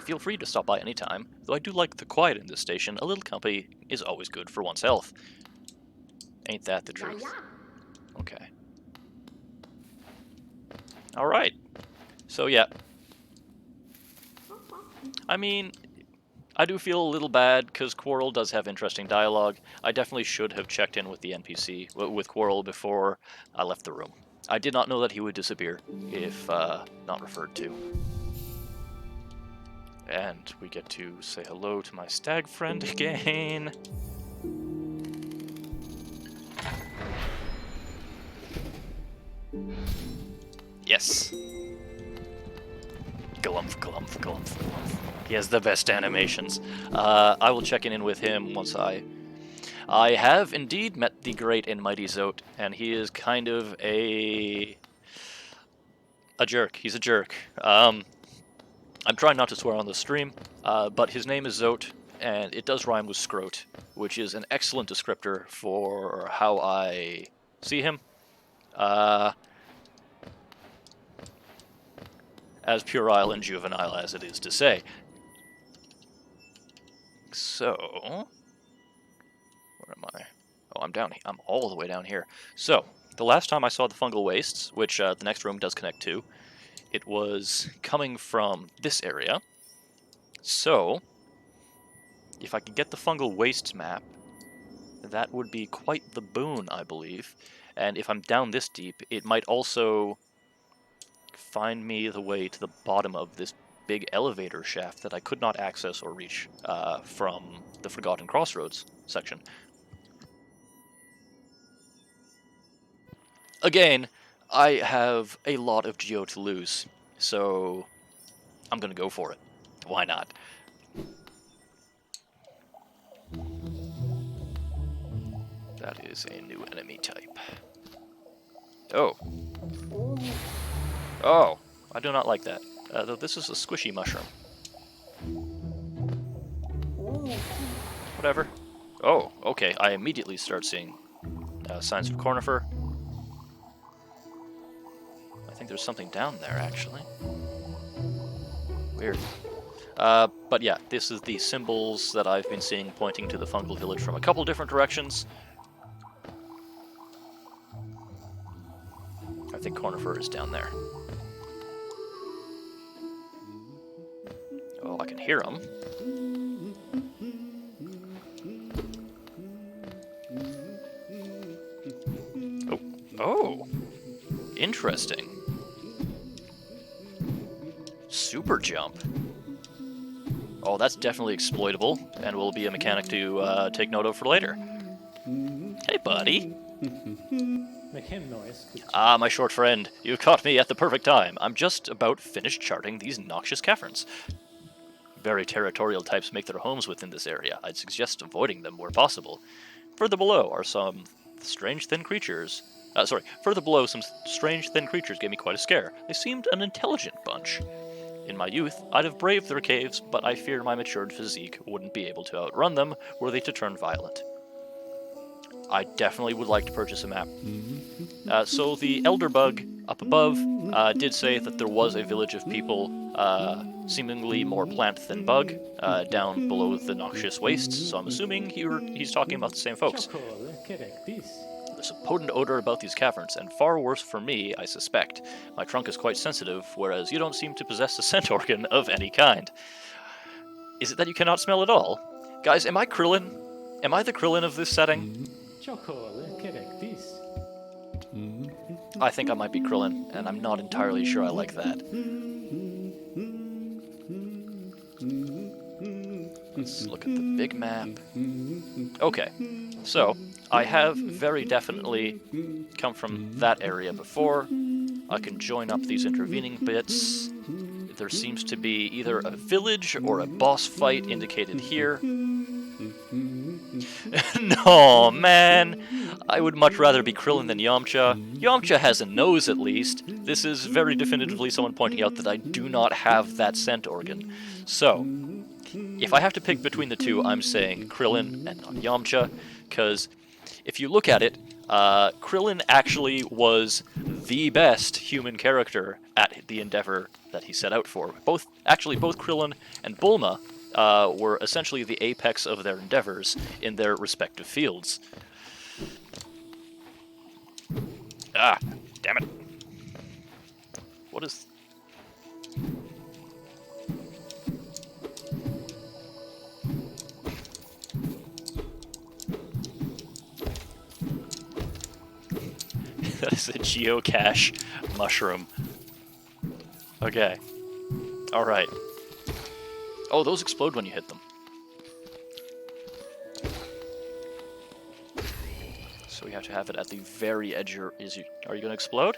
Feel free to stop by any time, though I do like the quiet in this station. A little company is always good for one's health. Ain't that the truth? Okay. Alright. So yeah. I mean, I do feel a little bad, because Quarrel does have interesting dialogue. I definitely should have checked in with the NPC, with Quarrel, before I left the room. I did not know that he would disappear, if not referred to. And we get to say hello to my stag friend again. Yes. Glumph, glumph, glumph, glumph. He has the best animations. I will check in with him once I have indeed met the great and mighty Zote, and he is kind of a jerk. He's a jerk. I'm trying not to swear on the stream, but his name is Zote, and it does rhyme with scrote, which is an excellent descriptor for how I see him. As puerile and juvenile as it is to say. So, where am I? Oh, I'm down. I'm all the way down here. So, the last time I saw the fungal wastes, which the next room does connect to, it was coming from this area. So, if I could get the fungal wastes map, that would be quite the boon, I believe. And if I'm down this deep, it might also find me the way to the bottom of this big elevator shaft that I could not access or reach from the Forgotten Crossroads section. Again, I have a lot of geo to lose, so I'm gonna go for it. Why not? That is a new enemy type. Oh. Oh, I do not like that. Though this is a squishy mushroom. Whatever. Oh, okay. I immediately start seeing signs of conifer. I think there's something down there, actually. Weird. But yeah, this is the symbols that I've been seeing pointing to the fungal village from a couple different directions. I think conifer is down there. Oh, I can hear them. Oh, oh, interesting. Super jump. Oh, that's definitely exploitable, and will be a mechanic to take note of for later. Hey, buddy. Make him noise. Ah, my short friend, you caught me at the perfect time. I'm just about finished charting these noxious caverns. Very territorial types make their homes within this area. I'd suggest avoiding them where possible. Further below are some strange thin creatures. Further below, some strange thin creatures gave me quite a scare. They seemed an intelligent bunch. In my youth, I'd have braved their caves, but I fear my matured physique wouldn't be able to outrun them were they to turn violent. I definitely would like to purchase a map. So the Elder Bug up above did say that there was a village of people, seemingly more plant than bug, down below the noxious wastes, so I'm assuming he's talking about the same folks. There's a potent odor about these caverns, and far worse for me, I suspect. My trunk is quite sensitive, whereas you don't seem to possess a scent organ of any kind. Is it that you cannot smell at all? Guys, am I Krillin? Am I the Krillin of this setting? I think I might be Krillin, and I'm not entirely sure I like that. Let's look at the big map. Okay, so I have very definitely come from that area before. I can join up these intervening bits. There seems to be either a village or a boss fight indicated here. No, man! I would much rather be Krillin than Yamcha. Yamcha has a nose, at least. This is very definitively someone pointing out that I do not have that scent organ. So, if I have to pick between the two, I'm saying Krillin and not Yamcha, because if you look at it, Krillin actually was the best human character at the endeavor that he set out for. Both Krillin and Bulma were essentially the apex of their endeavors in their respective fields. Ah, damn it. What is... That is a geocache mushroom. Okay. Alright. Oh, those explode when you hit them. So we have to have it at the very edge. Are you going to explode?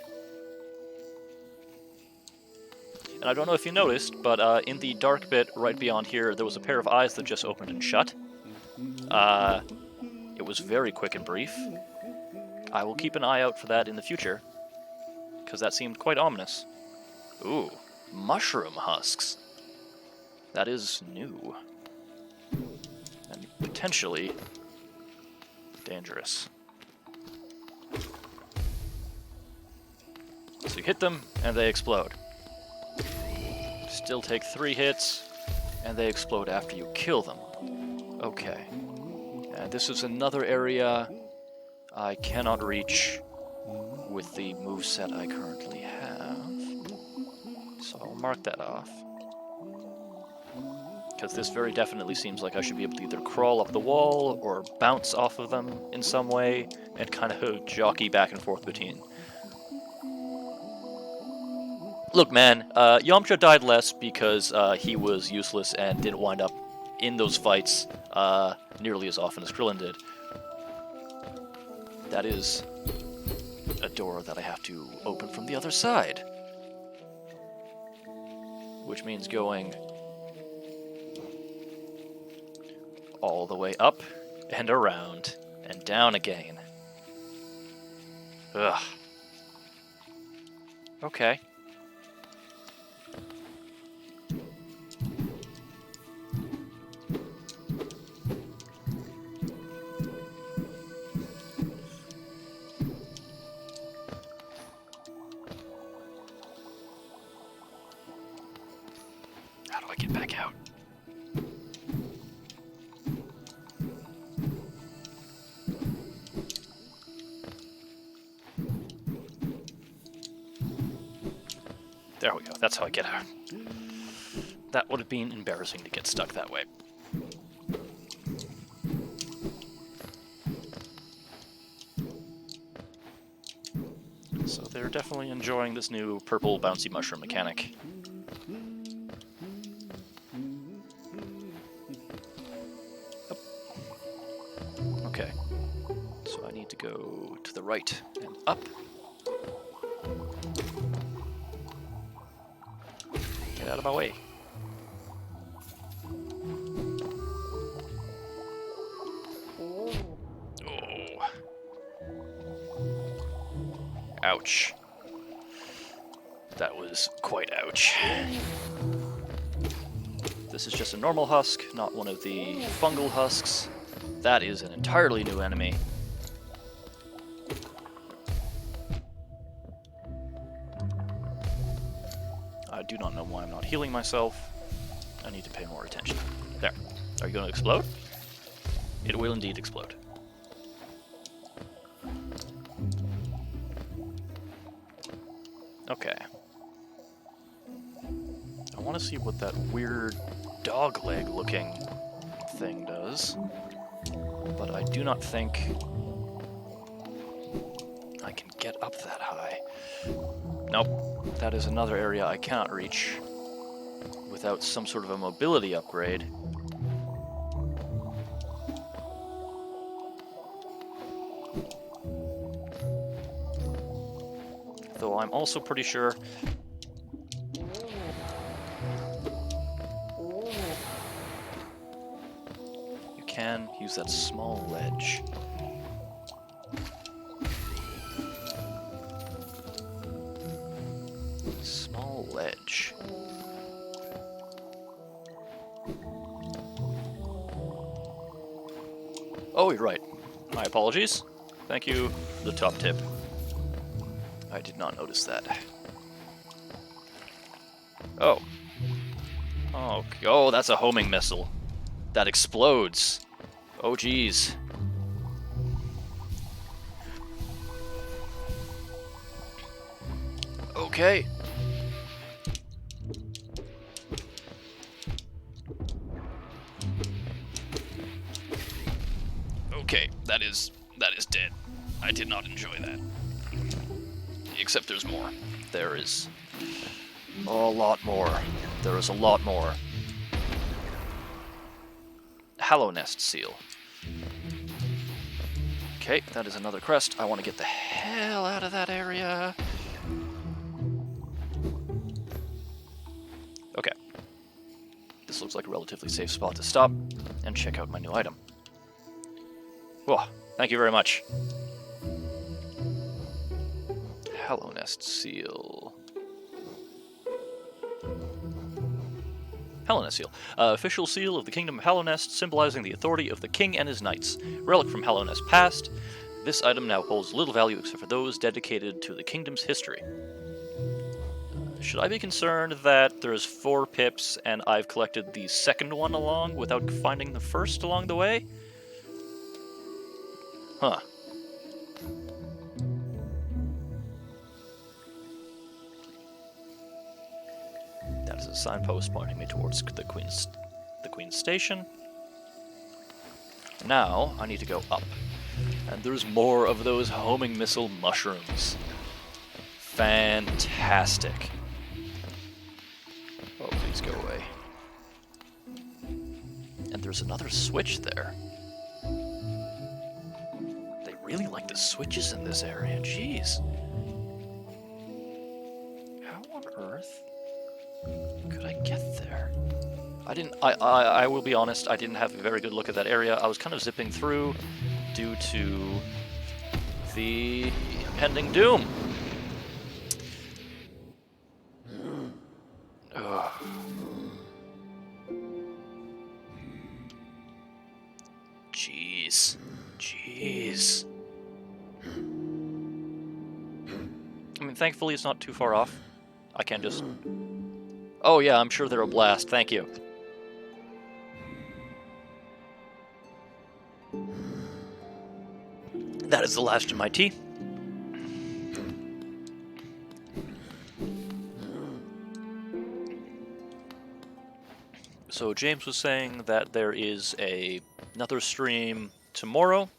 And I don't know if you noticed, but in the dark bit right beyond here, there was a pair of eyes that just opened and shut. It was very quick and brief. I will keep an eye out for that in the future, because that seemed quite ominous. Ooh, mushroom husks. That is new. And potentially dangerous. So you hit them, and they explode. Still take 3 hits, and they explode after you kill them. Okay. And this is another area I cannot reach with the moveset I currently have. So I'll mark that off. Because this very definitely seems like I should be able to either crawl up the wall or bounce off of them in some way and kind of jockey back and forth between. Look, man, Yamcha died less because he was useless and didn't wind up in those fights nearly as often as Krillin did. That is a door that I have to open from the other side. Which means going all the way up and around and down again. Ugh. Okay. How do I get back out? There we go. That's how I get out. That would have been embarrassing to get stuck that way. So they're definitely enjoying this new purple bouncy mushroom mechanic. Up. Okay. So I need to go to the right and up. Get out of my way. Oh. Ouch. That was quite ouch. This is just a normal husk, not one of the fungal husks. That is an entirely new enemy. I do not know why I'm not healing myself. I need to pay more attention. There. Are you going to explode? It will indeed explode. Okay. I want to see what that weird dog leg looking thing does. But I do not think I can get up that high. Nope. That is another area I cannot reach without some sort of a mobility upgrade. Though I'm also pretty sure you can use that small ledge. Small ledge. Oh, you're right. My apologies. Thank you for the top tip. I did not notice that. Oh. Oh, oh, that's a homing missile. That explodes. Oh, geez. Okay. Okay, that is dead. I did not enjoy that. Except there's more. There is a lot more. There is a lot more. Hallow Nest Seal. Okay, that is another crest. I want to get the hell out of that area. Okay. This looks like a relatively safe spot to stop and check out my new item. Whoa, thank you very much. Hallow Nest Seal. Hallow Nest Seal. Official seal of the Kingdom of Hallow Nest, symbolizing the authority of the king and his knights. Relic from Hallow Nest past. This item now holds little value except for those dedicated to the kingdom's history. Should I be concerned that there's 4 pips and I've collected the second one along without finding the first along the way? Huh. That is a signpost pointing me towards the Queen's Station. Now, I need to go up. And there's more of those homing missile mushrooms. Fantastic. Oh, please go away. And there's another switch there. They really like the switches in this area, jeez. How on earth could I get there? I will be honest, I didn't have a very good look at that area. I was kind of zipping through due to the impending doom. Ugh. Jeez. Jeez. I mean, thankfully it's not too far off. I can just... Oh yeah, I'm sure they're a blast, thank you. That is the last of my tea. So James was saying that there is another stream tomorrow.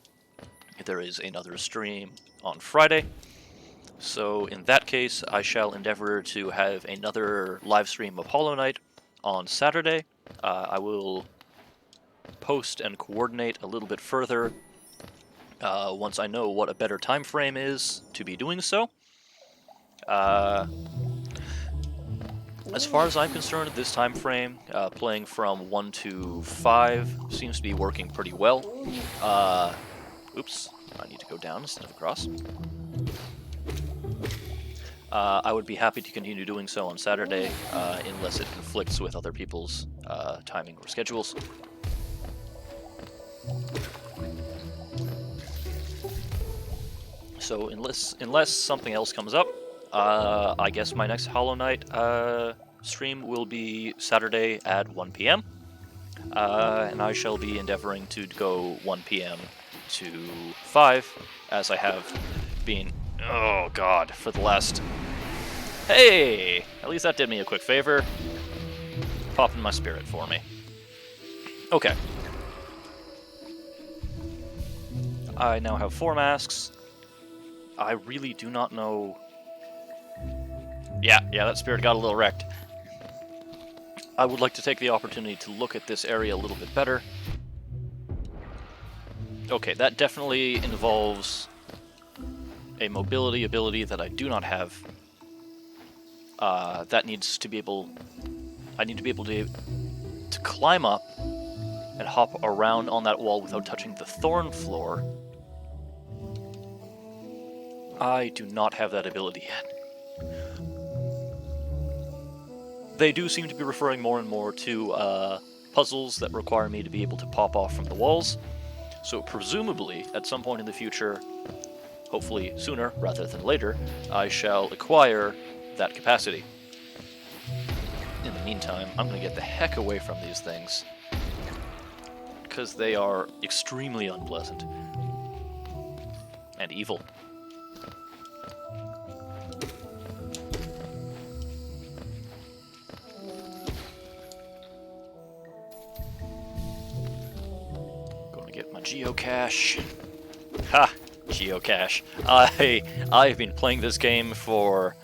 There is another stream on Friday. So in that case, I shall endeavor to have another live stream of Hollow Knight on Saturday. I will post and coordinate a little bit further once I know what a better time frame is to be doing so. As far as I'm concerned, this time frame, playing from 1 to 5, seems to be working pretty well. Oops, I need to go down instead of across. I would be happy to continue doing so on Saturday, unless it conflicts with other people's timing or schedules. So unless something else comes up, I guess my next Hollow Knight stream will be Saturday at 1 p.m. And I shall be endeavoring to go 1 p.m. to 5, as I have been, oh god, for the last... Hey! At least that did me a quick favor. Popping my spirit for me. Okay. I now have 4 masks. I really do not know... Yeah, that spirit got a little wrecked. I would like to take the opportunity to look at this area a little bit better. Okay, that definitely involves a mobility ability that I do not have. That needs to be able... I need to be able to climb up and hop around on that wall without touching the thorn floor. I do not have that ability yet. They do seem to be referring more and more to puzzles that require me to be able to pop off from the walls. So presumably, at some point in the future, hopefully sooner rather than later, I shall acquire that capacity. In the meantime, I'm going to get the heck away from these things, because they are extremely unpleasant. And evil. Going to get my geocache. Ha! Geocache. I've been playing this game for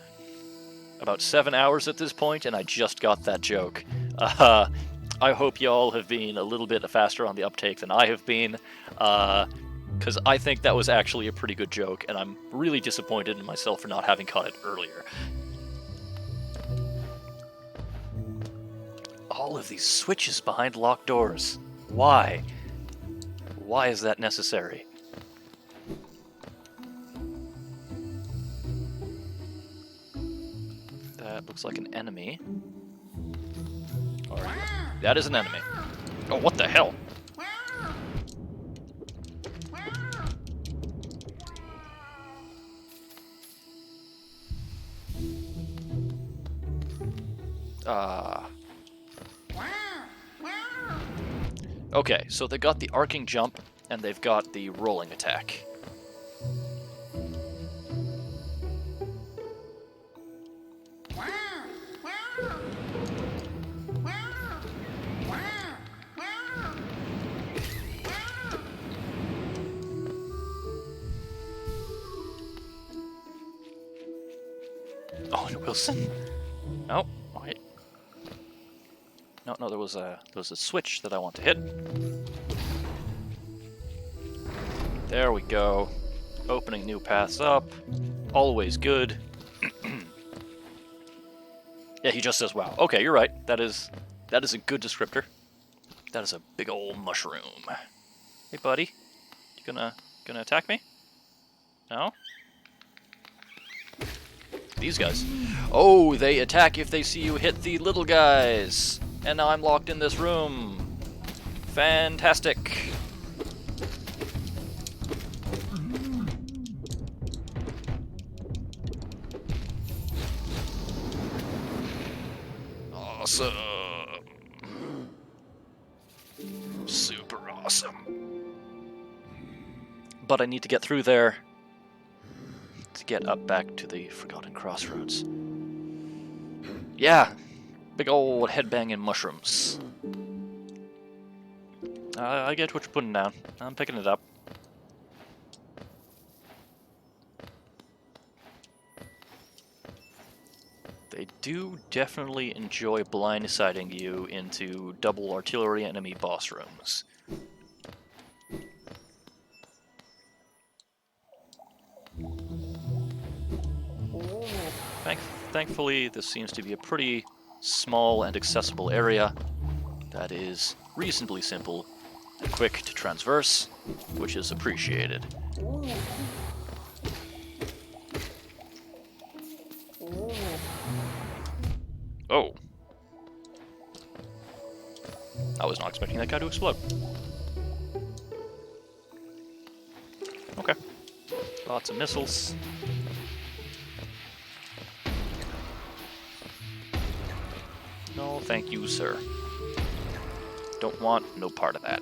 about 7 hours at this point, and I just got that joke. I hope y'all have been a little bit faster on the uptake than I have been, because I think that was actually a pretty good joke, and I'm really disappointed in myself for not having caught it earlier. All of these switches behind locked doors. Why? Why is that necessary? That looks like an enemy. Or, that is an enemy. Oh, what the hell? Okay, so they got the arcing jump, and they've got the rolling attack. Oh, and Wilson? No, wait. No, there was a switch that I want to hit. There we go. Opening new paths up. Always good. Yeah, he just says, wow. Okay, you're right. That is a good descriptor. That is a big old mushroom. Hey, buddy. You gonna attack me? No? These guys. Oh, they attack if they see you hit the little guys. And now I'm locked in this room. Fantastic. Awesome. Super awesome. But I need to get through there to get up back to the Forgotten Crossroads. Yeah, big old headbanging mushrooms. I get what you're putting down. I'm picking it up. They do definitely enjoy blindsiding you into double artillery enemy boss rooms. Thankfully, this seems to be a pretty small and accessible area that is reasonably simple and quick to transverse, which is appreciated. Oh. I was not expecting that guy to explode. Okay. Lots of missiles. No, thank you, sir. Don't want no part of that.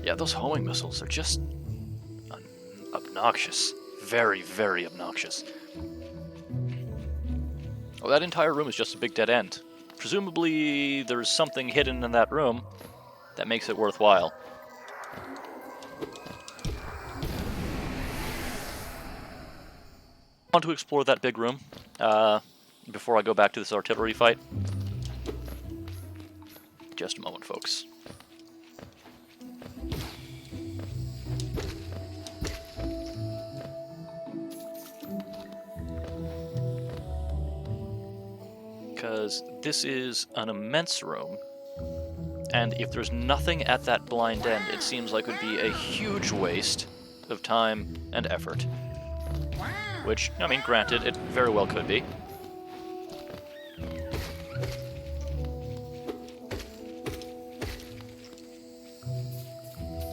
Yeah, those homing missiles are just obnoxious. Very, very obnoxious. Oh, that entire room is just a big dead end. Presumably, there's something hidden in that room that makes it worthwhile. I want to explore that big room before I go back to this artillery fight. Just a moment, folks. Because this is an immense room, and if there's nothing at that blind end, it seems like it would be a huge waste of time and effort. Which, I mean, granted, it very well could be.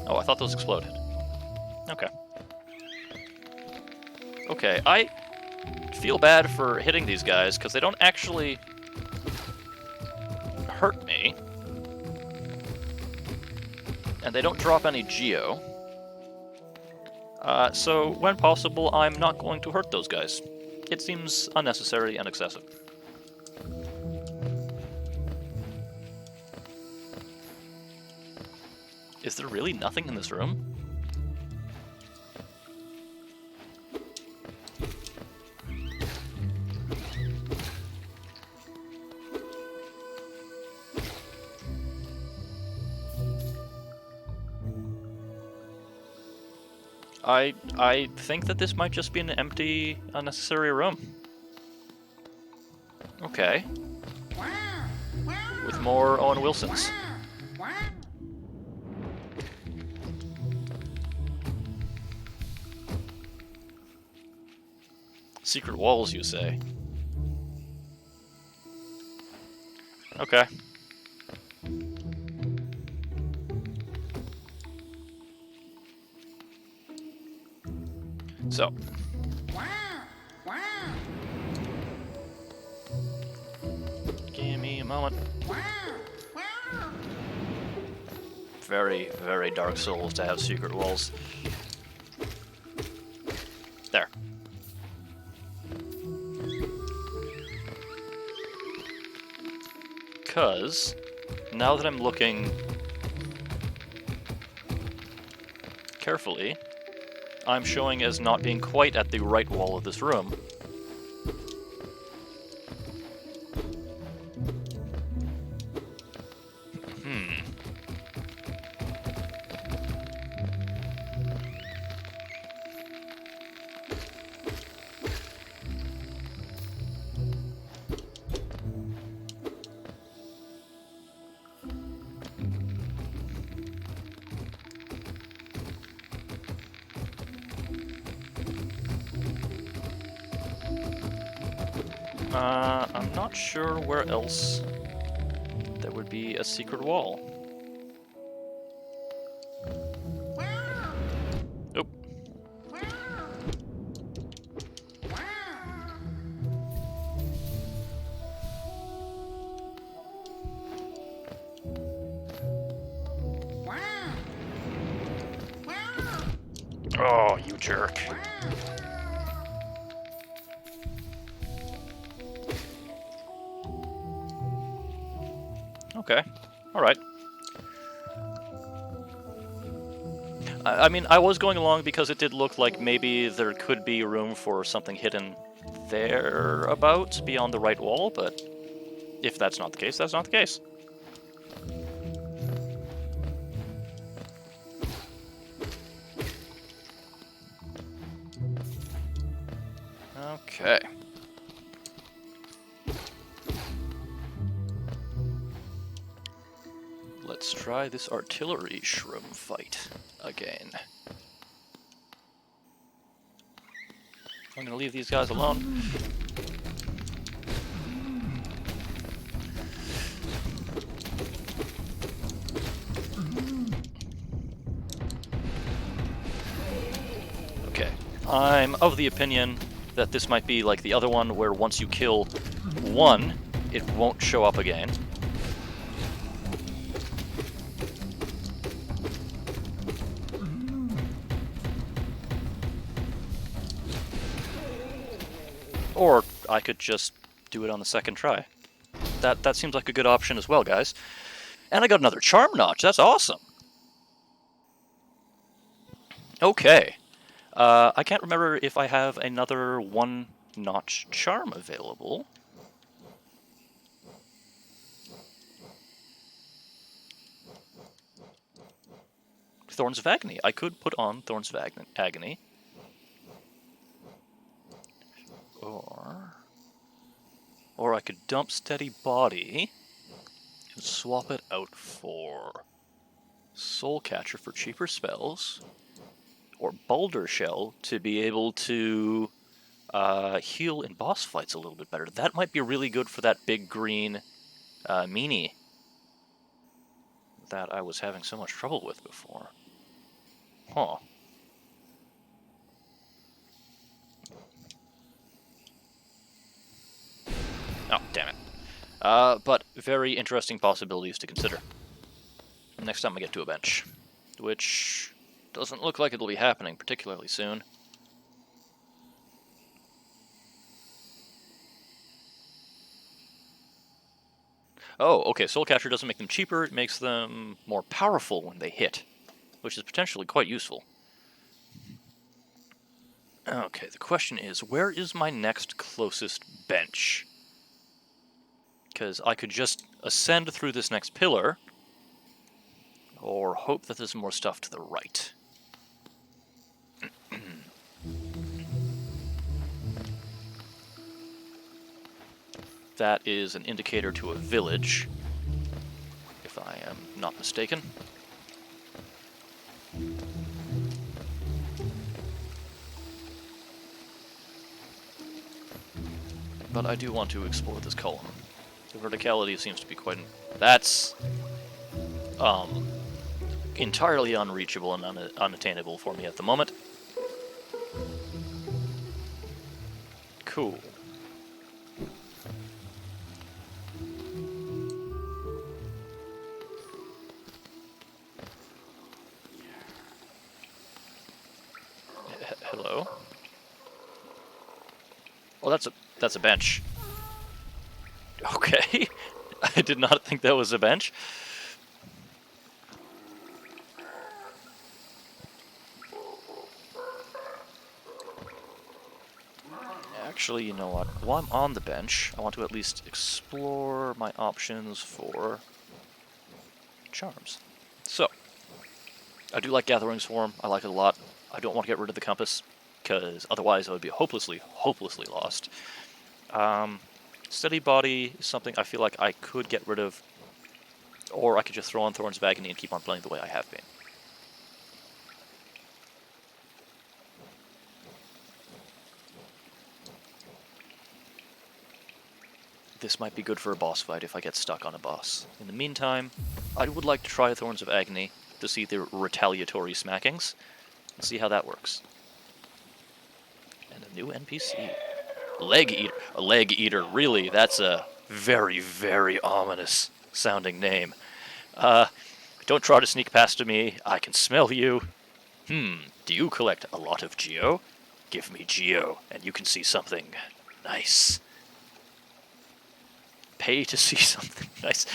Oh, I thought those exploded. Okay. Okay, I feel bad for hitting these guys, because they don't actually hurt me. And they don't drop any geo. So, when possible, I'm not going to hurt those guys. It seems unnecessary and excessive. Is there really nothing in this room? I think that this might just be an empty, unnecessary room. Okay. With more Owen Wilsons. Secret walls, you say? Okay. So. Give me a moment. Very, very Dark Souls to have secret walls. There. Because, now that I'm looking carefully, I'm showing as not being quite at the right wall of this room. I'm not sure where else there would be a secret wall. Oop. Oh, you jerk. Okay. Alright. I mean, I was going along because it did look like maybe there could be room for something hidden thereabouts beyond the right wall, but if that's not the case, that's not the case. Okay. Let's try this artillery shroom fight again. I'm gonna leave these guys alone. Okay. I'm of the opinion that this might be like the other one where once you kill one, it won't show up again. Or I could just do it on the second try. That seems like a good option as well, guys. And I got another charm notch. That's awesome. Okay. I can't remember if I have another one-notch charm available. Thorns of Agony. I could put on Thorns of Agony. Or I could dump Steady Body and swap it out for Soul Catcher for cheaper spells, or Boulder Shell to be able to heal in boss fights a little bit better. That might be really good for that big green meanie that I was having so much trouble with before. Huh. Oh, damn it. But very interesting possibilities to consider. Next time I get to a bench. Which doesn't look like it'll be happening particularly soon. Oh, okay, Soul Catcher doesn't make them cheaper, it makes them more powerful when they hit, which is potentially quite useful. Okay, the question is, where is my next closest bench? Because I could just ascend through this next pillar, or hope that there's more stuff to the right. That is an indicator to a village, if I am not mistaken. But I do want to explore this column. The verticality seems to be quite... That's entirely unreachable and unattainable for me at the moment. Cool. Hello? Oh, that's a bench. Okay. I did not think that was a bench. Actually, you know what? While I'm on the bench, I want to at least explore my options for charms. So, I do like Gathering Swarm. I like it a lot. I don't want to get rid of the compass, because otherwise I would be hopelessly lost. Steady Body is something I feel like I could get rid of, or I could just throw on Thorns of Agony and keep on playing the way I have been. This might be good for a boss fight if I get stuck on a boss. In the meantime, I would like to try Thorns of Agony to see the retaliatory smackings, and see how that works. And a new NPC. Leg Eater. A Leg Eater, really, that's a very, very ominous sounding name. Don't try to sneak past me, I can smell you. Do you collect a lot of Geo? Give me Geo, and you can see something nice. Pay to see something nice.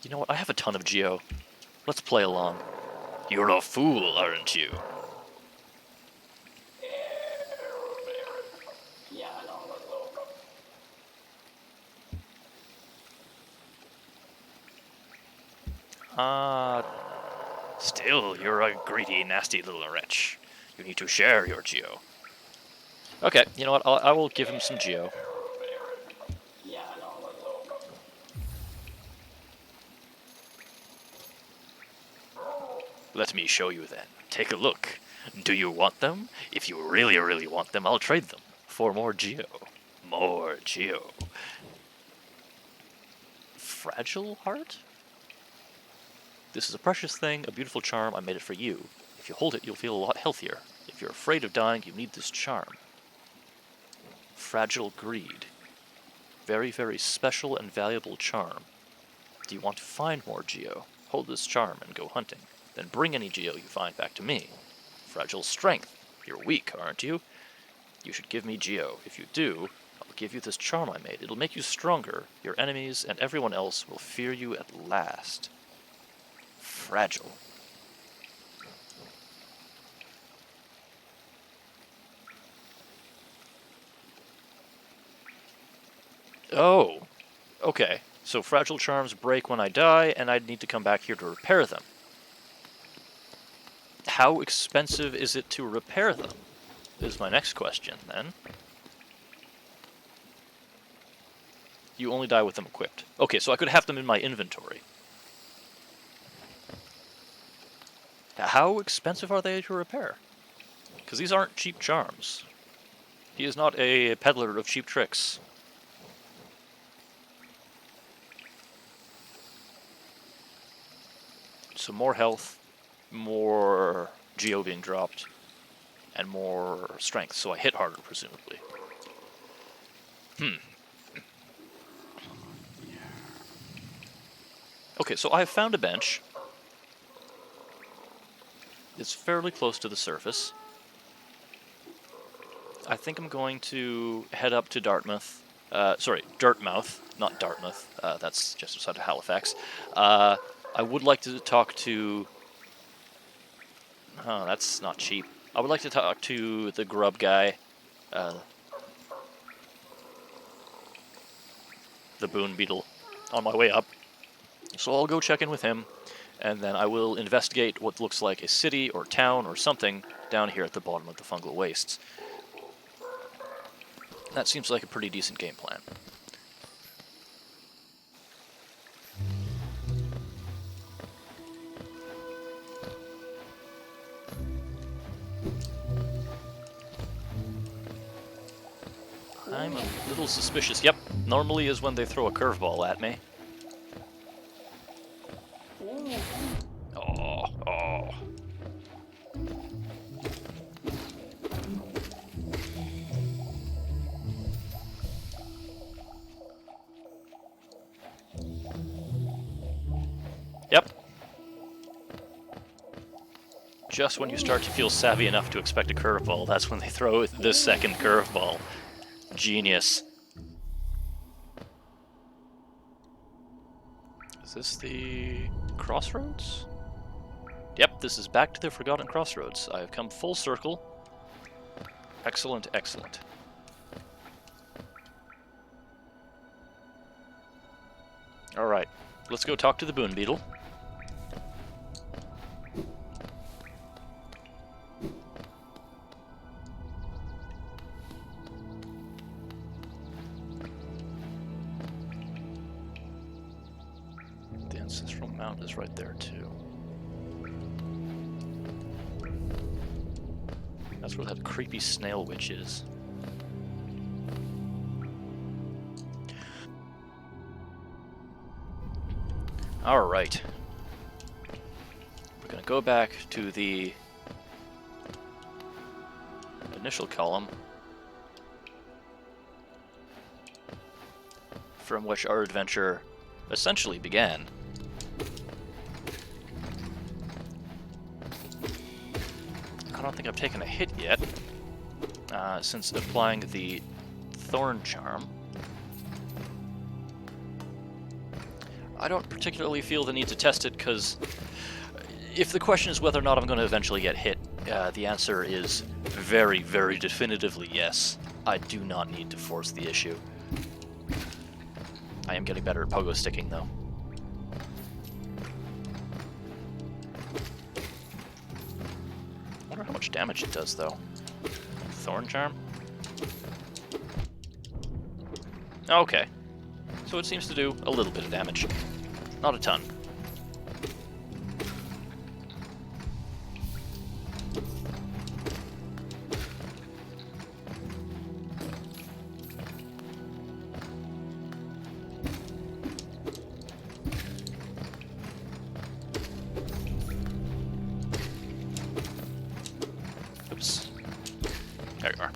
You know what? I have a ton of Geo. Let's play along. You're a fool, aren't you? Still, you're a greedy, nasty little wretch. You need to share your Geo. Okay, you know what? I will give him some Geo. Let me show you then. Take a look. Do you want them? If you really, really want them, I'll trade them for more Geo. More Geo. Fragile Heart? This is a precious thing, a beautiful charm. I made it for you. If you hold it, you'll feel a lot healthier. If you're afraid of dying, you need this charm. Fragile Greed. Very, very special and valuable charm. Do you want to find more Geo? Hold this charm and go hunting. Then bring any Geo you find back to me. Fragile Strength. You're weak, aren't you? You should give me Geo. If you do, I'll give you this charm I made. It'll make you stronger. Your enemies and everyone else will fear you at last. Fragile. Oh, okay. So fragile charms break when I die, and I'd need to come back here to repair them. How expensive is it to repair them? Is my next question, then. You only die with them equipped. Okay, so I could have them in my inventory. How expensive are they to repair? Because these aren't cheap charms. He is not a peddler of cheap tricks. So more health, more geo being dropped, and more strength. So I hit harder, presumably. Okay, so I've found a bench. It's fairly close to the surface. I think I'm going to head up to Dartmouth. Sorry, Dartmouth, not Dartmouth. That's just outside of Halifax. I would like to talk to... Oh, that's not cheap. I would like to talk to the grub guy. The boon beetle on my way up. So I'll go check in with him, and then I will investigate what looks like a city or town or something down here at the bottom of the fungal wastes. That seems like a pretty decent game plan. I'm a little suspicious. Yep, normally is when they throw a curveball at me. Oh. Yep. Just when you start to feel savvy enough to expect a curveball, that's when they throw the second curveball. Genius. Is this the crossroads? Yep, this is back to the Forgotten Crossroads. I have come full circle. Excellent, excellent. Alright, let's go talk to the boon beetle. The ancestral mount is right there too. That's where that creepy snail witch is. Alright. We're gonna go back to the initial column from which our adventure essentially began. I don't think I've taken a hit yet, since applying the Thorn Charm. I don't particularly feel the need to test it, because if the question is whether or not I'm going to eventually get hit, the answer is very, very definitively yes. I do not need to force the issue. I am getting better at pogo sticking, though. I wonder how much damage it does, though. Thorn Charm? Okay. So it seems to do a little bit of damage. Not a ton. Oops. There you are.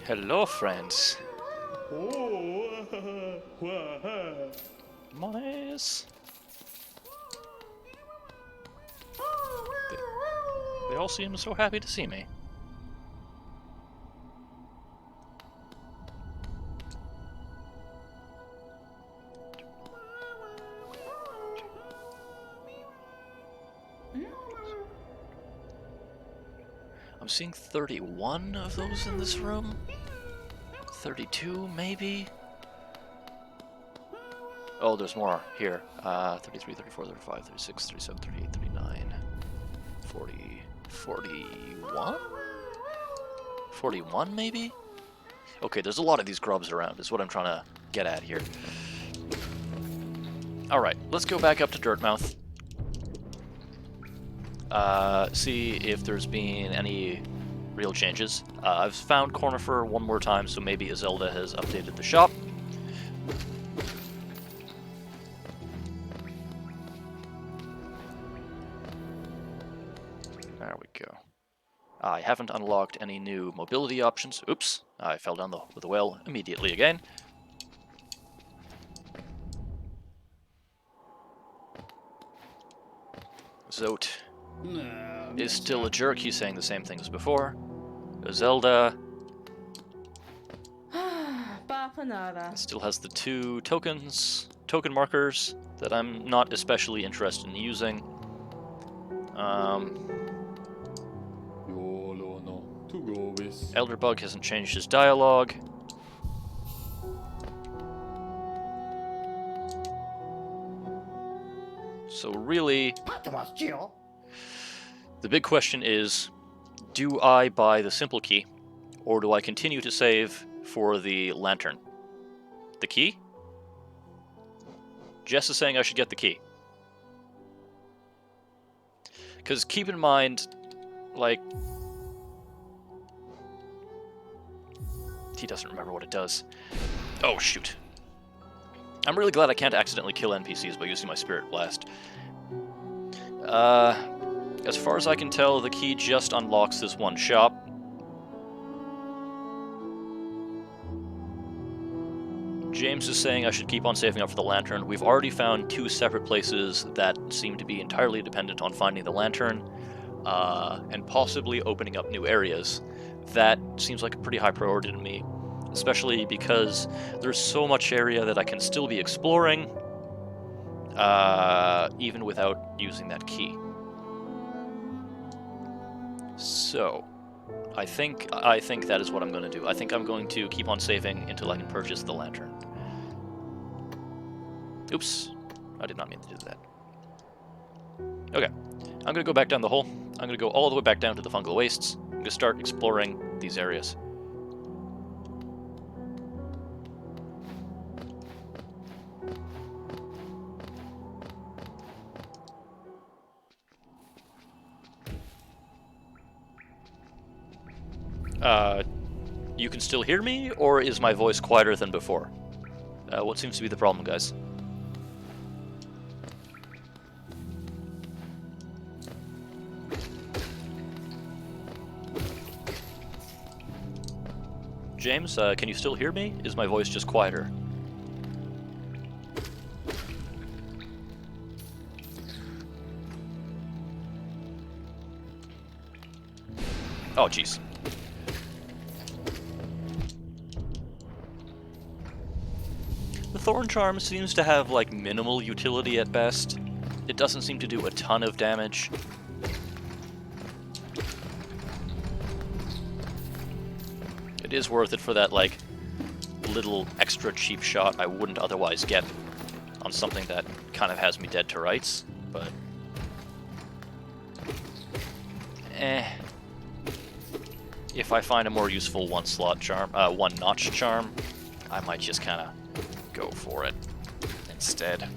Hello, friends. Nice. They all seem so happy to see me. I'm seeing 31 of those in this room. 32, maybe? Oh, there's more here. 33, 34, 35, 36, 37, 38, 39, 40, 41? 41, maybe? Okay, there's a lot of these grubs around, is what I'm trying to get at here. Alright, let's go back up to Dirtmouth. See if there's been any real changes. I've found Cornifer one more time, so maybe Zelda has updated the shop. There we go. I haven't unlocked any new mobility options. Oops, I fell down the well immediately again. Zote is still a jerk. He's saying the same thing as before. Zelda still has the 2 token markers that I'm not especially interested in using. Elderbug hasn't changed his dialogue. So really, the big question is, do I buy the simple key, or do I continue to save for the lantern? The key? Jess is saying I should get the key. Because keep in mind, like, he doesn't remember what it does. Oh, shoot. I'm really glad I can't accidentally kill NPCs by using my Spirit Blast. As far as I can tell, the key just unlocks this one shop. James is saying I should keep on saving up for the lantern. We've already found 2 separate places that seem to be entirely dependent on finding the lantern, and possibly opening up new areas. That seems like a pretty high priority to me, especially because there's so much area that I can still be exploring, even without using that key. So, I think that is what I'm going to do. I think I'm going to keep on saving until I can purchase the lantern. Oops, I did not mean to do that. Okay, I'm going to go back down the hole. I'm going to go all the way back down to the fungal wastes. I'm going to start exploring these areas. You can still hear me, or is my voice quieter than before? What seems to be the problem, guys? James, can you still hear me? Is my voice just quieter? Oh, jeez. The Thorn Charm seems to have, like, minimal utility at best. It doesn't seem to do a ton of damage. It is worth it for that, like, little extra cheap shot I wouldn't otherwise get on something that kind of has me dead to rights, but... If I find a more useful one-notch charm, I might just kind of go for it instead.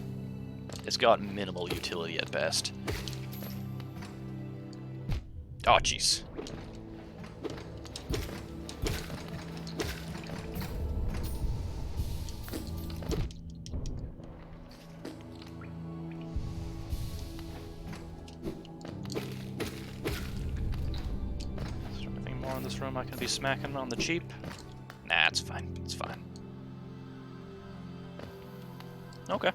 It's got minimal utility at best. Oh, jeez. Is there anything more in this room I can be smacking on the cheap? Nah, it's fine. It's fine. Okay.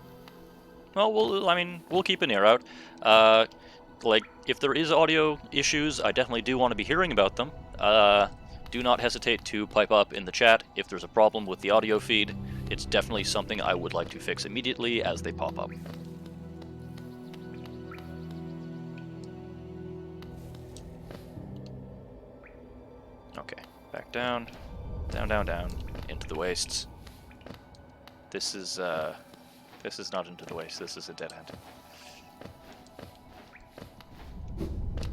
Well, we'll keep an ear out. Like, if there is audio issues, I definitely do want to be hearing about them. Do not hesitate to pipe up in the chat if there's a problem with the audio feed. It's definitely something I would like to fix immediately as they pop up. Okay, back down, down, into the wastes. This is not into the waste, this is a dead end.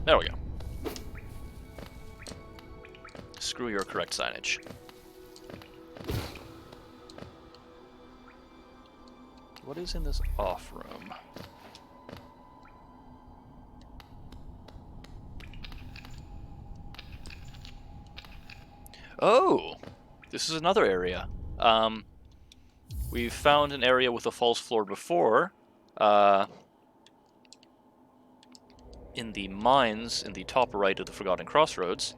There we go. Screw your correct signage. What is in this off room? Oh, this is another area. We've found an area with a false floor before. In the mines in the top right of the Forgotten Crossroads.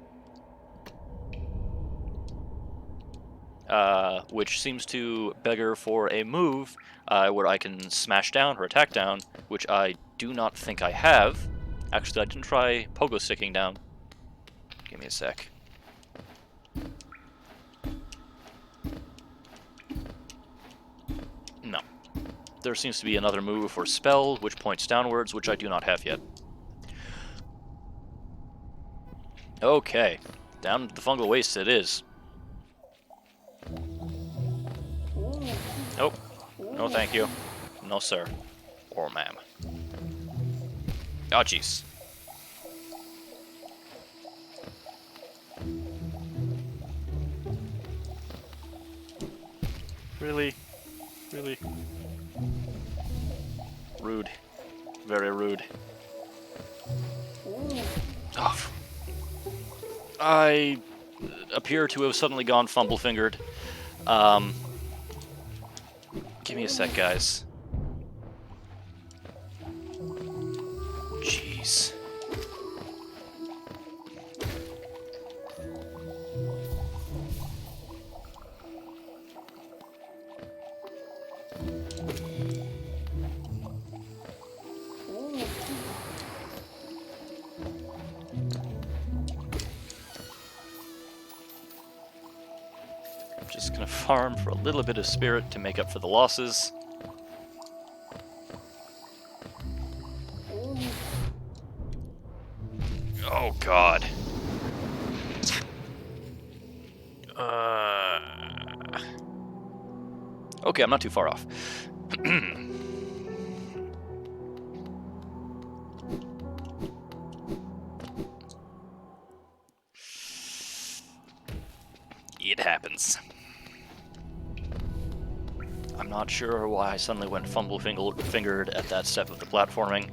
Which seems to beggar for a move where I can smash down or attack down, which I do not think I have. Actually, I didn't try pogo sticking down. Give me a sec. No. There seems to be another move or spell which points downwards, which I do not have yet. Okay, down the fungal waste it is. Nope. No thank you. No sir. Or ma'am. Oh jeez. Really? Really? Rude. Very rude. Oh. I appear to have suddenly gone fumble-fingered. Give me a sec, guys. Jeez. Just gonna farm for a little bit of spirit to make up for the losses. Oh god. Okay, I'm not too far off. It happens. I'm not sure why I suddenly went fumble-fingered at that step of the platforming.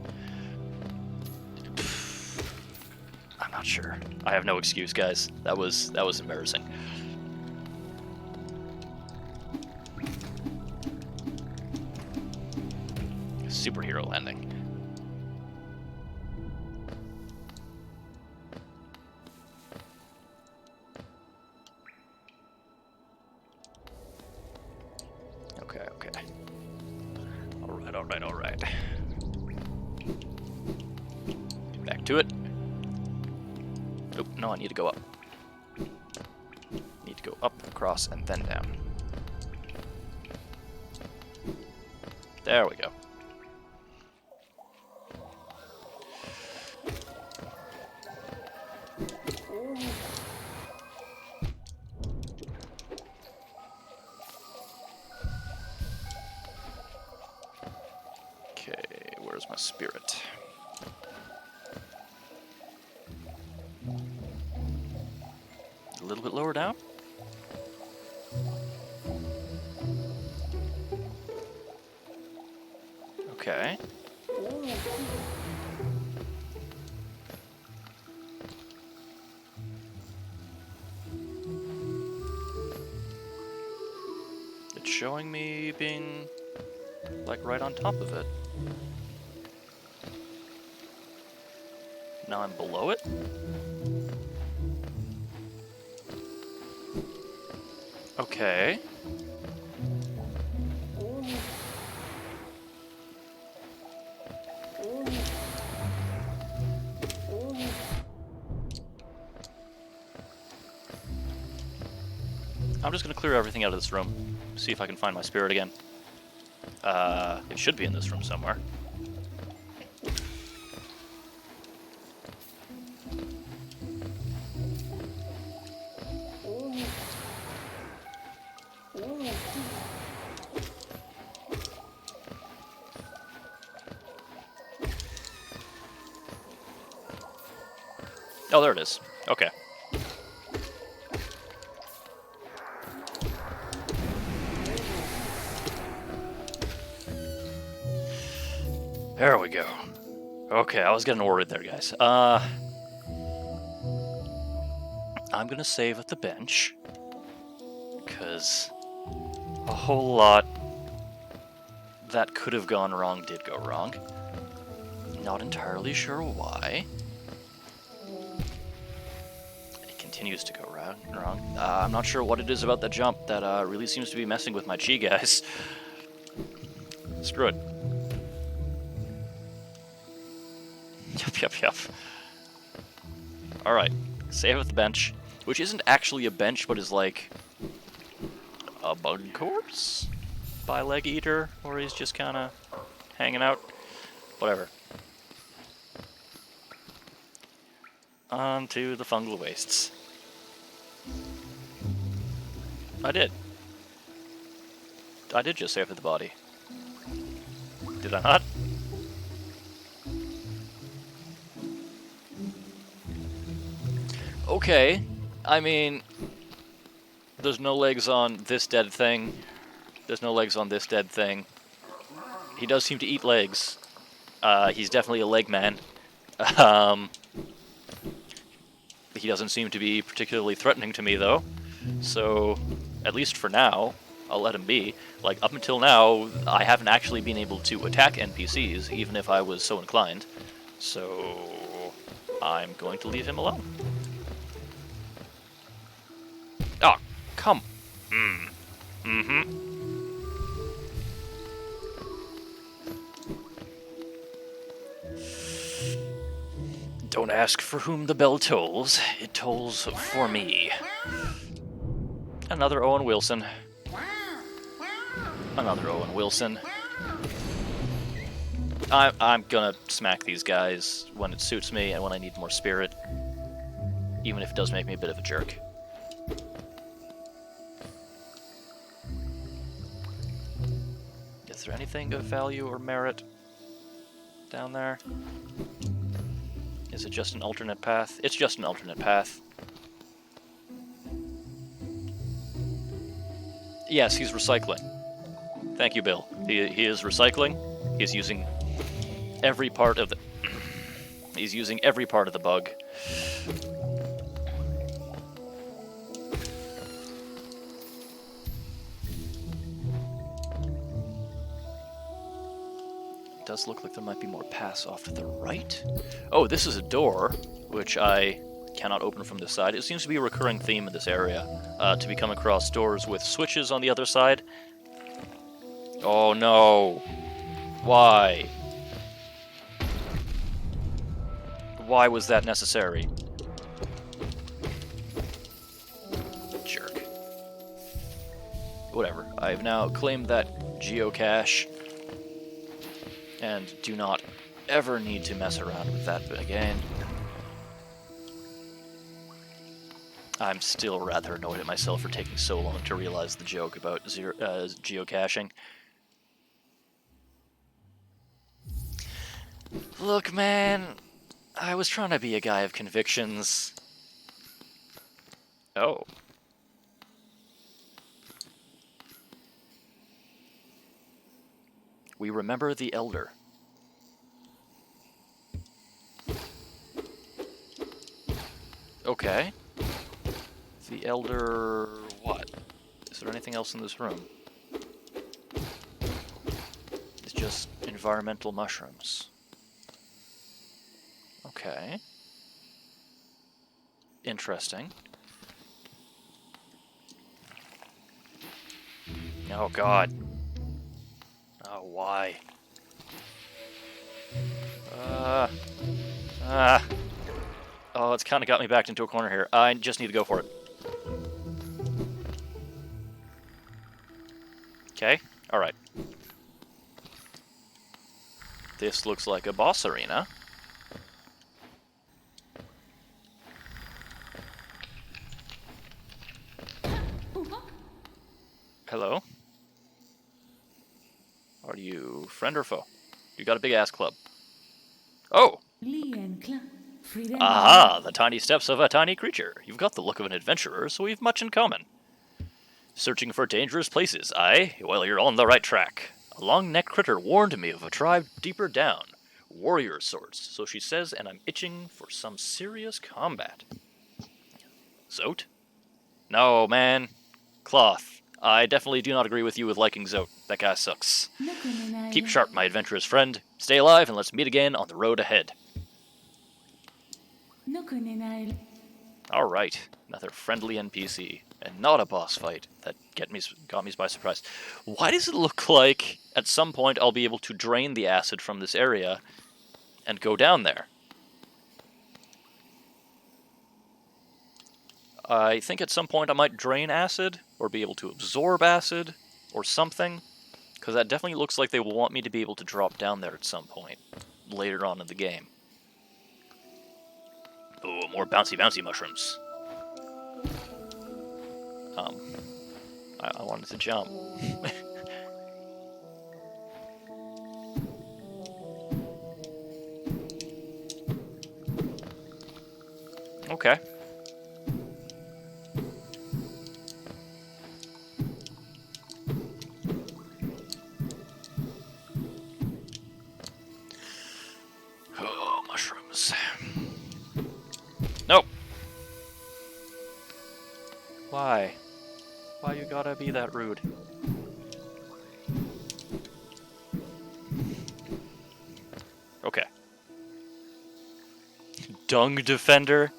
I'm not sure. I have no excuse, guys. That was embarrassing. Superhero landing. Okay. Alright. Back to it. Nope, no, I need to go up. Need to go up, across, and then down. There we go. Okay, where's my spirit? A little bit lower down? Okay. It's showing me being, like, right on top of it. Now I'm below it? Okay. I'm just gonna clear everything out of this room, see if I can find my spirit again. It should be in this room somewhere. Oh, there it is. Okay. There we go. Okay, I was getting worried there, guys. I'm gonna save at the bench, because a whole lot that could have gone wrong did go wrong. Not entirely sure why. It continues to go wrong. I'm not sure what it is about the jump that really seems to be messing with my chi, guys. Screw it. Yep. Alright, save at the bench, which isn't actually a bench, but is like a bug corpse by Leg Eater, or he's just kind of hanging out. Whatever. On to the fungal wastes. I did just save at the body. Did I not? Okay, I mean, there's no legs on this dead thing. There's no legs on this dead thing. He does seem to eat legs. He's definitely a leg man. He doesn't seem to be particularly threatening to me, though. So, at least for now, I'll let him be. Like, up until now, I haven't actually been able to attack NPCs, even if I was so inclined. So, I'm going to leave him alone. Oh, come. Don't ask for whom the bell tolls. It tolls for me. Another Owen Wilson. Another Owen Wilson. I'm gonna smack these guys when it suits me and when I need more spirit. Even if it does make me a bit of a jerk. Is there anything of value or merit down there? Is it just an alternate path? It's just an alternate path. Yes, he's recycling. Thank you, Bill. He is recycling. He's using every part of the... He's using every part of the bug. It does look like there might be more paths off to the right. Oh, this is a door, which I cannot open from this side. It seems to be a recurring theme in this area, to be come across doors with switches on the other side. Oh no. Why? Why was that necessary? Jerk. Whatever. I've now claimed that geocache, and do not ever need to mess around with that again. I'm still rather annoyed at myself for taking so long to realize the joke about geocaching. Look, man, I was trying to be a guy of convictions. Oh. We remember the Elder. Okay. The Elder... what? Is there anything else in this room? It's just environmental mushrooms. Okay. Interesting. Oh god. Oh, why? Oh, it's kind of got me backed into a corner here. I just need to go for it. Okay, alright. This looks like a boss arena. Hello? Are you friend or foe? You got a big ass club. Oh! Aha! The tiny steps of a tiny creature. You've got the look of an adventurer, so we've much in common. Searching for dangerous places, aye? Well, you're on the right track. A long-necked critter warned me of a tribe deeper down. Warrior sorts, so she says, and I'm itching for some serious combat. Zote? No, man. Cloth. I definitely do not agree with you with liking Zote. That guy sucks. Keep sharp, my adventurous friend. Stay alive, and let's meet again on the road ahead. Alright, another friendly NPC, and not a boss fight. That got me by surprise. Why does it look like at some point I'll be able to drain the acid from this area and go down there? I think at some point I might drain acid, or be able to absorb acid, or something. Because that definitely looks like they will want me to be able to drop down there at some point, later on in the game. Oh, more bouncy mushrooms. I wanted to jump. Okay. Oh, mushrooms. Nope. Why? Why you gotta be that rude? Okay. Dung Defender?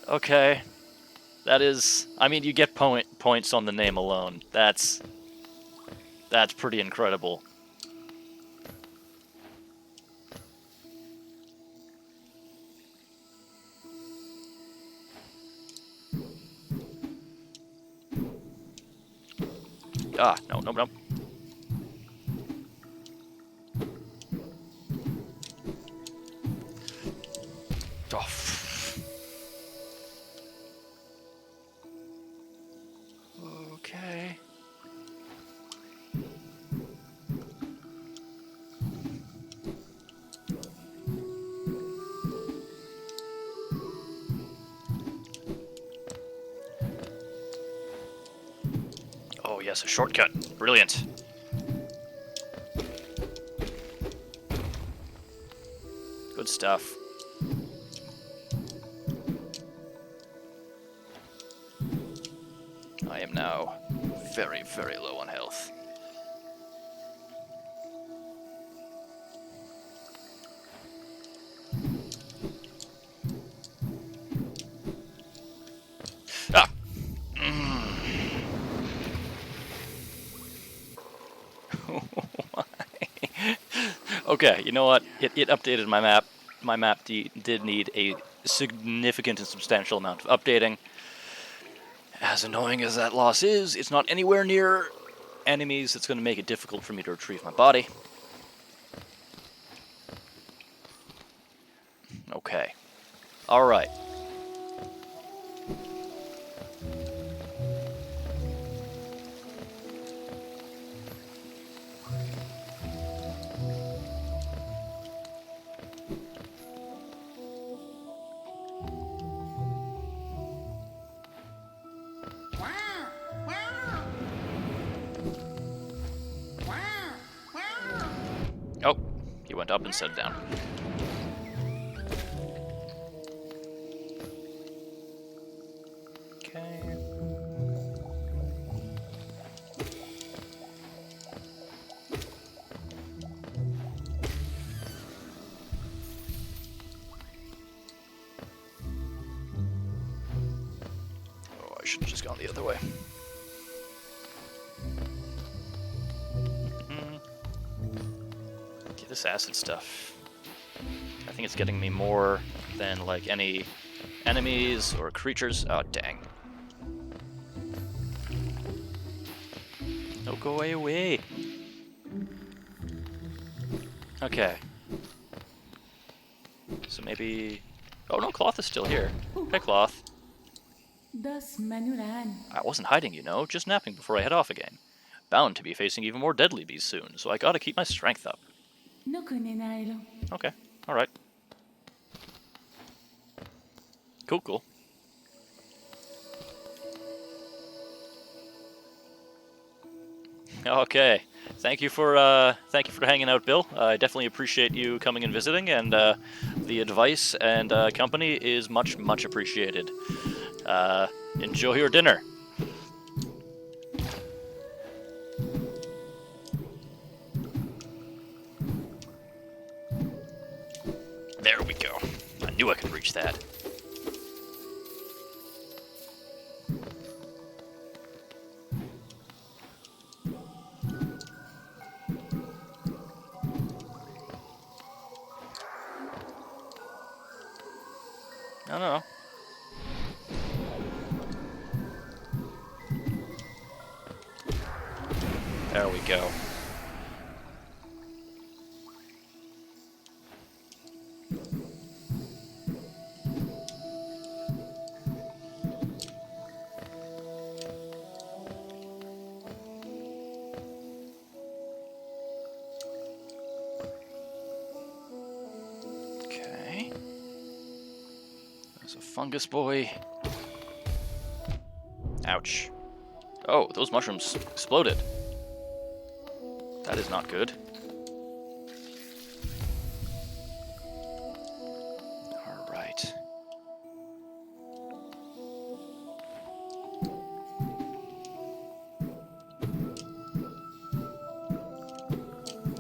Okay. That is... I mean, you get points on the name alone. That's pretty incredible. Ah, no. Oh. Okay. Oh yes, a shortcut. Brilliant. Good stuff. I am now very, very low on health. Ah! Okay, you know what? It updated my map. My map did need a significant and substantial amount of updating. As annoying as that loss is, it's not anywhere near enemies that's going to make it difficult for me to retrieve my body. Okay. Alright. Oh, he went up instead of down. Okay. Oh, I should have just gone the other way. Okay, this acid stuff. I think it's getting me more than, like, any enemies or creatures. Oh, dang. No, go away. Okay. So maybe... Oh, no, Cloth is still here. Hey, Cloth. I wasn't hiding, you know, just napping before I head off again. Bound to be facing even more deadly beasts soon, so I gotta keep my strength up. Okay, alright. Cool. Okay, thank you for hanging out, Bill. I definitely appreciate you coming and visiting, and the advice and company is much appreciated. Enjoy your dinner. There we go. I knew I could reach that. No. There we go. Okay. There's a fungus boy. Ouch. Oh, those mushrooms exploded. That is not good. Alright.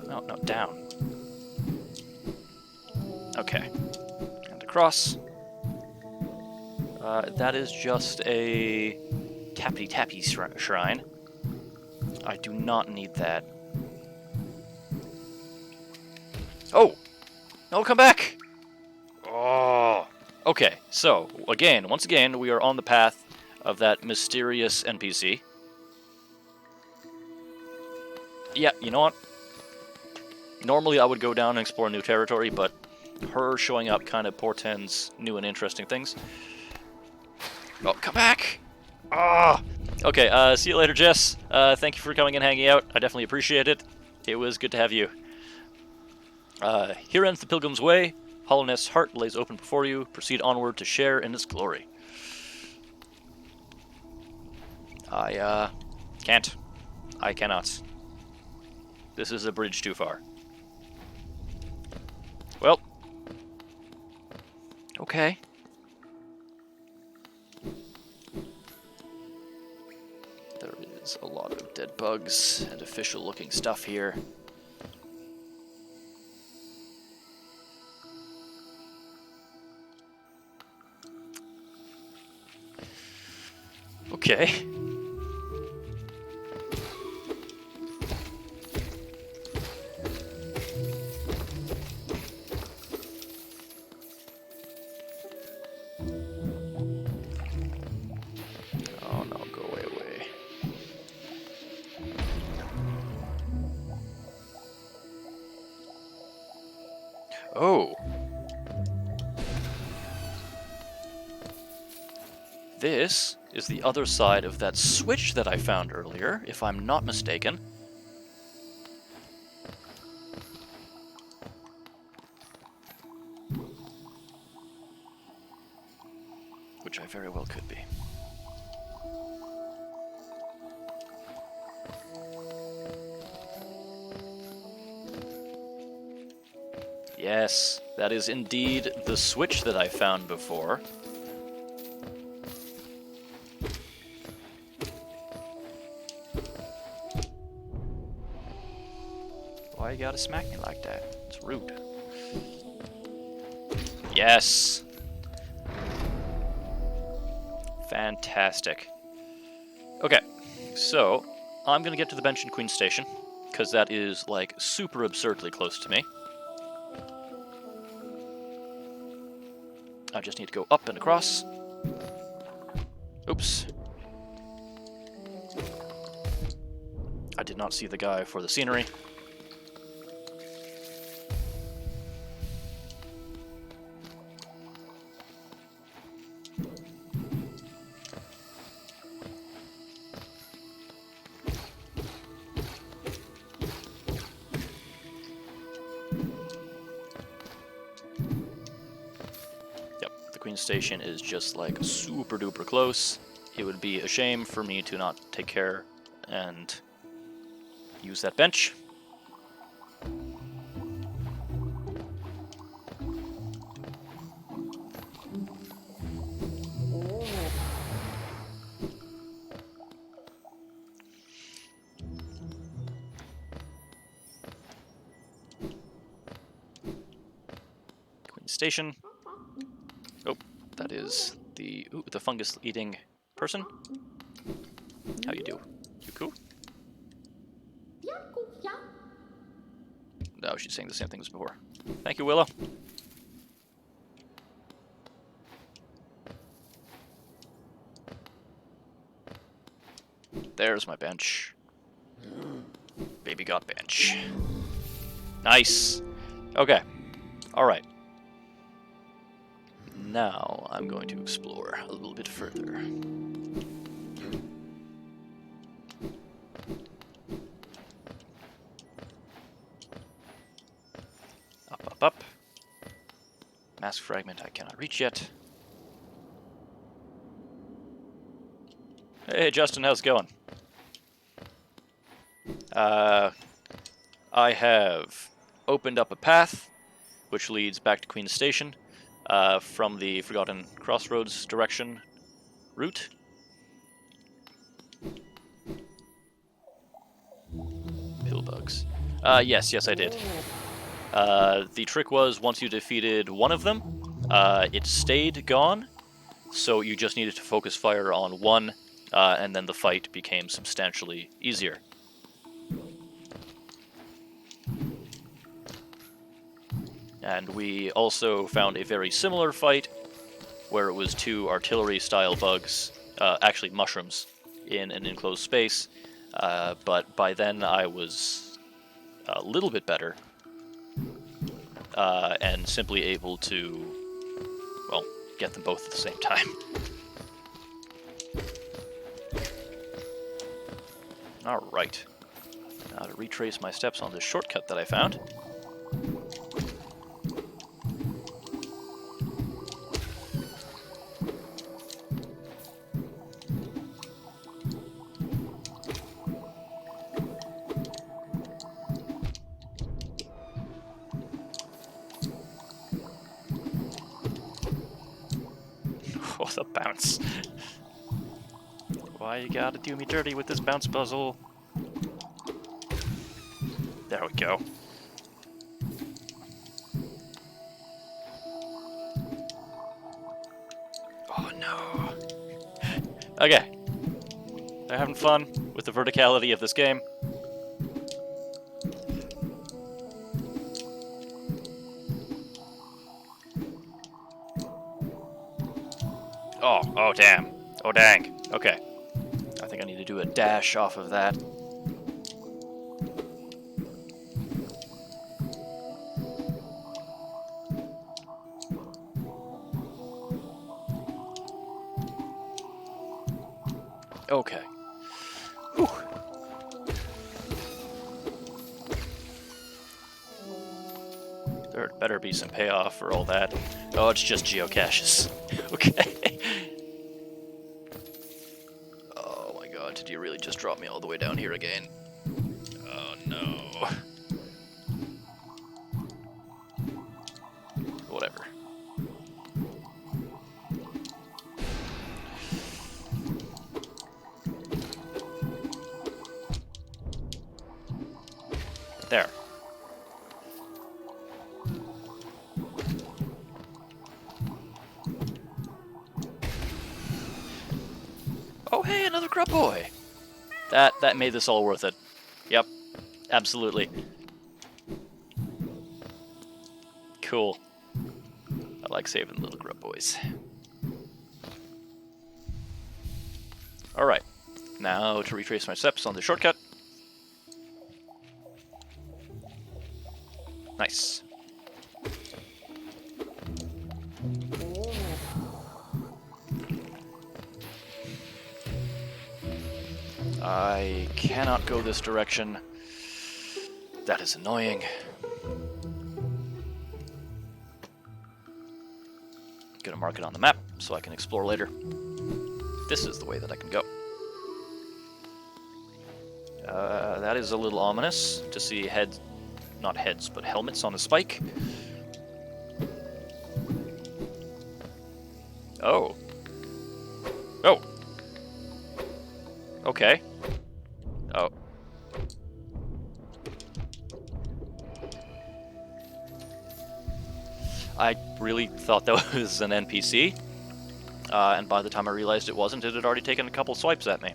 No, down. Okay. And across. That is just a tappity-tappy shrine. I do not need that. Oh! No, come back! Oh! Okay, so, once again, we are on the path of that mysterious NPC. Yeah, you know what? Normally I would go down and explore new territory, but her showing up kind of portends new and interesting things. Oh, come back! Ah! Okay, see you later, Jess. Thank you for coming and hanging out. I definitely appreciate it. It was good to have you. Here ends the Pilgrim's Way. Hollowness heart lays open before you. Proceed onward to share in its glory. I can't. I cannot. This is a bridge too far. Well. Okay. There is a lot of dead bugs and official-looking stuff here. Okay. Oh no, go away. Oh. This is the other side of that switch that I found earlier, if I'm not mistaken. Which I very well could be. Yes, that is indeed the switch that I found before. Why you gotta smack me like that? It's rude. Yes! Fantastic. Okay, so I'm gonna get to the bench in Queen Station, because that is, like, super absurdly close to me. I just need to go up and across. Oops. I did not see the guy for the scenery. Queen Station is just like super duper close. It would be a shame for me to not take care and use that bench. station. Oh, that is the fungus-eating person. How you do? You cool? No, she's saying the same thing as before. Thank you, Willow. There's my bench. Baby got bench. Nice. Okay. Alright. Now I'm going to explore a little bit further. Up, up, up. Mask fragment I cannot reach yet. Hey Justin, how's it going? I have opened up a path which leads back to Queen's Station from the Forgotten Crossroads direction route. Pillbugs. Yes, I did. The trick was, once you defeated one of them, it stayed gone, so you just needed to focus fire on one, and then the fight became substantially easier. And we also found a very similar fight, where it was 2 artillery-style bugs, actually mushrooms, in an enclosed space, but by then I was a little bit better, and simply able to, well, get them both at the same time. Alright. Now to retrace my steps on this shortcut that I found. Oh, the bounce. Why you gotta do me dirty with this bounce puzzle? There we go. Oh no. Okay. They're having fun with the verticality of this game. Oh damn. Oh dang. Okay. I think I need to do a dash off of that. Okay. Whew. There better be some payoff for all that. Oh, it's just geocaches. Okay. Oh my god, did you really just drop me all the way down here again? Oh no. Whatever. There. Oh hey, another grub boy! That made this all worth it. Yep, absolutely. Cool. I like saving little grub boys. Alright, now to retrace my steps on the shortcut. Nice. I cannot go this direction. That is annoying. Gonna mark it on the map so I can explore later. This is the way that I can go. That is a little ominous to see heads, not heads, but helmets on a spike. Oh. Oh. Okay. Oh. I really thought that was an NPC, and by the time I realized it wasn't, it had already taken a couple swipes at me.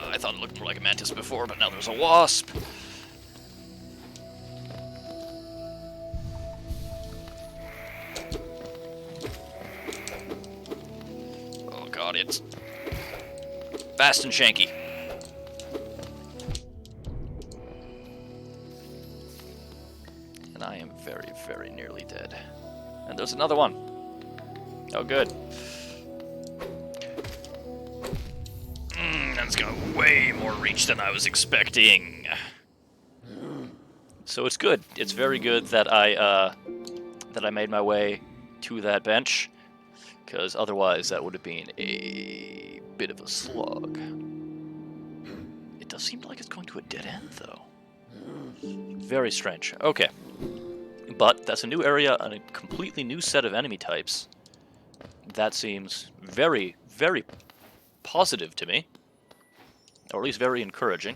I thought it looked more like a mantis before, but now there's a wasp. Oh god, it's fast and shanky. And I am very, very nearly dead. And there's another one. Oh, good. That's got way more reach than I was expecting. So it's good. It's very good that I made my way to that bench, because otherwise that would have been a bit of a slog. It does seem like it's going to a dead end, though. Very strange. Okay. But that's a new area and a completely new set of enemy types. That seems very, very positive to me. Or at least very encouraging.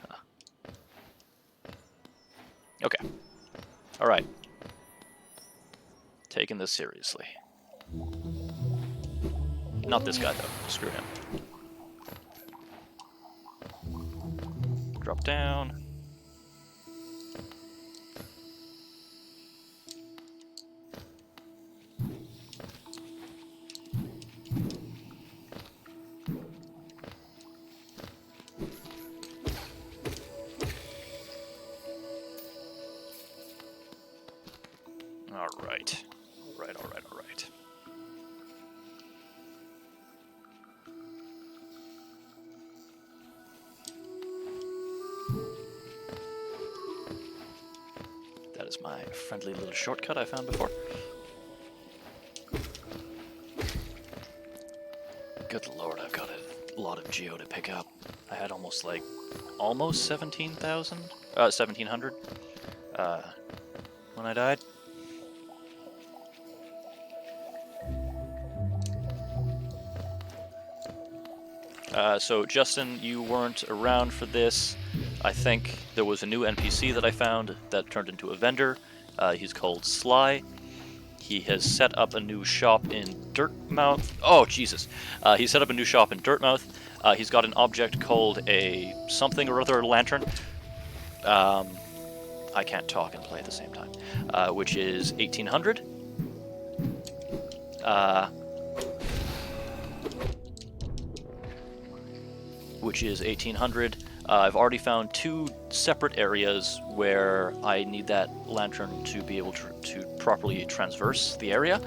Huh. Okay. Alright. Taking this seriously. Not this guy, though. Screw him. Drop down. Alright. Alright. That is my friendly little shortcut I found before. Good lord, I've got a lot of geo to pick up. I had almost 1700 when I died. So Justin, you weren't around for this. I think there was a new NPC that I found that turned into a vendor. He's called Sly. He has set up a new shop in Dirtmouth. Oh, Jesus. He set up a new shop in Dirtmouth. He's got an object called a something or other lantern. I can't talk and play at the same time. Which is 1800. Which is 1800. I've already found 2 separate areas where I need that lantern to be able to properly transverse the area.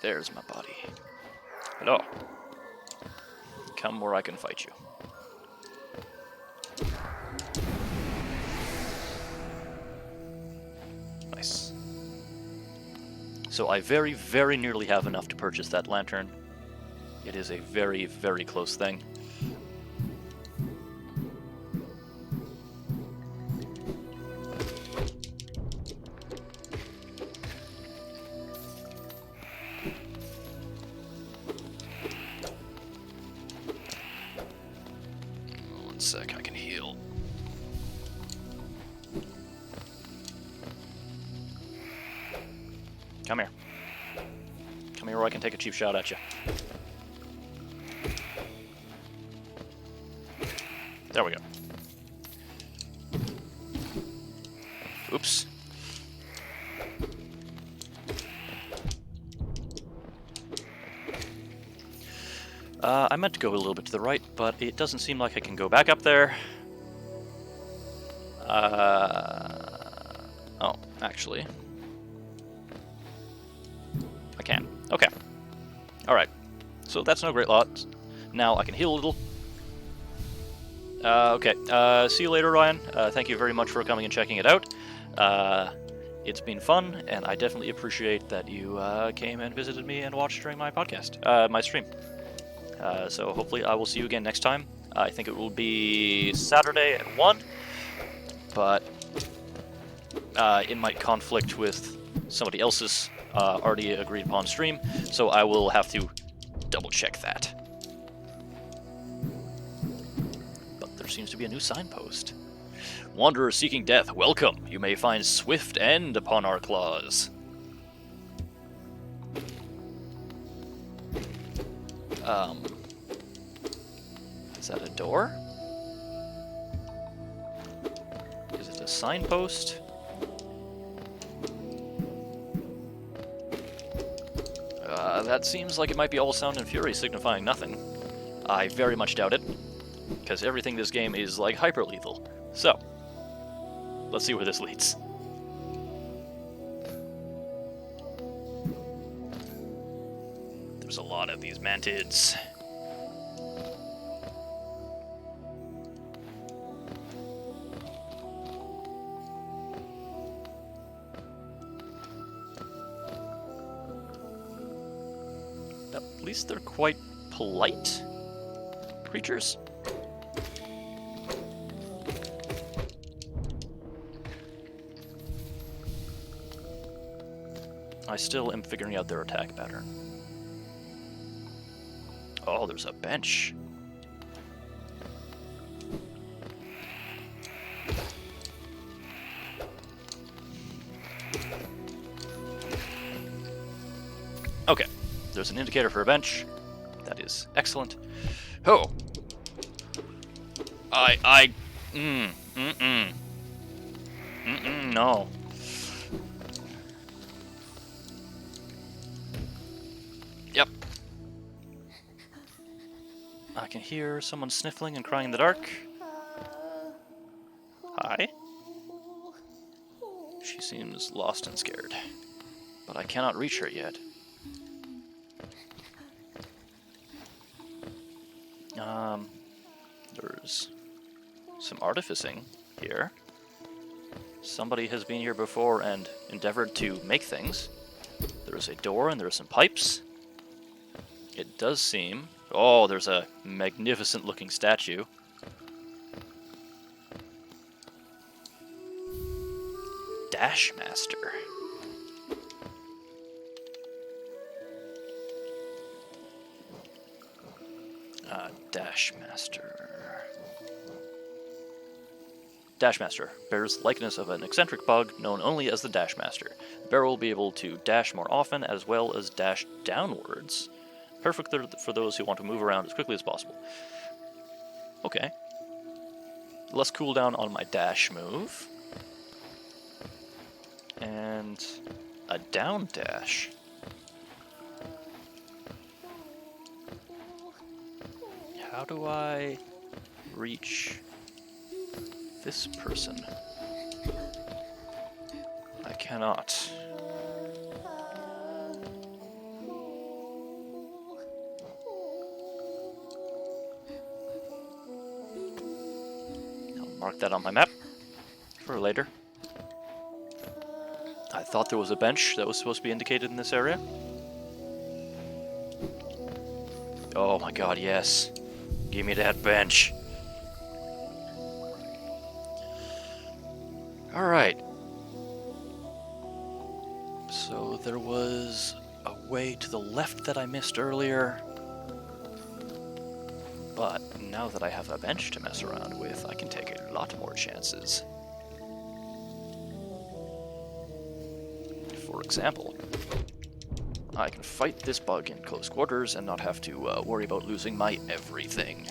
There's my body. Hello. Come where I can fight you. Nice. So I very, very nearly have enough to purchase that lantern. It is a very, very close thing. Sec, I can heal. Come here. Come here where I can take a cheap shot at you. There we go. Oops. I meant to go a little bit to the right, but it doesn't seem like I can go back up there. Oh, actually. I can. Okay. Alright. So that's no great lot. Now I can heal a little. Okay. See you later, Ryan. Thank you very much for coming and checking it out. it's been fun, and I definitely appreciate that you came and visited me and watched during my podcast, my stream. So hopefully I will see you again next time. I think it will be Saturday at 1, but it might conflict with somebody else's already agreed upon stream, so I will have to double check that. But there seems to be a new signpost. Wanderer seeking death, welcome. You may find swift end upon our claws. Is that a door? Is it a signpost? That seems like it might be all sound and fury signifying nothing. I very much doubt it, because everything in this game is like hyper lethal. So, let's see where this leads. There's a lot of these mantids. At least they're quite polite creatures. I still am figuring out their attack pattern. Oh, there's a bench. Okay, there's an indicator for a bench. That is excellent. Oh! No. Yep. I can hear someone sniffling and crying in the dark. Hi. She seems lost and scared, but I cannot reach her yet. There's some artificing here. Somebody has been here before and endeavored to make things. There's a door and there are some pipes. It does seem... Oh, there's a magnificent looking statue. Dash Master. Dash Master. Dash Master bears likeness of an eccentric bug known only as the Dash Master. The bear will be able to dash more often as well as dash downwards. Perfect for those who want to move around as quickly as possible. Okay. Less cooldown on my dash move. And a down dash. How do I reach this person? I cannot. I'll mark that on my map for later. I thought there was a bench that was supposed to be indicated in this area. Oh my god, yes. Give me that bench. Alright. So there was a way to the left that I missed earlier. But now that I have a bench to mess around with, I can take a lot more chances. For example, I can fight this bug in close quarters and not have to worry about losing my everything.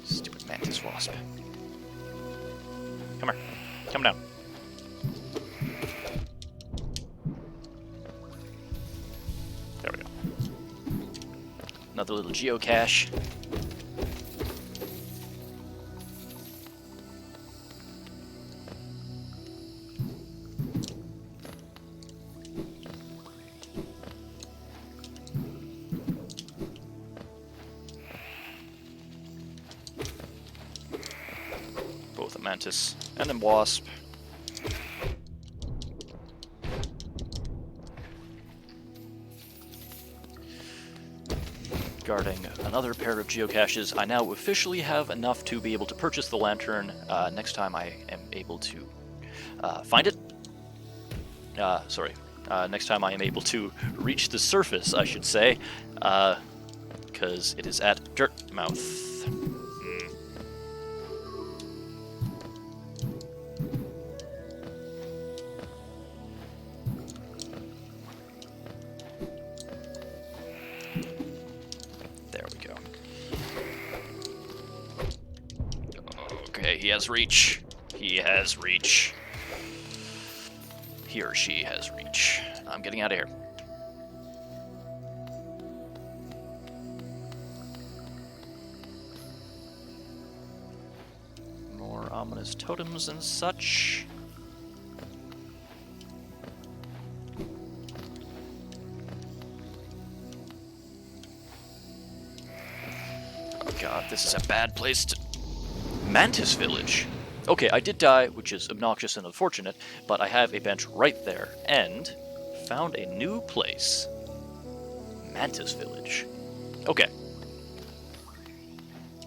Stupid mantis wasp. Come here. Come down. There we go. Another little geocache. both a mantis and a wasp. Guarding another pair of geocaches. I now officially have enough to be able to purchase the lantern next time I am able to find it. Next time I am able to reach the surface, I should say, because it is at Dirtmouth. There we go. Okay, he has reach. He has reach. He or she has reach. I'm getting out of here. More ominous totems and such. Oh god, this is a bad place to... Mantis Village. Okay, I did die, which is obnoxious and unfortunate, but I have a bench right there, and found a new place. Mantis Village. Okay.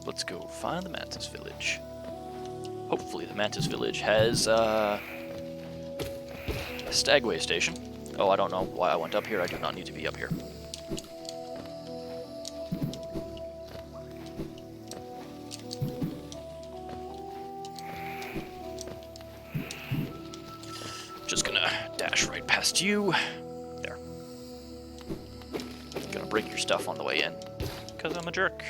Let's go find the Mantis Village. Hopefully the Mantis Village has, a Stagway Station. Oh, I don't know why I went up here. I do not need to be up here. Just gonna dash right past you. There. Gonna break your stuff on the way in, because I'm a jerk.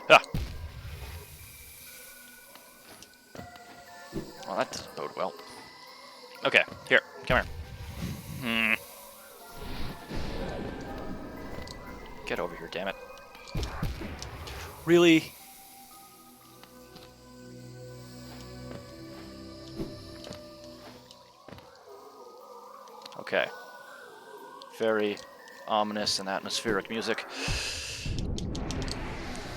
Ah! Well, that doesn't bode well. Okay, here, come here. Get over here, damn it. Really? Okay. Very ominous and atmospheric music.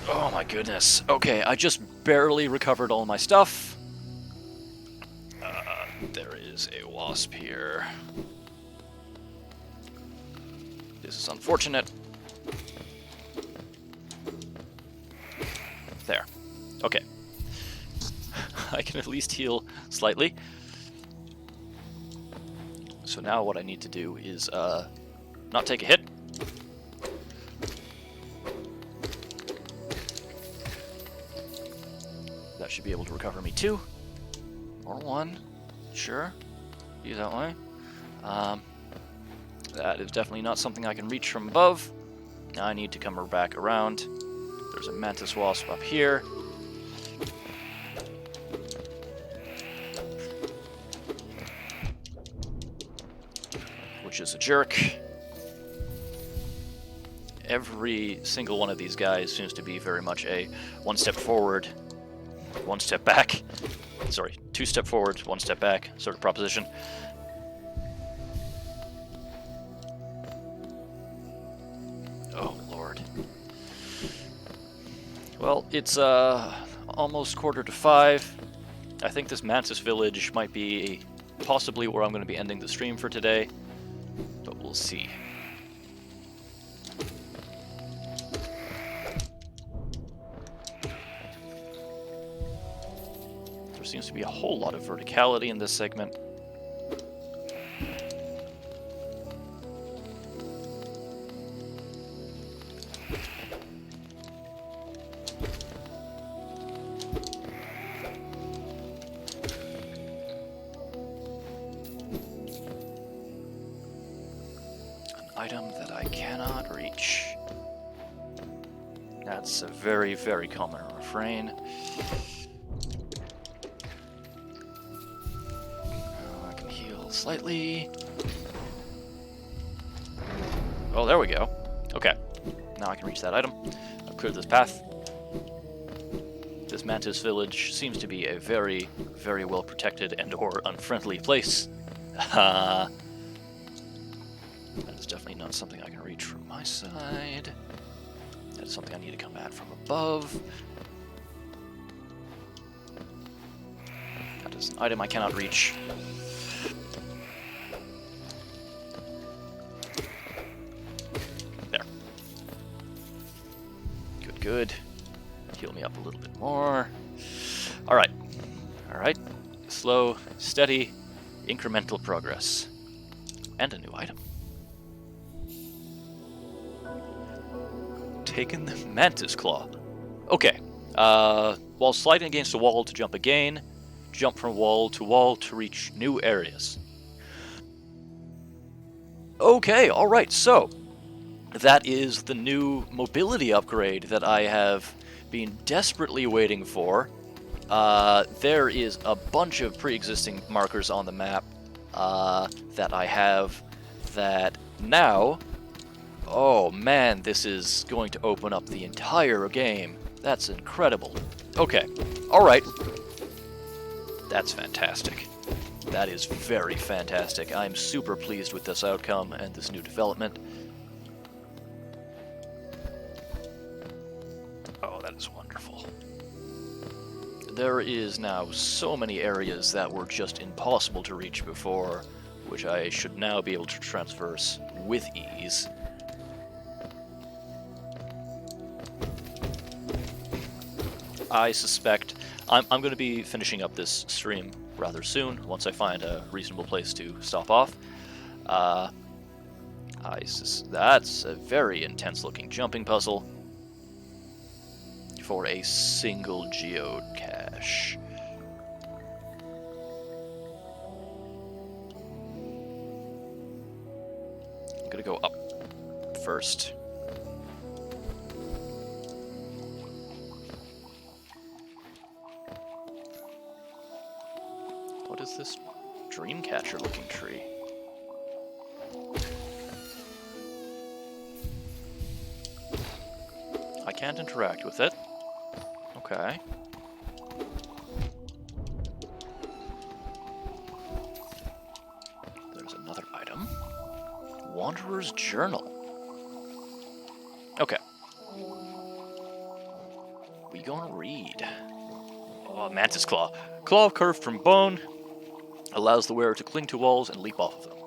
Oh my goodness. Okay, I just barely recovered all my stuff. There is a wasp here. This is unfortunate. There. Okay. I can at least heal slightly. So now what I need to do is not take a hit. That should be able to recover me 2. Or 1. Sure. Be that way. That is definitely not something I can reach from above. Now I need to come back around. There's a mantis wasp up here. Which is a jerk. Every single one of these guys seems to be very much a 1 step forward, 1 step back. Sorry, 2 step forward, 1 step back sort of proposition. Oh, Lord. Well, it's almost 4:45. I think this Mantis Village might be possibly where I'm going to be ending the stream for today, but we'll see. There seems to be a whole lot of verticality in this segment. Item that I cannot reach. That's a very, very common refrain. I can heal slightly. Oh, there we go. Okay, now I can reach that item. I've cleared this path. This Mantis Village seems to be a very, very well protected and or unfriendly place. That is definitely not something I can reach from my side. That's something I need to come at from above. That is an item I cannot reach. There. Good, good. Heal me up a little bit more. Alright. Alright. Slow, steady, incremental progress. And a new item. Taken the Mantis Claw. Okay. While sliding against a wall to jump again, jump from wall to reach new areas. Okay, alright, so that is the new mobility upgrade that I have been desperately waiting for. There is a bunch of pre-existing markers on the map that I have that now... Oh man, this is going to open up the entire game. That's incredible. Okay, alright. That's fantastic. That is very fantastic. I'm super pleased with this outcome and this new development. Oh, that is wonderful. There is now so many areas that were just impossible to reach before, which I should now be able to traverse with ease. I suspect I'm going to be finishing up this stream rather soon, once I find a reasonable place to stop off. That's a very intense-looking jumping puzzle for a single geocache. I'm going to go up first. What is this Dreamcatcher-looking tree? I can't interact with it. Okay. There's another item. Wanderer's Journal. Okay. We gonna read. Oh, Mantis Claw. Claw curved from bone. Allows the wearer to cling to walls and leap off of them.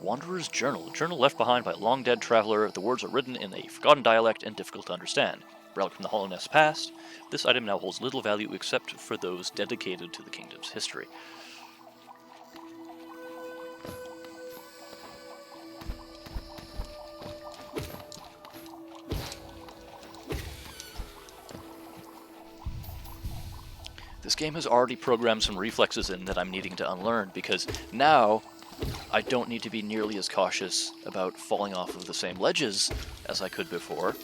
Wanderer's Journal. A journal left behind by a long-dead traveler. The words are written in a forgotten dialect and difficult to understand. Relic from the Hollowness past. This item now holds little value except for those dedicated to the kingdom's history. This game has already programmed some reflexes in that I'm needing to unlearn, because now I don't need to be nearly as cautious about falling off of the same ledges as I could before.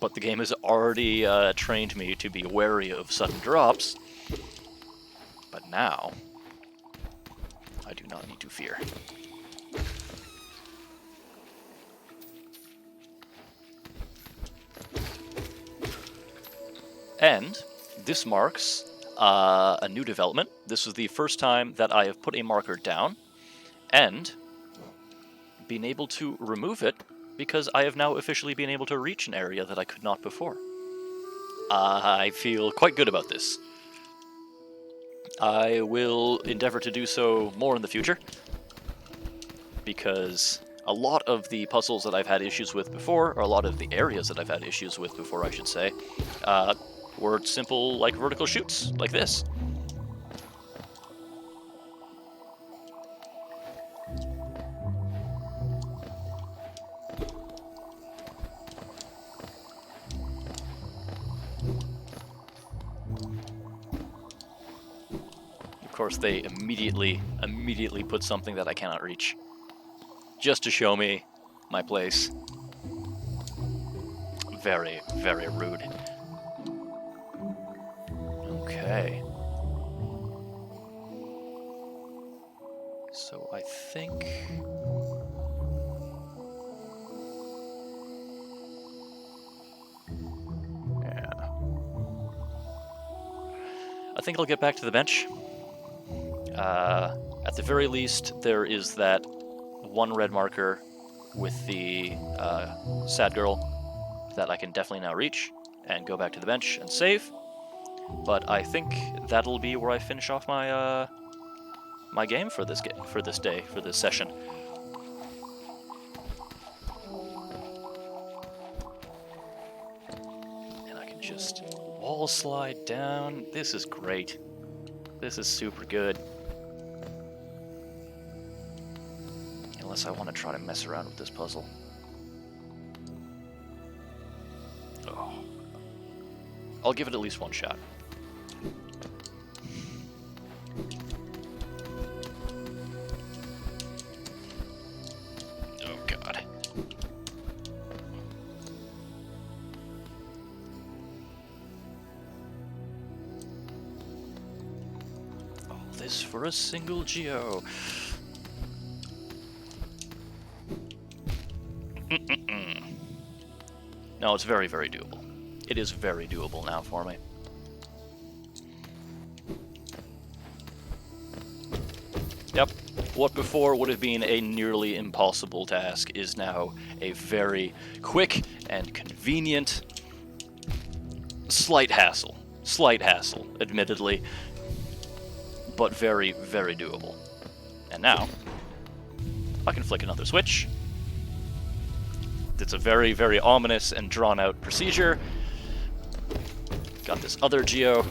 But the game has already trained me to be wary of sudden drops. But now, I do not need to fear. And this marks a new development. This is the first time that I have put a marker down and been able to remove it, because I have now officially been able to reach an area that I could not before. I feel quite good about this. I will endeavor to do so more in the future, because a lot of the puzzles that I've had issues with before, or a lot of the areas that I've had issues with before, I should say, were simple, like, vertical chutes, like this. Of course, they immediately put something that I cannot reach, just to show me my place. Very, very rude. Okay. So I think... yeah. I think I'll get back to the bench. At the very least, there is that one red marker with the sad girl that I can definitely now reach and go back to the bench and save. But I think that'll be where I finish off my my game for this session. And I can just wall slide down. This is great. This is super good. Unless I want to try to mess around with this puzzle. Oh. I'll give it at least one shot. Oh god. All this for a single geo. No, it's very, very doable. It is very doable now for me. Yep, what before would have been a nearly impossible task is now a very quick and convenient slight hassle, admittedly, but very, very doable. And now, I can flick another switch. It's a very, very ominous and drawn-out procedure. Got this other geo.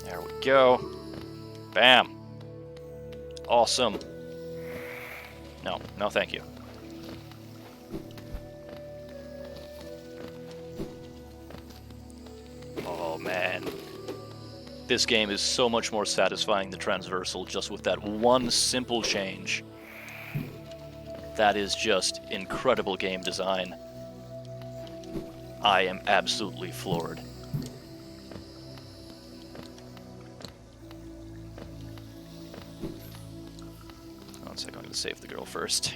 There we go. Bam. Awesome. No, no thank you. Oh man. This game is so much more satisfying than Transversal just with that one simple change. That is just incredible game design. I am absolutely floored. One second, I'm going to save the girl first.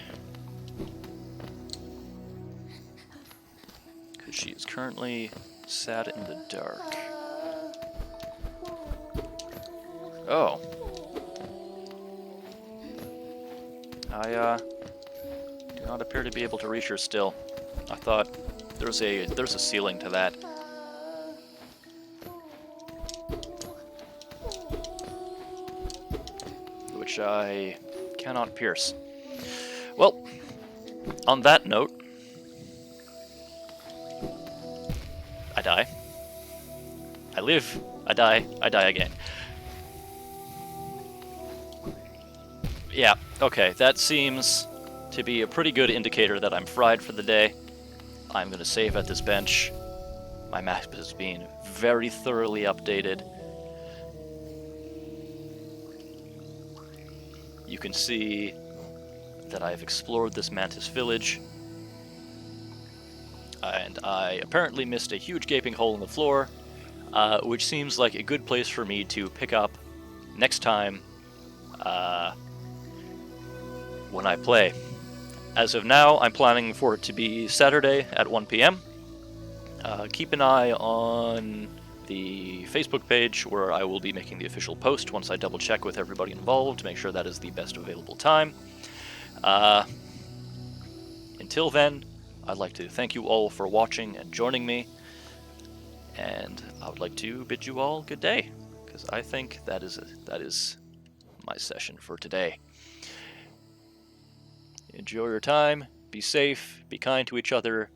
Because she is currently sad in the dark. Oh. I do not appear to be able to reach her still. I thought there's a ceiling to that. Which I cannot pierce. Well, on that note, I die. I live. I die. I die again. Yeah, okay, that seems to be a pretty good indicator that I'm fried for the day. I'm going to save at this bench. My map has been very thoroughly updated. You can see that I've explored this mantis village. And I apparently missed a huge gaping hole in the floor, which seems like a good place for me to pick up next time when I play. As of now, I'm planning for it to be Saturday at 1 p.m. Keep an eye on the Facebook page where I will be making the official post once I double check with everybody involved to make sure that is the best available time. Until then, I'd like to thank you all for watching and joining me, and I would like to bid you all good day, because I think that is my session for today. Enjoy your time, be safe, be kind to each other.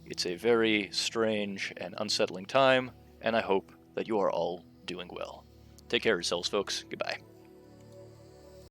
It's a very strange and unsettling time, and I hope that you are all doing well. Take care of yourselves, folks. Goodbye.